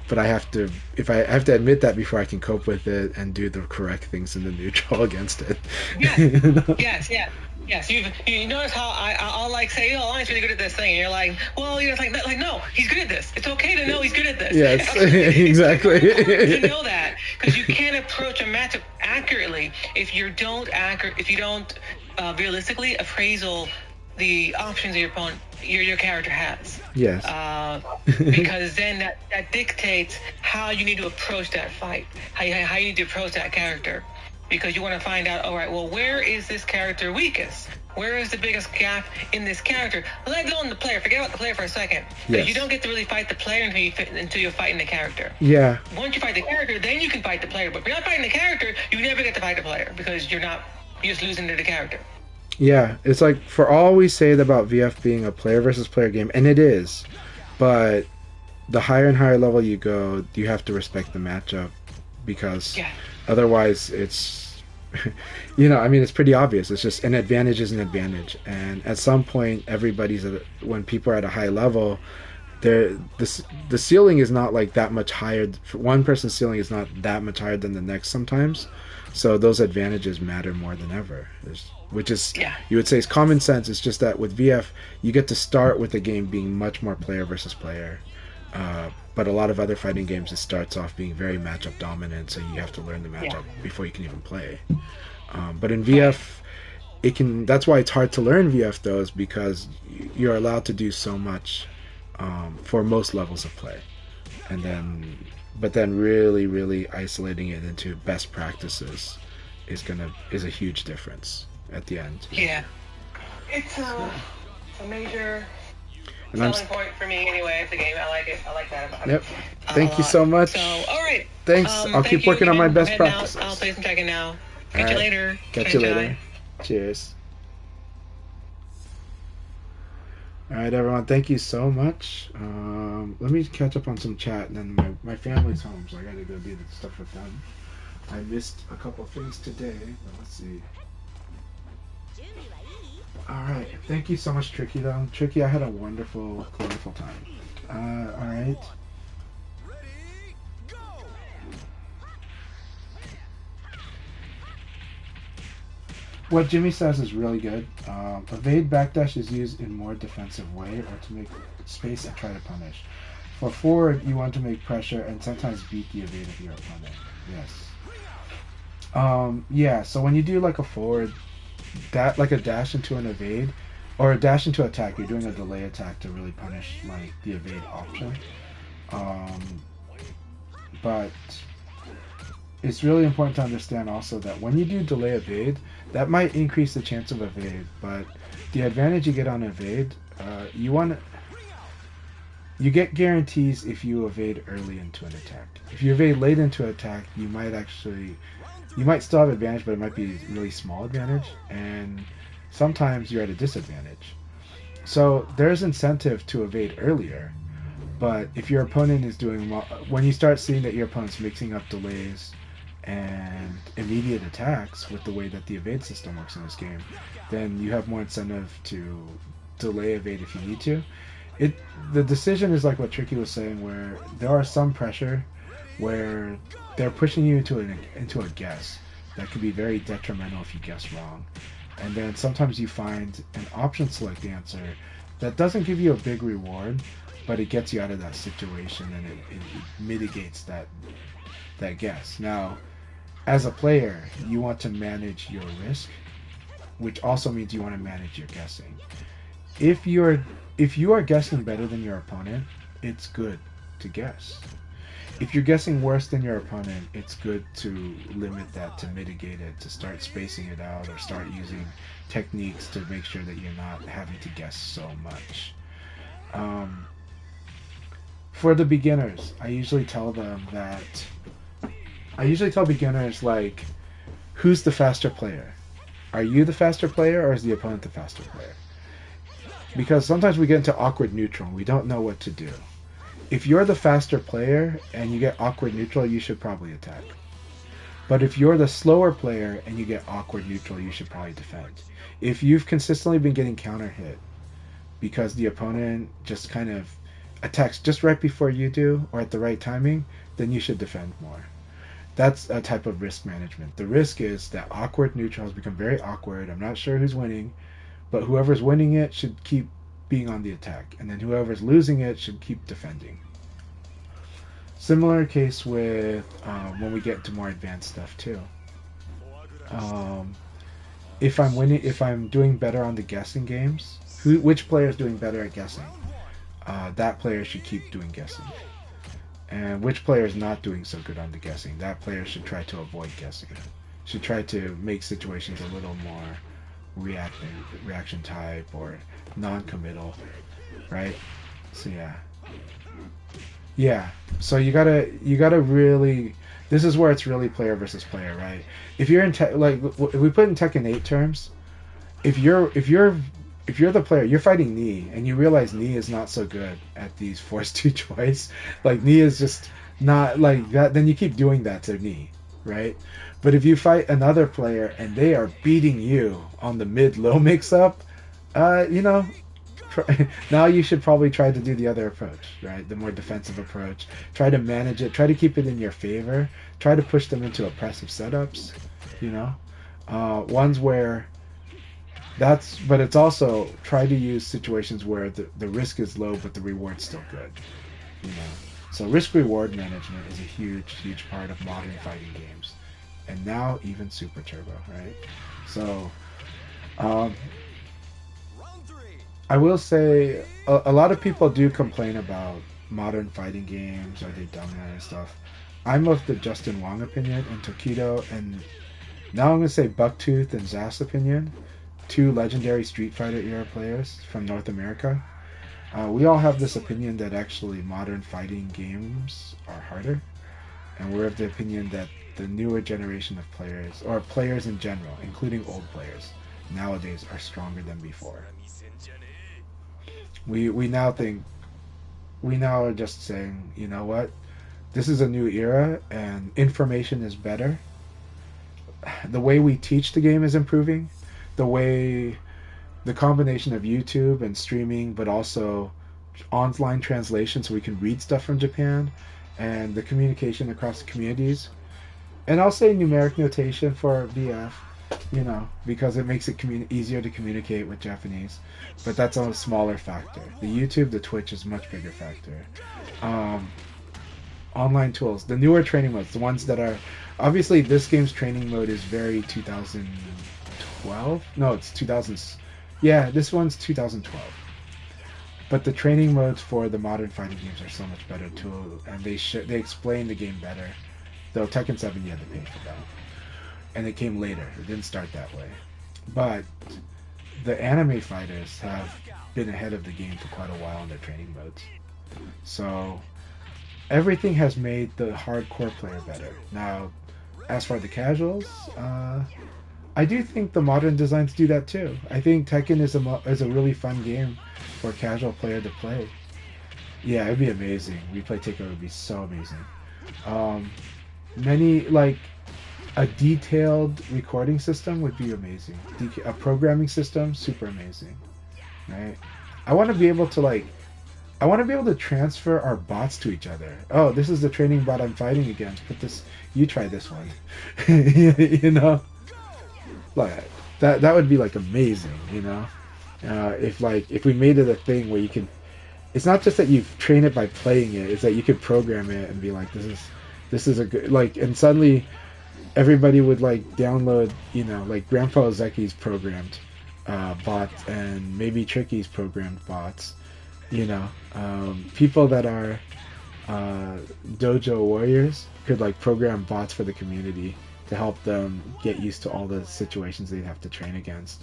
But I have to admit that before I can cope with it and do the correct things in the neutral against it. Yes, You know? yes. You notice how I'll like say, oh, Ali's really good at this thing, and you're like, well, you're like no, he's good at this. It's okay to know he's good at this. Yes, exactly. To know that, because you can't approach a matchup accurately if you don't realistically appraisal the options your opponent, your character has. Yes. Because then that dictates how you need to approach that fight, how you need to approach that character. Because you want to find out, all right, well, where is this character weakest? Where is the biggest gap in this character? Let go on the player. Forget about the player for a second. Yes. You don't get to really fight the player until you're fighting the character. Yeah. Once you fight the character, then you can fight the player. But if you're not fighting the character, you never get to fight the player because you're just losing to the character. Yeah, it's like for all we say about VF being a player versus player game, and it is, but the higher and higher level you go, you have to respect the matchup because otherwise it's, you know, I mean, it's pretty obvious. It's just an advantage is an advantage, and at some point, when people are at a high level, the ceiling is not like that much higher. One person's ceiling is not that much higher than the next sometimes, so those advantages matter more than ever. Which is, you would say, is common sense. It's just that with VF, you get to start with the game being much more player versus player. But a lot of other fighting games, it starts off being very matchup dominant, so you have to learn the matchup before you can even play. But in VF, that's why it's hard to learn VF, though, is because you're allowed to do so much for most levels of play. But then really, really isolating it into best practices is a huge difference at the end. Yeah. It's a major selling point for me anyway. It's a game. I like it. I like that about it. Yep. Thank you so much. So, all right. Thanks. I'll keep working on my best practices. I'll play some Tekken now. Catch you later. Catch you later. Cheers. All right, everyone. Thank you so much. Let me catch up on some chat, and then my family's home, so I got to go do the stuff with them. I missed a couple things today, but let's see. Alright, thank you so much, Tricky, though. Tricky, I had a wonderful time. Alright. Ready, go! What Jimmy says is really good. Evade backdash is used in more defensive way or to make space and try to punish. For forward, you want to make pressure and sometimes beat the evade of your opponent. Yes. Yeah, so when you do like a forward, like a dash into an evade, or a dash into attack, you're doing a delay attack to really punish like the evade option. But it's really important to understand also that when you do delay evade, that might increase the chance of evade, but the advantage you get on evade, you get guarantees if you evade early into an attack. If you evade late into an attack, you might still have advantage, but it might be a really small advantage, and sometimes you're at a disadvantage. So there's incentive to evade earlier, but if your opponent is when you start seeing that your opponent's mixing up delays and immediate attacks with the way that the evade system works in this game, then you have more incentive to delay evade if you need to. The decision is like what Tricky was saying, where there are some pressure where they're pushing you into a guess that could be very detrimental if you guess wrong. And then sometimes you find an option select answer that doesn't give you a big reward, but it gets you out of that situation and it mitigates that guess. Now, as a player, you want to manage your risk which also means you want to manage your guessing. If you are guessing better than your opponent, it's good to guess. If you're guessing worse than your opponent, it's good to limit that, to mitigate it, to start spacing it out, or start using techniques to make sure that you're not having to guess so much. For the beginners, I usually tell beginners, like, who's the faster player? Are you the faster player, or is the opponent the faster player? Because sometimes we get into awkward neutral and we don't know what to do. If you're the faster player and you get awkward neutral, you should probably attack. But if you're the slower player and you get awkward neutral, you should probably defend. If you've consistently been getting counter hit because the opponent just kind of attacks just right before you do or at the right timing, then you should defend more. That's a type of risk management. The risk is that awkward neutral has become very awkward. I'm not sure who's winning, but whoever's winning it should keep being on the attack, and then whoever's losing it should keep defending. Similar case with when we get to more advanced stuff too. If I'm doing better on the guessing games, which player is doing better at guessing? That player should keep doing guessing. And which player is not doing so good on the guessing? That player should try to avoid guessing. Should try to make situations a little more reaction type or non-committal, right? So yeah. So you gotta really. This is where it's really player versus player, right? If you're in if we put in Tekken 8 terms, if you're the player, you're fighting Nii, and you realize Nii is not so good at these force 2 choice, like Nii is just not like that, then you keep doing that to Nii, right? But if you fight another player and they are beating you on the mid-low mix-up, now you should probably try to do the other approach, right? The more defensive approach. Try to manage it. Try to keep it in your favor. Try to push them into oppressive setups, ones where but it's also try to use situations where the risk is low but the reward's still good, So risk-reward management is a huge, huge part of modern fighting games. And now even Super Turbo, right? So, I will say a lot of people do complain about modern fighting games. Are they dumber and stuff? I'm of the Justin Wong opinion and Tokido, and now I'm going to say Bucktooth and Zast's opinion, two legendary Street Fighter era players from North America. We all have this opinion that actually modern fighting games are harder, and we're of the opinion that the newer generation of players, or players in general, including old players, nowadays are stronger than before. We now are just saying, you know what, this is a new era and information is better. The way we teach the game is improving. The combination of YouTube and streaming, but also online translation so we can read stuff from Japan, and the communication across the communities. And I'll say numeric notation for VF, because it makes it easier to communicate with Japanese. But that's a smaller factor. The YouTube, the Twitch is a much bigger factor. Online tools, the newer training modes, the ones that are... Obviously, this game's training mode is very 2012. No, it's 2000s. Yeah, this one's 2012. But the training modes for the modern fighting games are so much better too, and they explain the game better. Though Tekken 7, you had to pay for that. And it came later. It didn't start that way. But the anime fighters have been ahead of the game for quite a while in their training modes. So everything has made the hardcore player better. Now, as for the casuals, I do think the modern designs do that too. I think Tekken is a really fun game for a casual player to play. Yeah, it'd be amazing. Replay Takeover would be so amazing. A detailed recording system would be amazing. A programming system, super amazing. Right? I want to be able to transfer our bots to each other. Oh, this is the training bot I'm fighting against. Put this. You try this one. Like that would be like amazing. If we made it a thing where you can. It's not just that you train it by playing it. It's that you could program it and be like, this is a good and suddenly everybody would like download, like Grandpa Ozecki's programmed bots, and maybe Tricky's programmed bots. People that are dojo warriors could like program bots for the community to help them get used to all the situations they'd have to train against.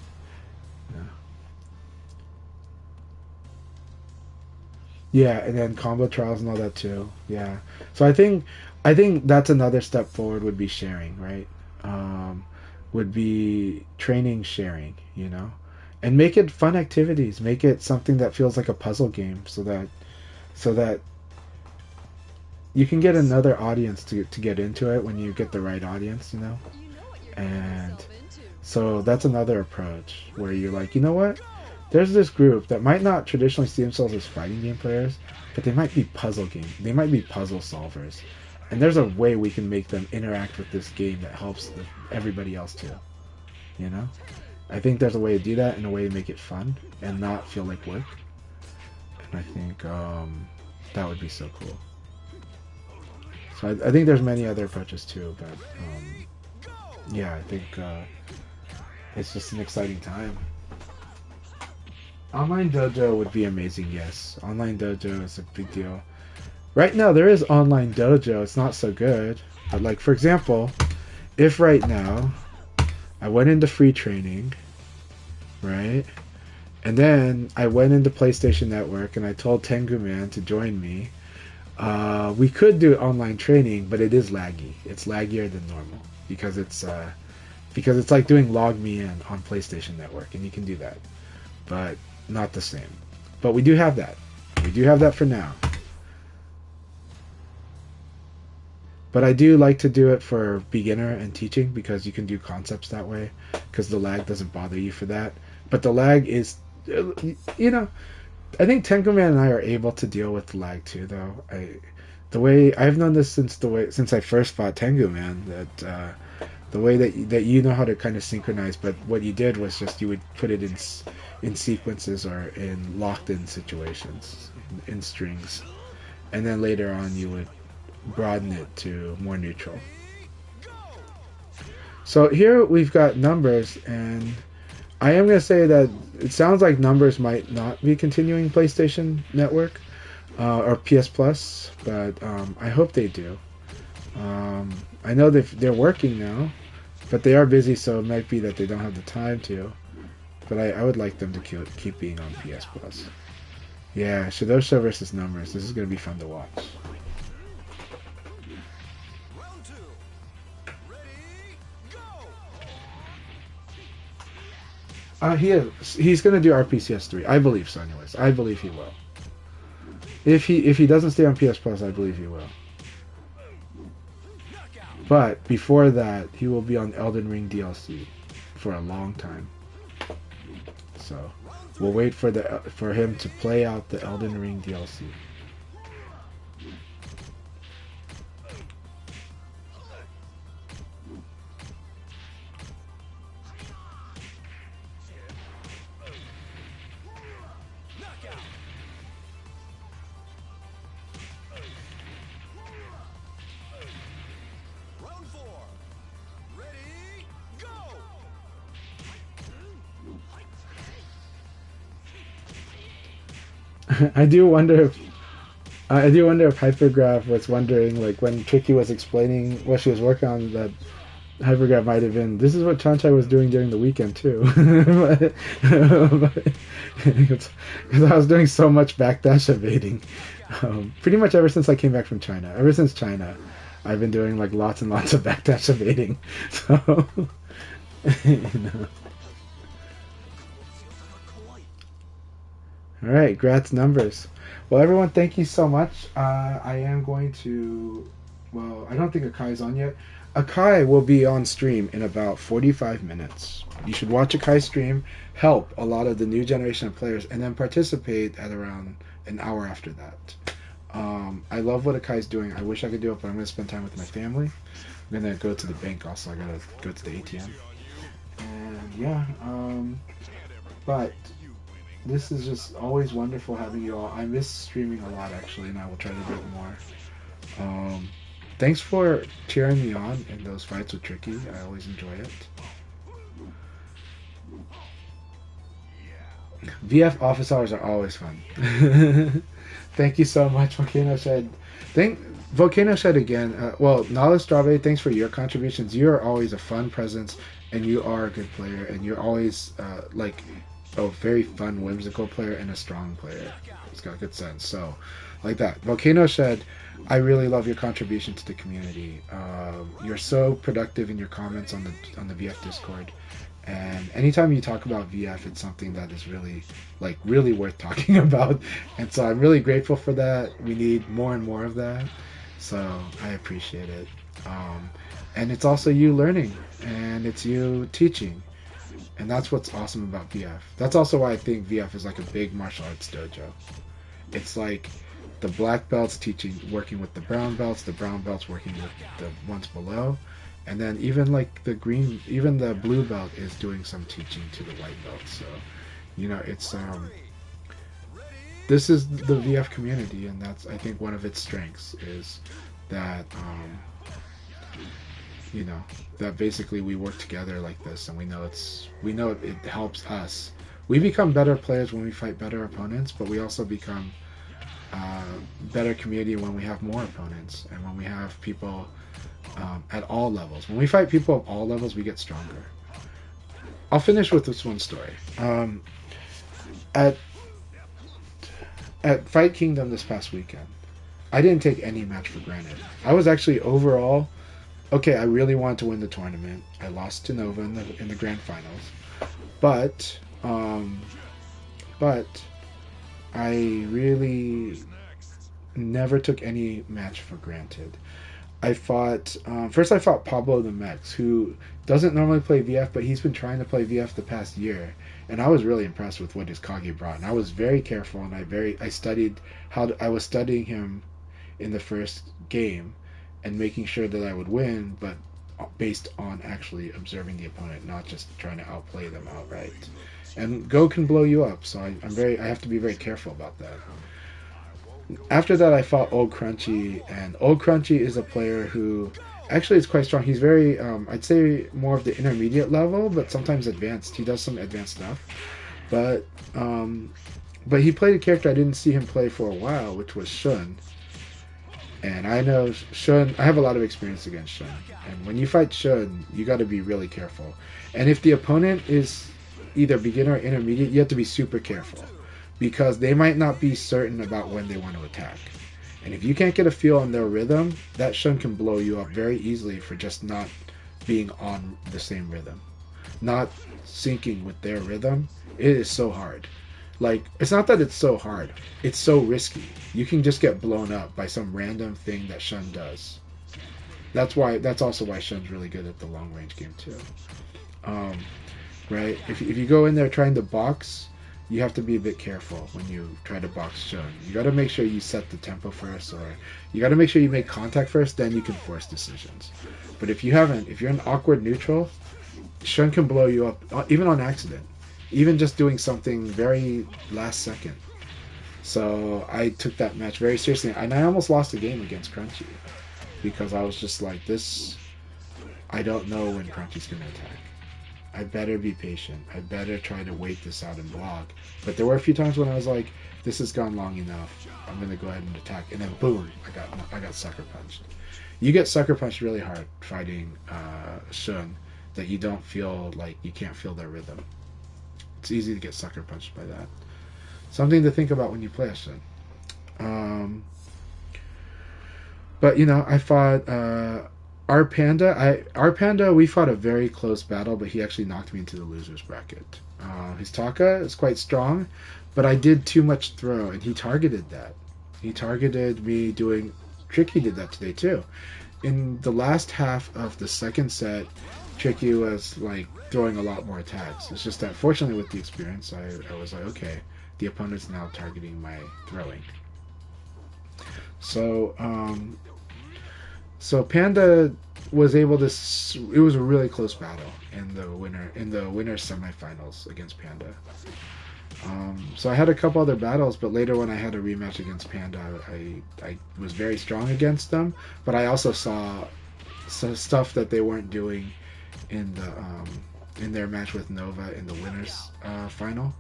Yeah, and then combo trials and all that too. Yeah. So I think that's another step forward would be sharing, right? Would be training sharing, and make it fun activities. Make it something that feels like a puzzle game, so that you can get another audience to get into it when you get the right audience, And so that's another approach where you're like, you know what? There's this group that might not traditionally see themselves as fighting game players, but they might be puzzle solvers. And there's a way we can make them interact with this game that helps everybody else too. I think there's a way to do that and a way to make it fun and not feel like work. And I think that would be so cool. So I think there's many other approaches too, but yeah, I think it's just an exciting time. Online dojo would be amazing, yes. Online dojo is a big deal. Right now there is online dojo, it's not so good. But like, for example, if right now I went into free training, right? And then I went into PlayStation Network and I told Tengu Man to join me. We could do online training, but it is laggy. It's laggier than normal because it's like doing log me in on PlayStation Network, and you can do that. But not the same. But we do have that. We do have that for now. But I do like to do it for beginner and teaching because you can do concepts that way because the lag doesn't bother you for that. But the lag is, I think Tengu Man and I are able to deal with the lag too, though. I've known this since I first fought Tengu Man, that the way that you know how to kind of synchronize, but what you did was just you would put it in sequences or in locked-in situations, in strings, and then later on you would broaden it to more neutral. So here we've got numbers, and I am going to say that it sounds like numbers might not be continuing PlayStation Network or PS Plus, but I hope they do. I know they're working now, but they are busy, so it might be that they don't have the time to. But I would like them to keep being on PS Plus. Yeah, Shadosha versus Numbers. This is going to be fun to watch. Round two. Ready, go! He's going to do RPCS 3. I believe so anyways. I believe he will. If he doesn't stay on PS Plus, I believe he will. But before that, he will be on Elden Ring DLC for a long time. So we'll wait for him to play out the Elden Ring DLC. I do wonder if Hypergraph was wondering, like, when Tricky was explaining what she was working on, that Hypergraph might have been, this is what Chanchai was doing during the weekend too. Because I was doing so much backdash evading. Pretty much ever since I came back from China. Ever since China, I've been doing like lots and lots of backdash evading. So, All right, Gratz numbers. Well, everyone, thank you so much. I am going to... Well, I don't think Akai's on yet. Akai will be on stream in about 45 minutes. You should watch Akai's stream, help a lot of the new generation of players, and then participate at around an hour after that. I love what Akai's doing. I wish I could do it, but I'm going to spend time with my family. I'm going to go to the bank also. I got to go to the ATM. And yeah, but... this is just always wonderful having you all. I miss streaming a lot, actually, and I will try to do it more. Thanks for cheering me on in those fights with Tricky. I always enjoy it. VF office hours are always fun. Thank you so much, Volcano Shed. Volcano Shed again. Nala Strave, thanks for your contributions. You are always a fun presence, and you are a good player, and you're always like a very fun, whimsical player and a strong player. It's got good sense. So, like that. Volcano Shed, I really love your contribution to the community. You're so productive in your comments on the VF Discord. And anytime you talk about VF, it's something that is really worth talking about. And so I'm really grateful for that. We need more and more of that. So I appreciate it. And it's also you learning, and it's you teaching. And that's what's awesome about VF. That's also why I think VF is like a big martial arts dojo. It's like the black belts working with the brown belts working with the ones below. And then even like the blue belt is doing some teaching to the white belt. So, it's this is the VF community, and that's, I think, one of its strengths is that that basically we work together like this, and we know it helps us. We become better players when we fight better opponents, but we also become better community when we have more opponents and when we have people at all levels. When we fight people of all levels, we get stronger. I'll finish with this one story. At Fight Kingdom this past weekend, I didn't take any match for granted. I was actually overall okay. I really wanted to win the tournament. I lost to Nova in the grand finals, but I really never took any match for granted. I fought Pablo the Mex, who doesn't normally play VF, but he's been trying to play VF the past year, and I was really impressed with what his Kage brought. And I was very careful, and I was studying him in the first game and making sure that I would win, but based on actually observing the opponent, not just trying to outplay them outright. And Go can blow you up, so I have to be very careful about that. After that, I fought Old Crunchy, and Old Crunchy is a player who actually is quite strong. He's very, I'd say, more of the intermediate level, but sometimes advanced. He does some advanced stuff, but he played a character I didn't see him play for a while, which was Shun. And I know Shun. I have a lot of experience against Shun, and when you fight Shun, you got to be really careful. And if the opponent is either beginner or intermediate, you have to be super careful, because they might not be certain about when they want to attack. And if you can't get a feel on their rhythm, that Shun can blow you up very easily for just not being on the same rhythm. Not syncing with their rhythm. It is so hard. Like, it's not that it's so hard. It's so risky. You can just get blown up by some random thing that Shun does. That's also why Shun's really good at the long range game too. Right? If you go in there trying to box, you have to be a bit careful when you try to box Shun. You got to make sure you set the tempo first, or you got to make sure you make contact first, then you can force decisions. But if you're an awkward neutral, Shun can blow you up, even on accident. Even just doing something very last second. So I took that match very seriously, and I almost lost the game against Crunchy, because I was just like, I don't know when Crunchy's going to attack. I better be patient. I better try to wait this out and block. But there were a few times when I was like, this has gone long enough. I'm going to go ahead and attack. And then boom, I got sucker punched. You get sucker punched really hard fighting Shun, that you don't feel like you can't feel their rhythm. It's easy to get sucker punched by that. Something to think about when you play a Shun. But I fought our Panda. We fought a very close battle, but he actually knocked me into the losers bracket. His Taka is quite strong, but I did too much throw, and he targeted that. He targeted me doing. Tricky did that today too. In the last half of the second set, Tricky was like throwing a lot more attacks. It's just that, fortunately, with the experience, I was like, okay, the opponent's now targeting my throwing. So Panda was able to. It was a really close battle in the winner semifinals against Panda. So I had a couple other battles, but later when I had a rematch against Panda, I was very strong against them. But I also saw some stuff that they weren't doing in their match with Nova in the winners final.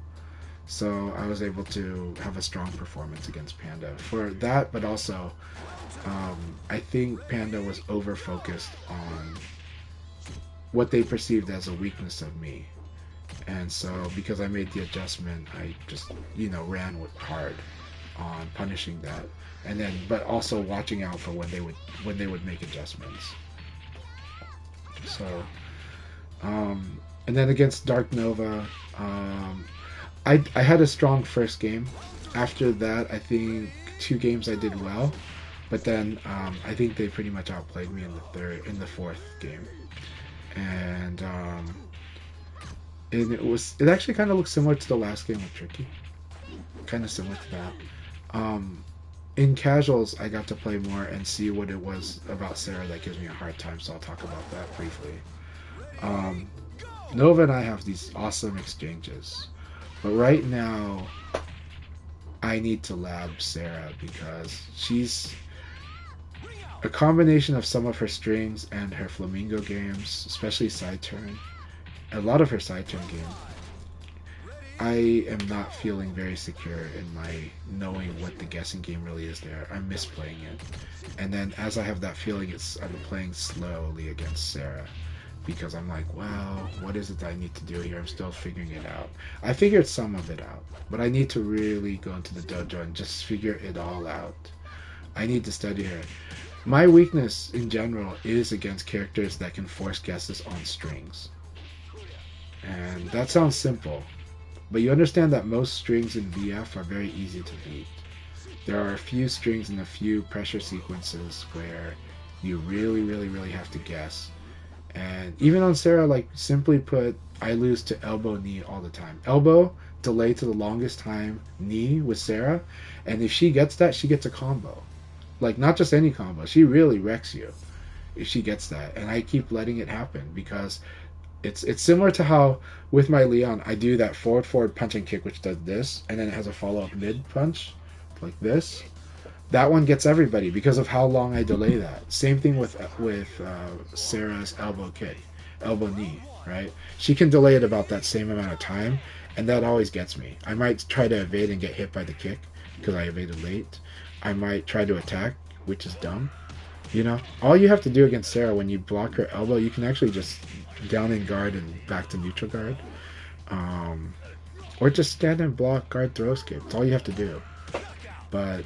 So I was able to have a strong performance against Panda for that, but also I think Panda was over focused on what they perceived as a weakness of me. And so because I made the adjustment, I just, ran hard on punishing that. And then, but also watching out for when they would make adjustments. So, and then against Dark Nova, I had a strong first game. After that, I think 2 games I did well, but then I think they pretty much outplayed me in the 4th game, and it actually kind of looks similar to the last game with Tricky, kind of similar to that. In casuals, I got to play more and see what it was about Sarah that gives me a hard time, so I'll talk about that briefly. Nova and I have these awesome exchanges. But right now, I need to lab Sarah because she's a combination of some of her strings and her flamingo games, especially side turn. A lot of her side turn game. I am not feeling very secure in my knowing what the guessing game really is there. I'm misplaying it. And then as I have that feeling, I'm playing slowly against Sarah. Because I'm like, wow, what is it that I need to do here? I'm still figuring it out. I figured some of it out, but I need to really go into the dojo and just figure it all out. I need to study her. My weakness in general is against characters that can force guesses on strings. And that sounds simple, but you understand that most strings in VF are very easy to beat. There are a few strings and a few pressure sequences where you really, really, really have to guess. And even on Sarah, like, simply put, I lose to elbow, knee all the time. Elbow, delay to the longest time, knee with Sarah, and if she gets that, she gets a combo. Like, not just any combo. She really wrecks you if she gets that. And I keep letting it happen because it's similar to how, with my Leon, I do that forward punch and kick, which does this, and then it has a follow-up mid punch, like this. That one gets everybody because of how long I delay that. Same thing with Sarah's elbow kick, elbow knee, right? She can delay it about that same amount of time, and that always gets me. I might try to evade and get hit by the kick because I evaded late. I might try to attack, which is dumb. All you have to do against Sarah when you block her elbow, you can actually just down in guard and back to neutral guard, or just stand and block, guard, throw, skip. That's all you have to do. But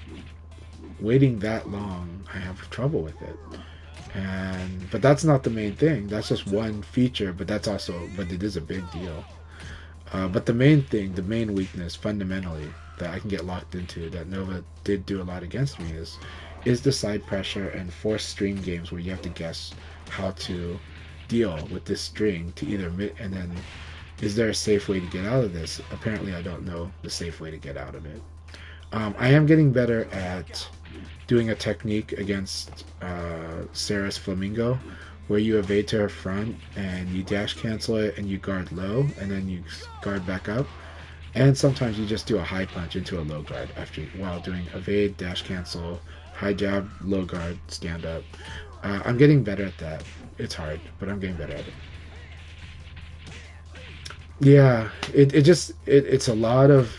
waiting that long, I have trouble with it. But that's not the main thing. That's just one feature, but it is a big deal. But the main thing, the main weakness, fundamentally, that I can get locked into, that Nova did do a lot against me, is the side pressure and forced string games where you have to guess how to deal with this string to either and then, is there a safe way to get out of this? Apparently, I don't know the safe way to get out of it. I am getting better at doing a technique against Sarah's Flamingo where you evade to her front and you dash cancel it and you guard low and then you guard back up, and sometimes you just do a high punch into a low guard while doing evade, dash cancel, high jab, low guard, stand up. I'm getting better at that. It's hard, but I'm getting better at it. Yeah, it's a lot of...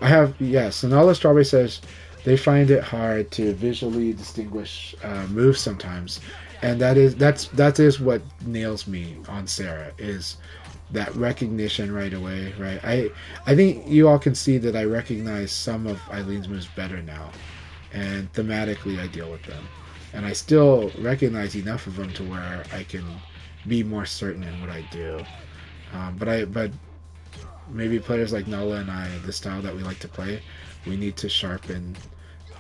Sonala Strawberry says they find it hard to visually distinguish moves sometimes, and that is what nails me on Sarah, is that recognition right away, right? I think you all can see that I recognize some of Eileen's moves better now, and thematically I deal with them, and I still recognize enough of them to where I can be more certain in what I do. But maybe players like Nala and I, the style that we like to play, we need to sharpen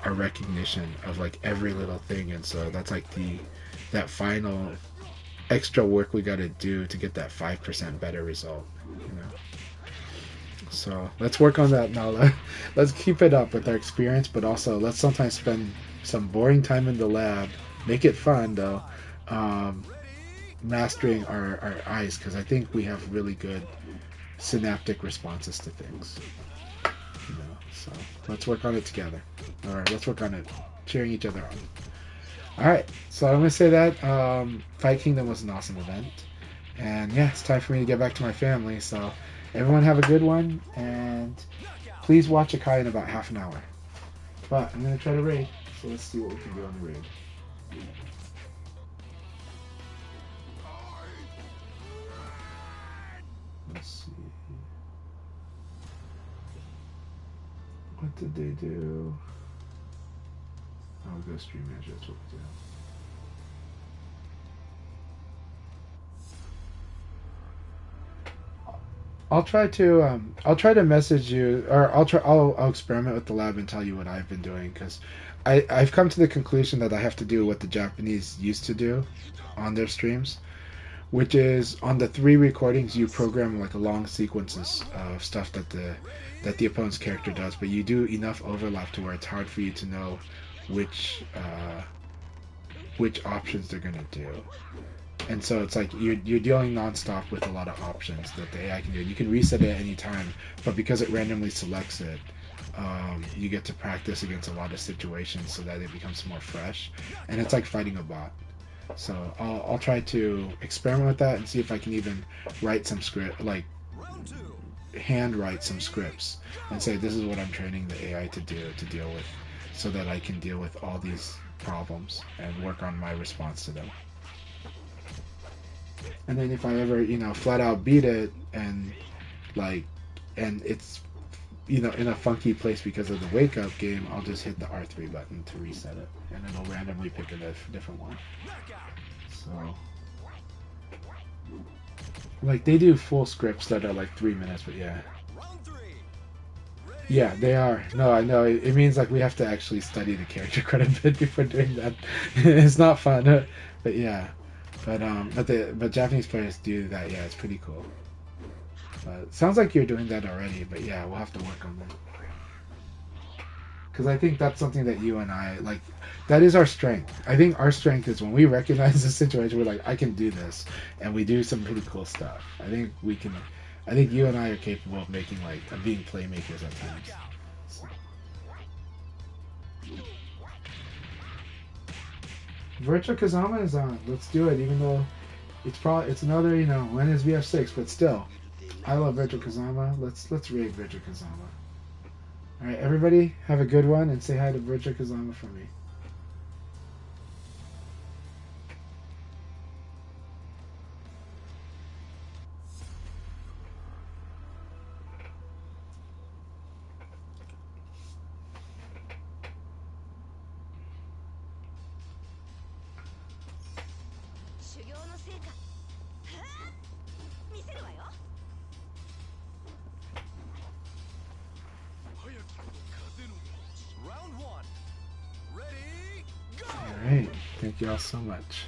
our recognition of like every little thing, and so that's like that final extra work we got to do to get that 5% better result, So let's work on that, Nala. Let's keep it up with our experience, but also let's sometimes spend some boring time in the lab, make it fun though, mastering our eyes, because I think we have really good synaptic responses to things. Let's work on it together. Or let's work on it, cheering each other on. Alright, so I'm going to say that Fight Kingdom was an awesome event. And yeah, it's time for me to get back to my family. So everyone have a good one. And please watch Akai in about half an hour. But I'm going to try to raid. So let's see what we can do on the raid. Let's see. What did they do? Oh, go stream manager. That's what we do. I'll try to message you, or I'll experiment with the lab and tell you what I've been doing, because I've come to the conclusion that I have to do what the Japanese used to do on their streams, which is on the 3 recordings you program like a long sequences of stuff that the opponent's character does, but you do enough overlap to where it's hard for you to know which options they're gonna do. And so it's like you're dealing nonstop with a lot of options that the AI can do. You can reset it at any time, but because it randomly selects it, you get to practice against a lot of situations so that it becomes more fresh. And it's like fighting a bot. So I'll try to experiment with that and see if I can even write some script, like hand write some scripts and say this is what I'm training the AI to deal with, so that I can deal with all these problems and work on my response to them. And then if I ever, flat out beat it and it's, in a funky place because of the wake up game, I'll just hit the R3 button to reset it, and it'll randomly pick a different one. So, they do full scripts that are like 3 minutes, but yeah. Yeah, they are. No, I know. It means we have to actually study the character quite a bit before doing that. It's not fun, but yeah. But Japanese players do that. Yeah, it's pretty cool. Sounds like you're doing that already, but yeah, we'll have to work on that. Because I think that's something that you and I that is our strength. I think our strength is when we recognize the situation, we're like, I can do this, and we do some pretty cool stuff. I think we can. I think you and I are capable of making of being playmakers at times. So. Virtual Kazama is on. Let's do it, even though it's another, when is VF6, but still. I love Virtual Kazama. Let's raid Virtual Kazama. Alright, everybody, have a good one and say hi to Virtual Kazama for me. Alright, thank you all so much.